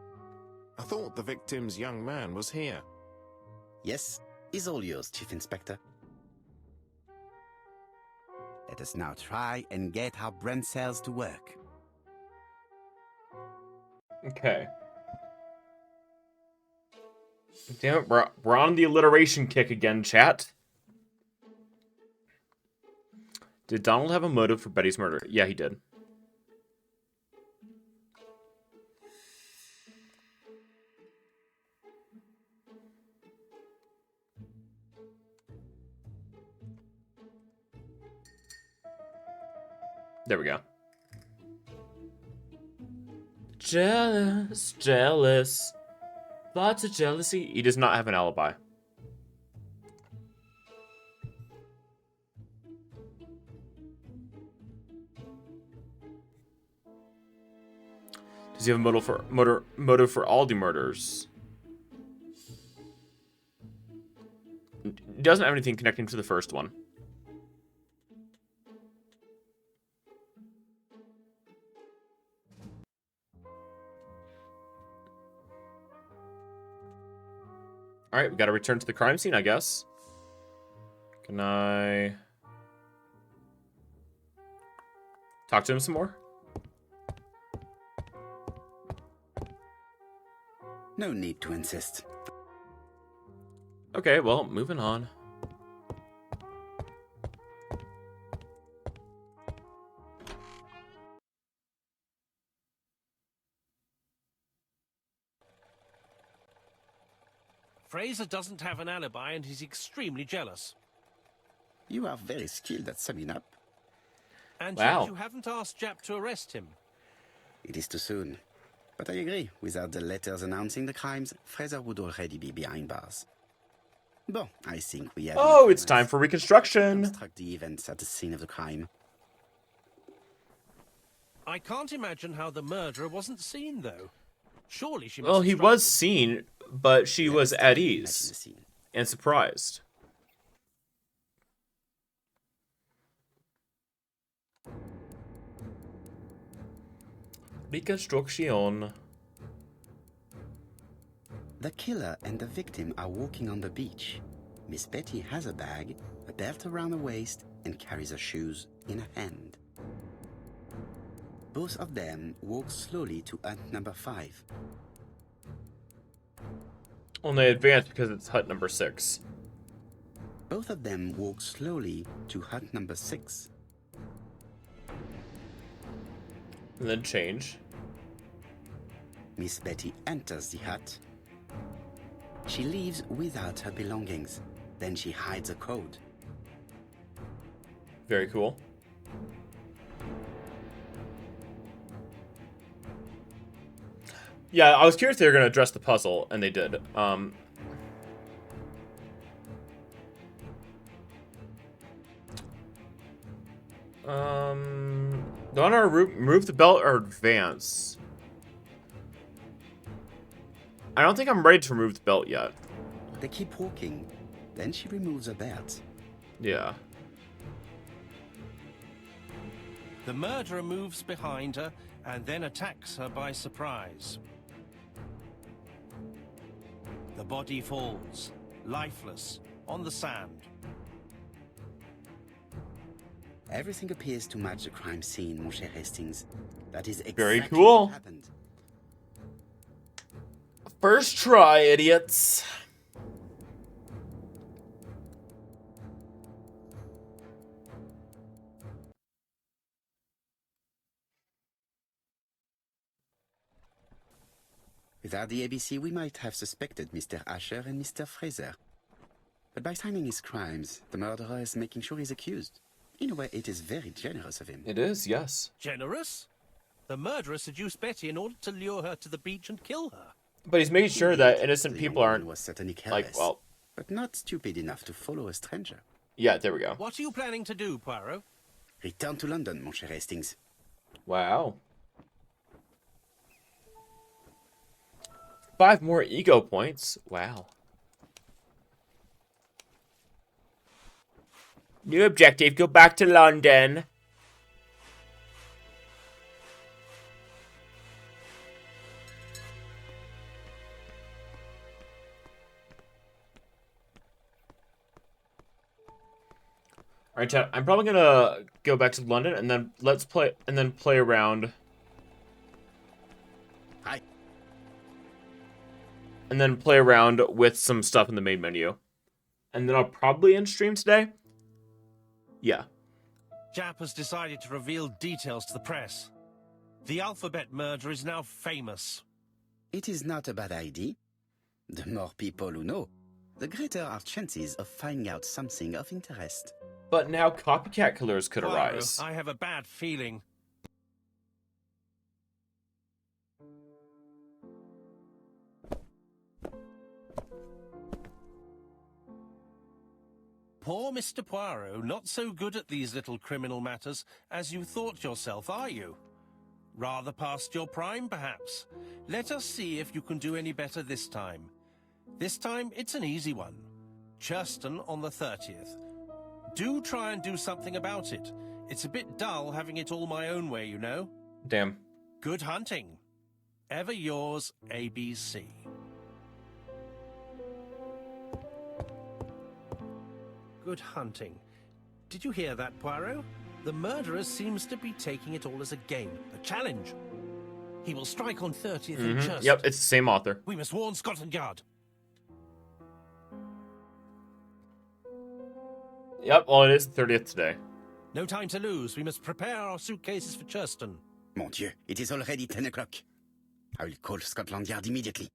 I thought the victim's young man was here. Yes, is all yours, Chief Inspector. Let us now try and get our brain cells to work. Okay. Damn it, we're on the alliteration kick again, chat. Did Donald have a motive for Betty's murder? Yeah, he did. There we go. Jealous, jealous. Lots of jealousy. He does not have an alibi. Does he have a motive for all the murders? He doesn't have anything connecting to the first one. Alright, we gotta return to the crime scene, I guess. Can I talk to him some more? No need to insist. Okay, well, moving on. Fraser doesn't have an alibi and he's extremely jealous. You are very skilled at summing up. And Wow. yet you haven't asked Japp to arrest him. It is too soon. But I agree, without the letters announcing the crimes, Fraser would already be behind bars. Bon, I think we have... Oh, it's time for reconstruction. Reconstruct the events at the scene of the crime. I can't imagine how the murderer wasn't seen, though. Surely she must Well, have he struggled. was seen, but she was at Imagine the ease scene. and surprised. Reconstruction. The killer and the victim are walking on the beach. Miss Betty has a bag, a belt around her waist, and carries her shoes in her hand. Both of them walk slowly to hut number 5. Well, they advanced because it's hut number 6. Both of them walk slowly to hut number 6. And then change. Miss Betty enters the hut. She leaves without her belongings. Then she hides a code. Very cool. Yeah, I was curious if they were going to address the puzzle, and they did. Do I want to remove the belt or advance? I don't think I'm ready to remove the belt yet. They keep walking. Then she removes her belt. Yeah. The murderer moves behind her and then attacks her by surprise. The body falls, lifeless, on the sand. Everything appears to match the crime scene, mon cher Hastings. That is exactly Very cool. what happened. First try, idiots. Without the ABC, we might have suspected Mr. Asher and Mr. Fraser. But by signing his crimes, the murderer is making sure he's accused. In a way, it is very generous of him. It is, yes. Generous? The murderer seduced Betty in order to lure her to the beach and kill her. But he's making sure that innocent The people young aren't, woman was certainly careless, like, well... but not stupid enough to follow a stranger. Yeah, there we go. What are you planning to do, Poirot? Return to London, mon cher Hastings. Wow. 5 more ego points. Wow. New objective, go back to London. Alright, chat. I'm probably gonna go back to London and then play around. Hi. And then play around with some stuff in the main menu. And then I'll probably end stream today. Yeah. Jap has decided to reveal details to the press. The alphabet murder is now famous. It is not a bad idea. The more people who know, the greater our chances of finding out something of interest. But now copycat killers could Poirot, arise. I have a bad feeling. Poor Mr. Poirot, not so good at these little criminal matters as you thought yourself, are you? Rather past your prime, perhaps. Let us see if you can do any better this time. This time, it's an easy one. Churston on the 30th. Do try and do something about it. It's a bit dull having it all my own way, you know. Damn. Good hunting. Ever yours, ABC. Good hunting. Did you hear that, Poirot? The murderer seems to be taking it all as a game, a challenge. He will strike on 30th in Churston. Yep, it's the same author. We must warn Scotland Yard. Yep, well, it is the 30th today. No time to lose. We must prepare our suitcases for Churston. Mon Dieu, it is already 10 o'clock. I will call Scotland Yard immediately.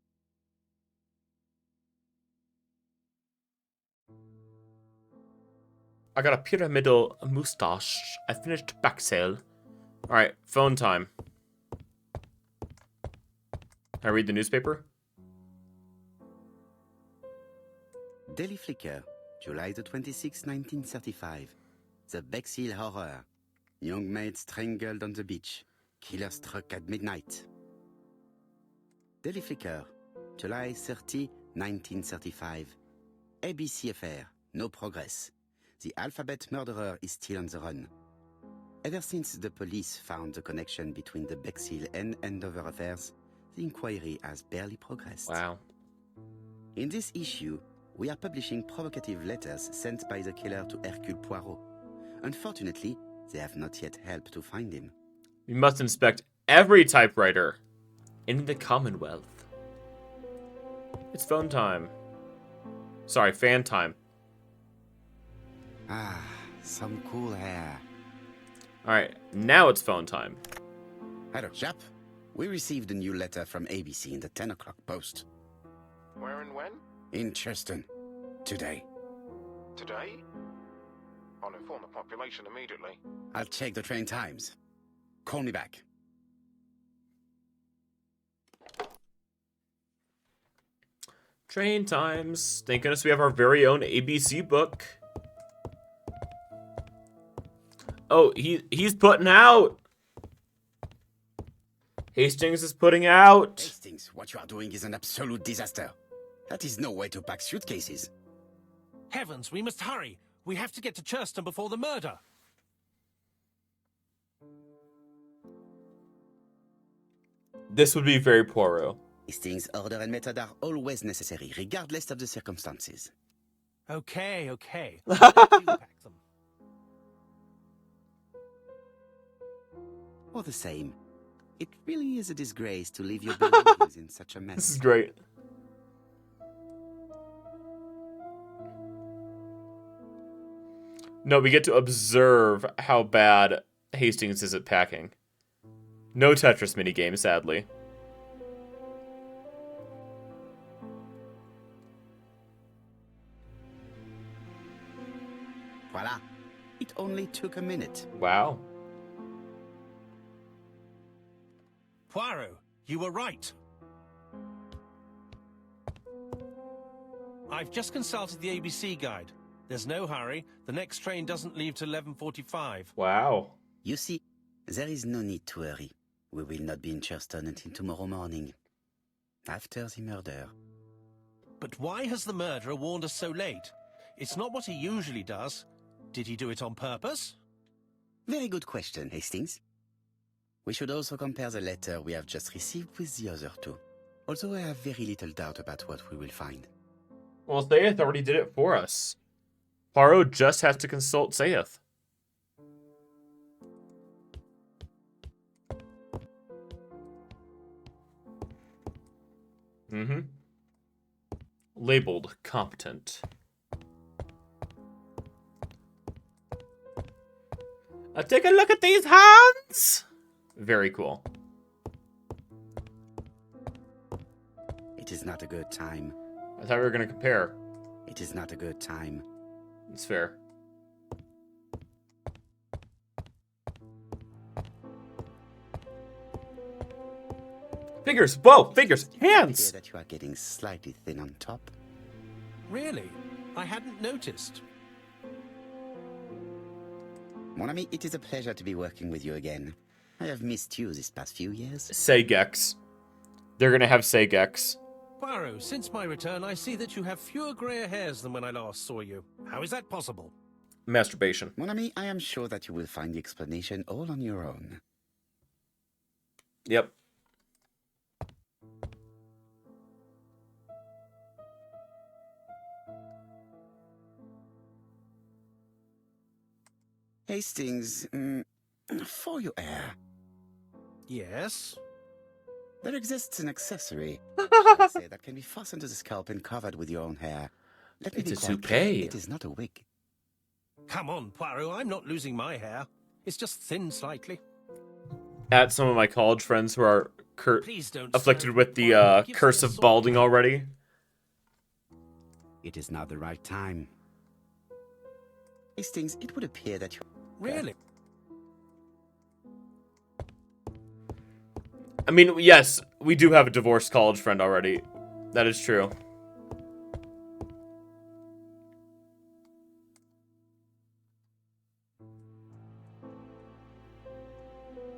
I got a pyramidal moustache. I finished back sale. Alright, phone time. I read the newspaper? Daily Flicker, July the 26th, 1935. The Bexhill Horror. Young maid strangled on the beach. Killer struck at midnight. Daily Flicker, July 30, 1935. ABC affair, no progress. The alphabet murderer is still on the run. Ever since the police found the connection between the Bexhill and Andover affairs, the inquiry has barely progressed. Wow. In this issue, we are publishing provocative letters sent by the killer to Hercule Poirot. Unfortunately, they have not yet helped to find him. We must inspect every typewriter in the Commonwealth. It's phone time. Sorry, fan time. Ah, some cool air. Alright, now it's phone time. Hello, chap. We received a new letter from ABC in the 10 o'clock post. Where and when? In Churston. Today. Today? I'll inform the population immediately. I'll check the train times. Call me back. Train times. Thank goodness we have our very own ABC book. Oh, he's putting out. Hastings is putting out. Hastings, what you are doing is an absolute disaster. That is no way to pack suitcases. Heavens, we must hurry. We have to get to Churston before the murder. This would be very Poirot. Hastings' order and method are always necessary, regardless of the circumstances. Okay. You pack them. All the same, it really is a disgrace to leave your belongings in such a mess. This is great. No, we get to observe how bad Hastings is at packing. No Tetris minigame, sadly. Voila. It only took a minute. Wow. Poirot, you were right. I've just consulted the ABC guide. There's no hurry. The next train doesn't leave till 11:45. Wow. You see, there is no need to hurry. We will not be in Churston until tomorrow morning. After the murder. But why has the murderer warned us so late? It's not what he usually does. Did he do it on purpose? Very good question, Hastings. We should also compare the letter we have just received with the other two. Although I have very little doubt about what we will find. Well, Sayeth already did it for us. Poirot just has to consult Sayeth. Mm-hmm. Labeled competent. Take a look at these hands! Very cool. It is not a good time. I thought we were going to compare. It is not a good time. It's fair. Fingers! Whoa! Fingers! Hands! I hear that you are getting slightly thin on top. Really? I hadn't noticed. Mon ami, it is a pleasure to be working with you again. I have missed you this past few years. Saygex. They're gonna have Saygex. Poirot, since my return, I see that you have fewer grey hairs than when I last saw you. How is that possible? Masturbation. Mon ami, I am sure that you will find the explanation all on your own. Yep. Hastings, for your hair, Yes? there exists an accessory shall I say, that can be fastened to the scalp and covered with your own hair. Let me It's be a quite clear, toupee. it is not a wig. Come on, Poirot, I'm not losing my hair. It's just thin slightly. At some of my college friends who are Please don't afflicted smoke. with the Poirot, it gives curse me a of sore balding throat. already. It is not the right time. Hastings, it would appear that you... Really? I mean, yes, we do have a divorced college friend already. That is true.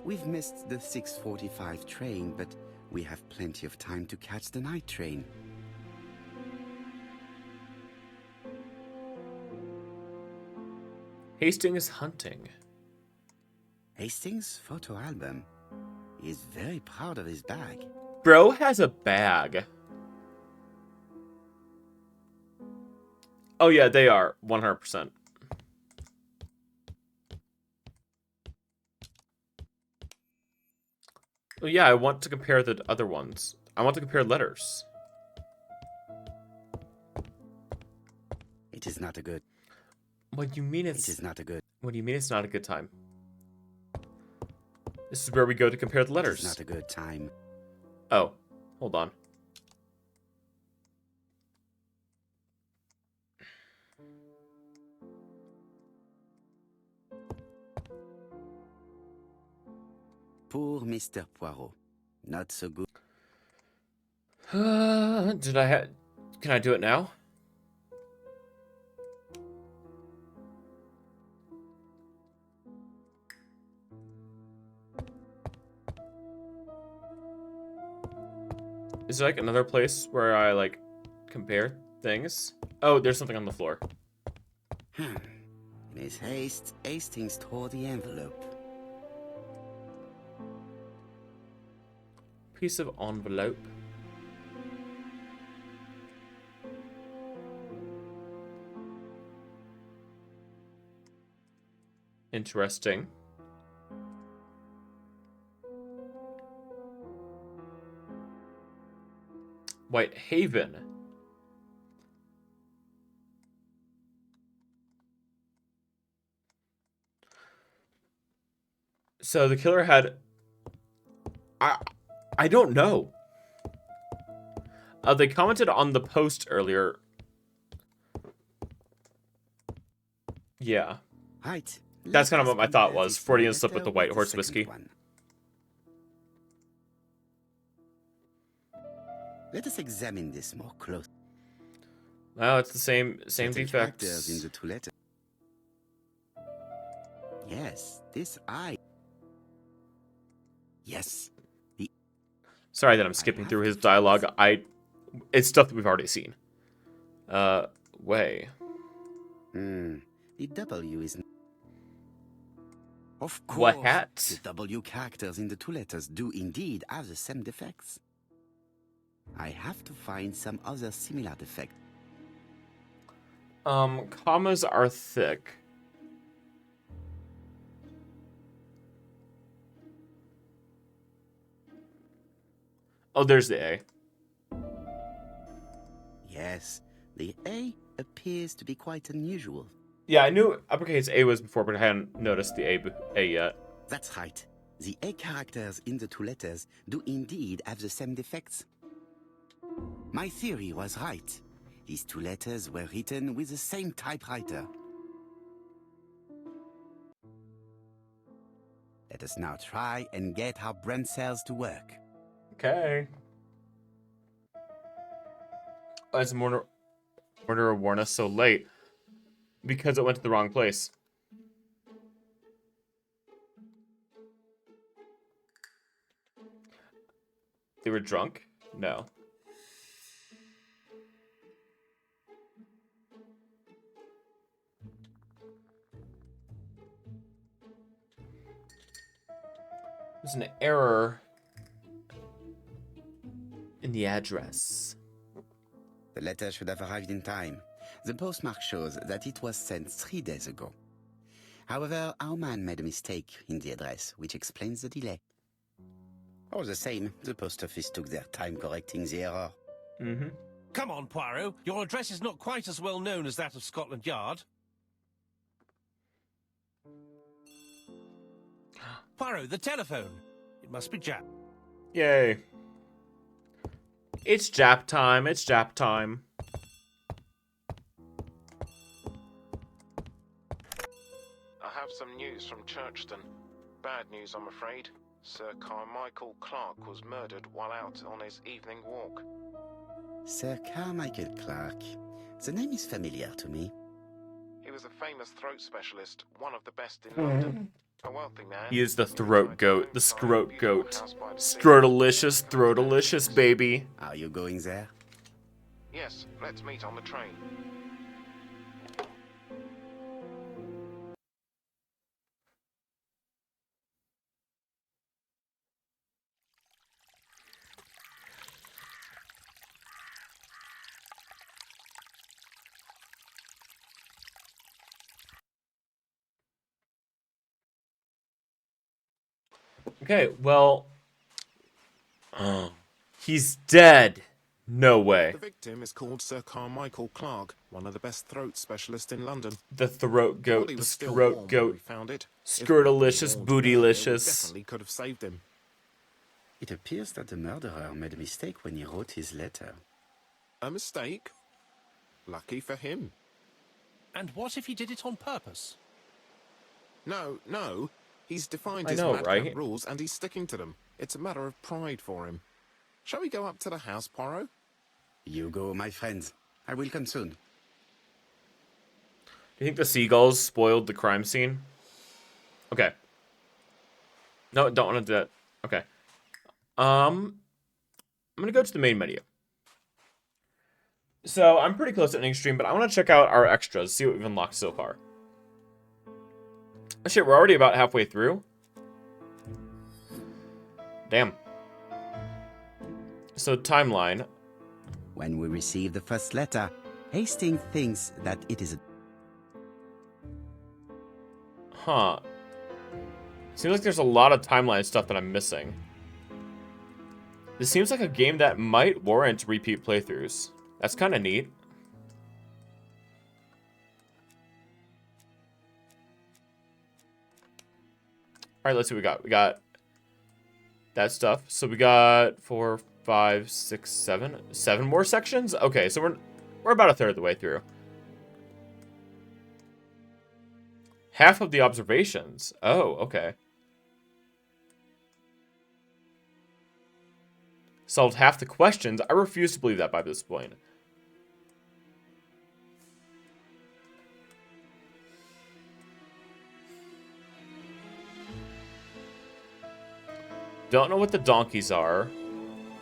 We've missed the 6:45 train, but we have plenty of time to catch the night train. Hastings hunting. Hastings' photo album. He is very proud of his bag. Bro has a bag. Oh yeah, they are. 100%. Oh yeah, I want to compare the other ones. I want to compare letters. It is not a good... What do you mean It is not a good... What do you mean it's not a good time? This is where we go to compare the It letters. is not a good time. Oh, hold on. Poor Mr. Poirot. Not so good. Did I have... Can I do it now? Is there like another place where I like compare things? Oh, there's something on the floor. In his haste, Hastings tore the envelope. Piece of envelope. Interesting. Whitehaven. So the killer had... I don't know. They commented on the post earlier. Yeah. Right. That's kind of Let what us my thought compare was. this Freudian slip letter with the White the Horse second whiskey. one. Let us examine this more closely. Well, it's the same Certain characters in defects. the two letters. Yes, this I. Yes, the Sorry that I'm skipping through his dialogue. It's stuff that we've already seen. Way. the W is. Of What course, hat? the W characters in the two letters do indeed have the same defects. I have to find some other similar defect. Commas are thick. Oh, there's the A. Yes, the A appears to be quite unusual. Yeah, I knew uppercase A was before, but I hadn't noticed the A yet. That's right. The A characters in the two letters do indeed have the same defects. My theory was right. These two letters were written with the same typewriter. Let us now try and get our brain cells to work. Okay. Why does the murderer warn us so late? Because it went to the wrong place. They were drunk? No. There's an error in the address. The letter should have arrived in time. The postmark shows that it was sent 3 days ago. However, our man made a mistake in the address, which explains the delay. All the same, the post office took their time correcting the error. Mm-hmm. Come on, Poirot. Your address is not quite as well known as that of Scotland Yard. Poirot, the telephone. It must be Jap. Yay. It's Jap time. It's Jap time. I have some news from Churchton. Bad news, I'm afraid. Sir Carmichael Clark was murdered while out on his evening walk. Sir Carmichael Clark. The name is familiar to me. He was a famous throat specialist, one of the best in London. A wealthy man. He is the throat goat. The scrote goat. Scrotalicious, throatalicious, baby. Are you going there? Yes, let's meet on the train. Okay, well... he's dead. No way. The victim is called Sir Carmichael Clark, one of the best throat specialists in London. The throat The goat. body The was still throat warm when goat. we found it. If Scrotalicious, warned earlier, we bootylicious. definitely could have saved him. It appears that the murderer made a mistake when he wrote his letter. A mistake? Lucky for him. And what if he did it on purpose? No. He's defined I his know, madcap right? rules and he's sticking to them. It's a matter of pride for him. Shall we go up to the house, Poirot? You go, my friends. I will come soon. Do you think the seagulls spoiled the crime scene? Okay. No, don't want to do that. Okay. I'm gonna go to the main menu. So I'm pretty close to ending stream, but I want to check out our extras, see what we've unlocked so far. Oh, shit, we're already about halfway through. Damn. So timeline. When we receive the first letter, Hastings thinks that it is a... Huh. Seems like there's a lot of timeline stuff that I'm missing. This seems like a game that might warrant repeat playthroughs. That's kind of neat. Alright, let's see what we got. We got that stuff. So we got 4, 5, 6, 7. 7 more sections? Okay, so we're about a third of the way through. Half of the observations. Oh, okay. Solved half the questions. I refuse to believe that by this point. Don't know what the donkeys are.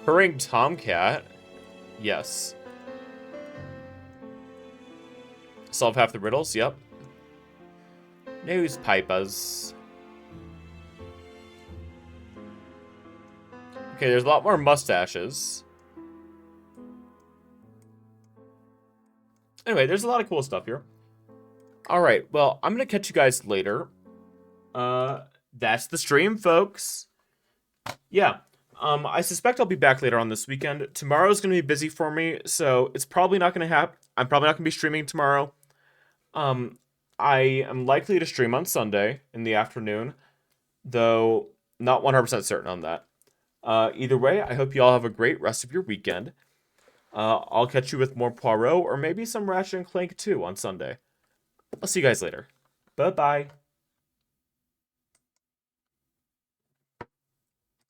Hurrying tomcat. Yes. Solve half the riddles. Yep. Newspapers. Okay, there's a lot more mustaches. Anyway, there's a lot of cool stuff here. Alright, well, I'm going to catch you guys later. That's the stream, folks. Yeah. I suspect I'll be back later on this weekend. Tomorrow's going to be busy for me, so it's probably not going to happen. I'm probably not going to be streaming tomorrow. I am likely to stream on Sunday in the afternoon, though not 100% certain on that. Either way, I hope you all have a great rest of your weekend. I'll catch you with more Poirot or maybe some Ratchet and Clank 2 on Sunday. I'll see you guys later. Bye-bye.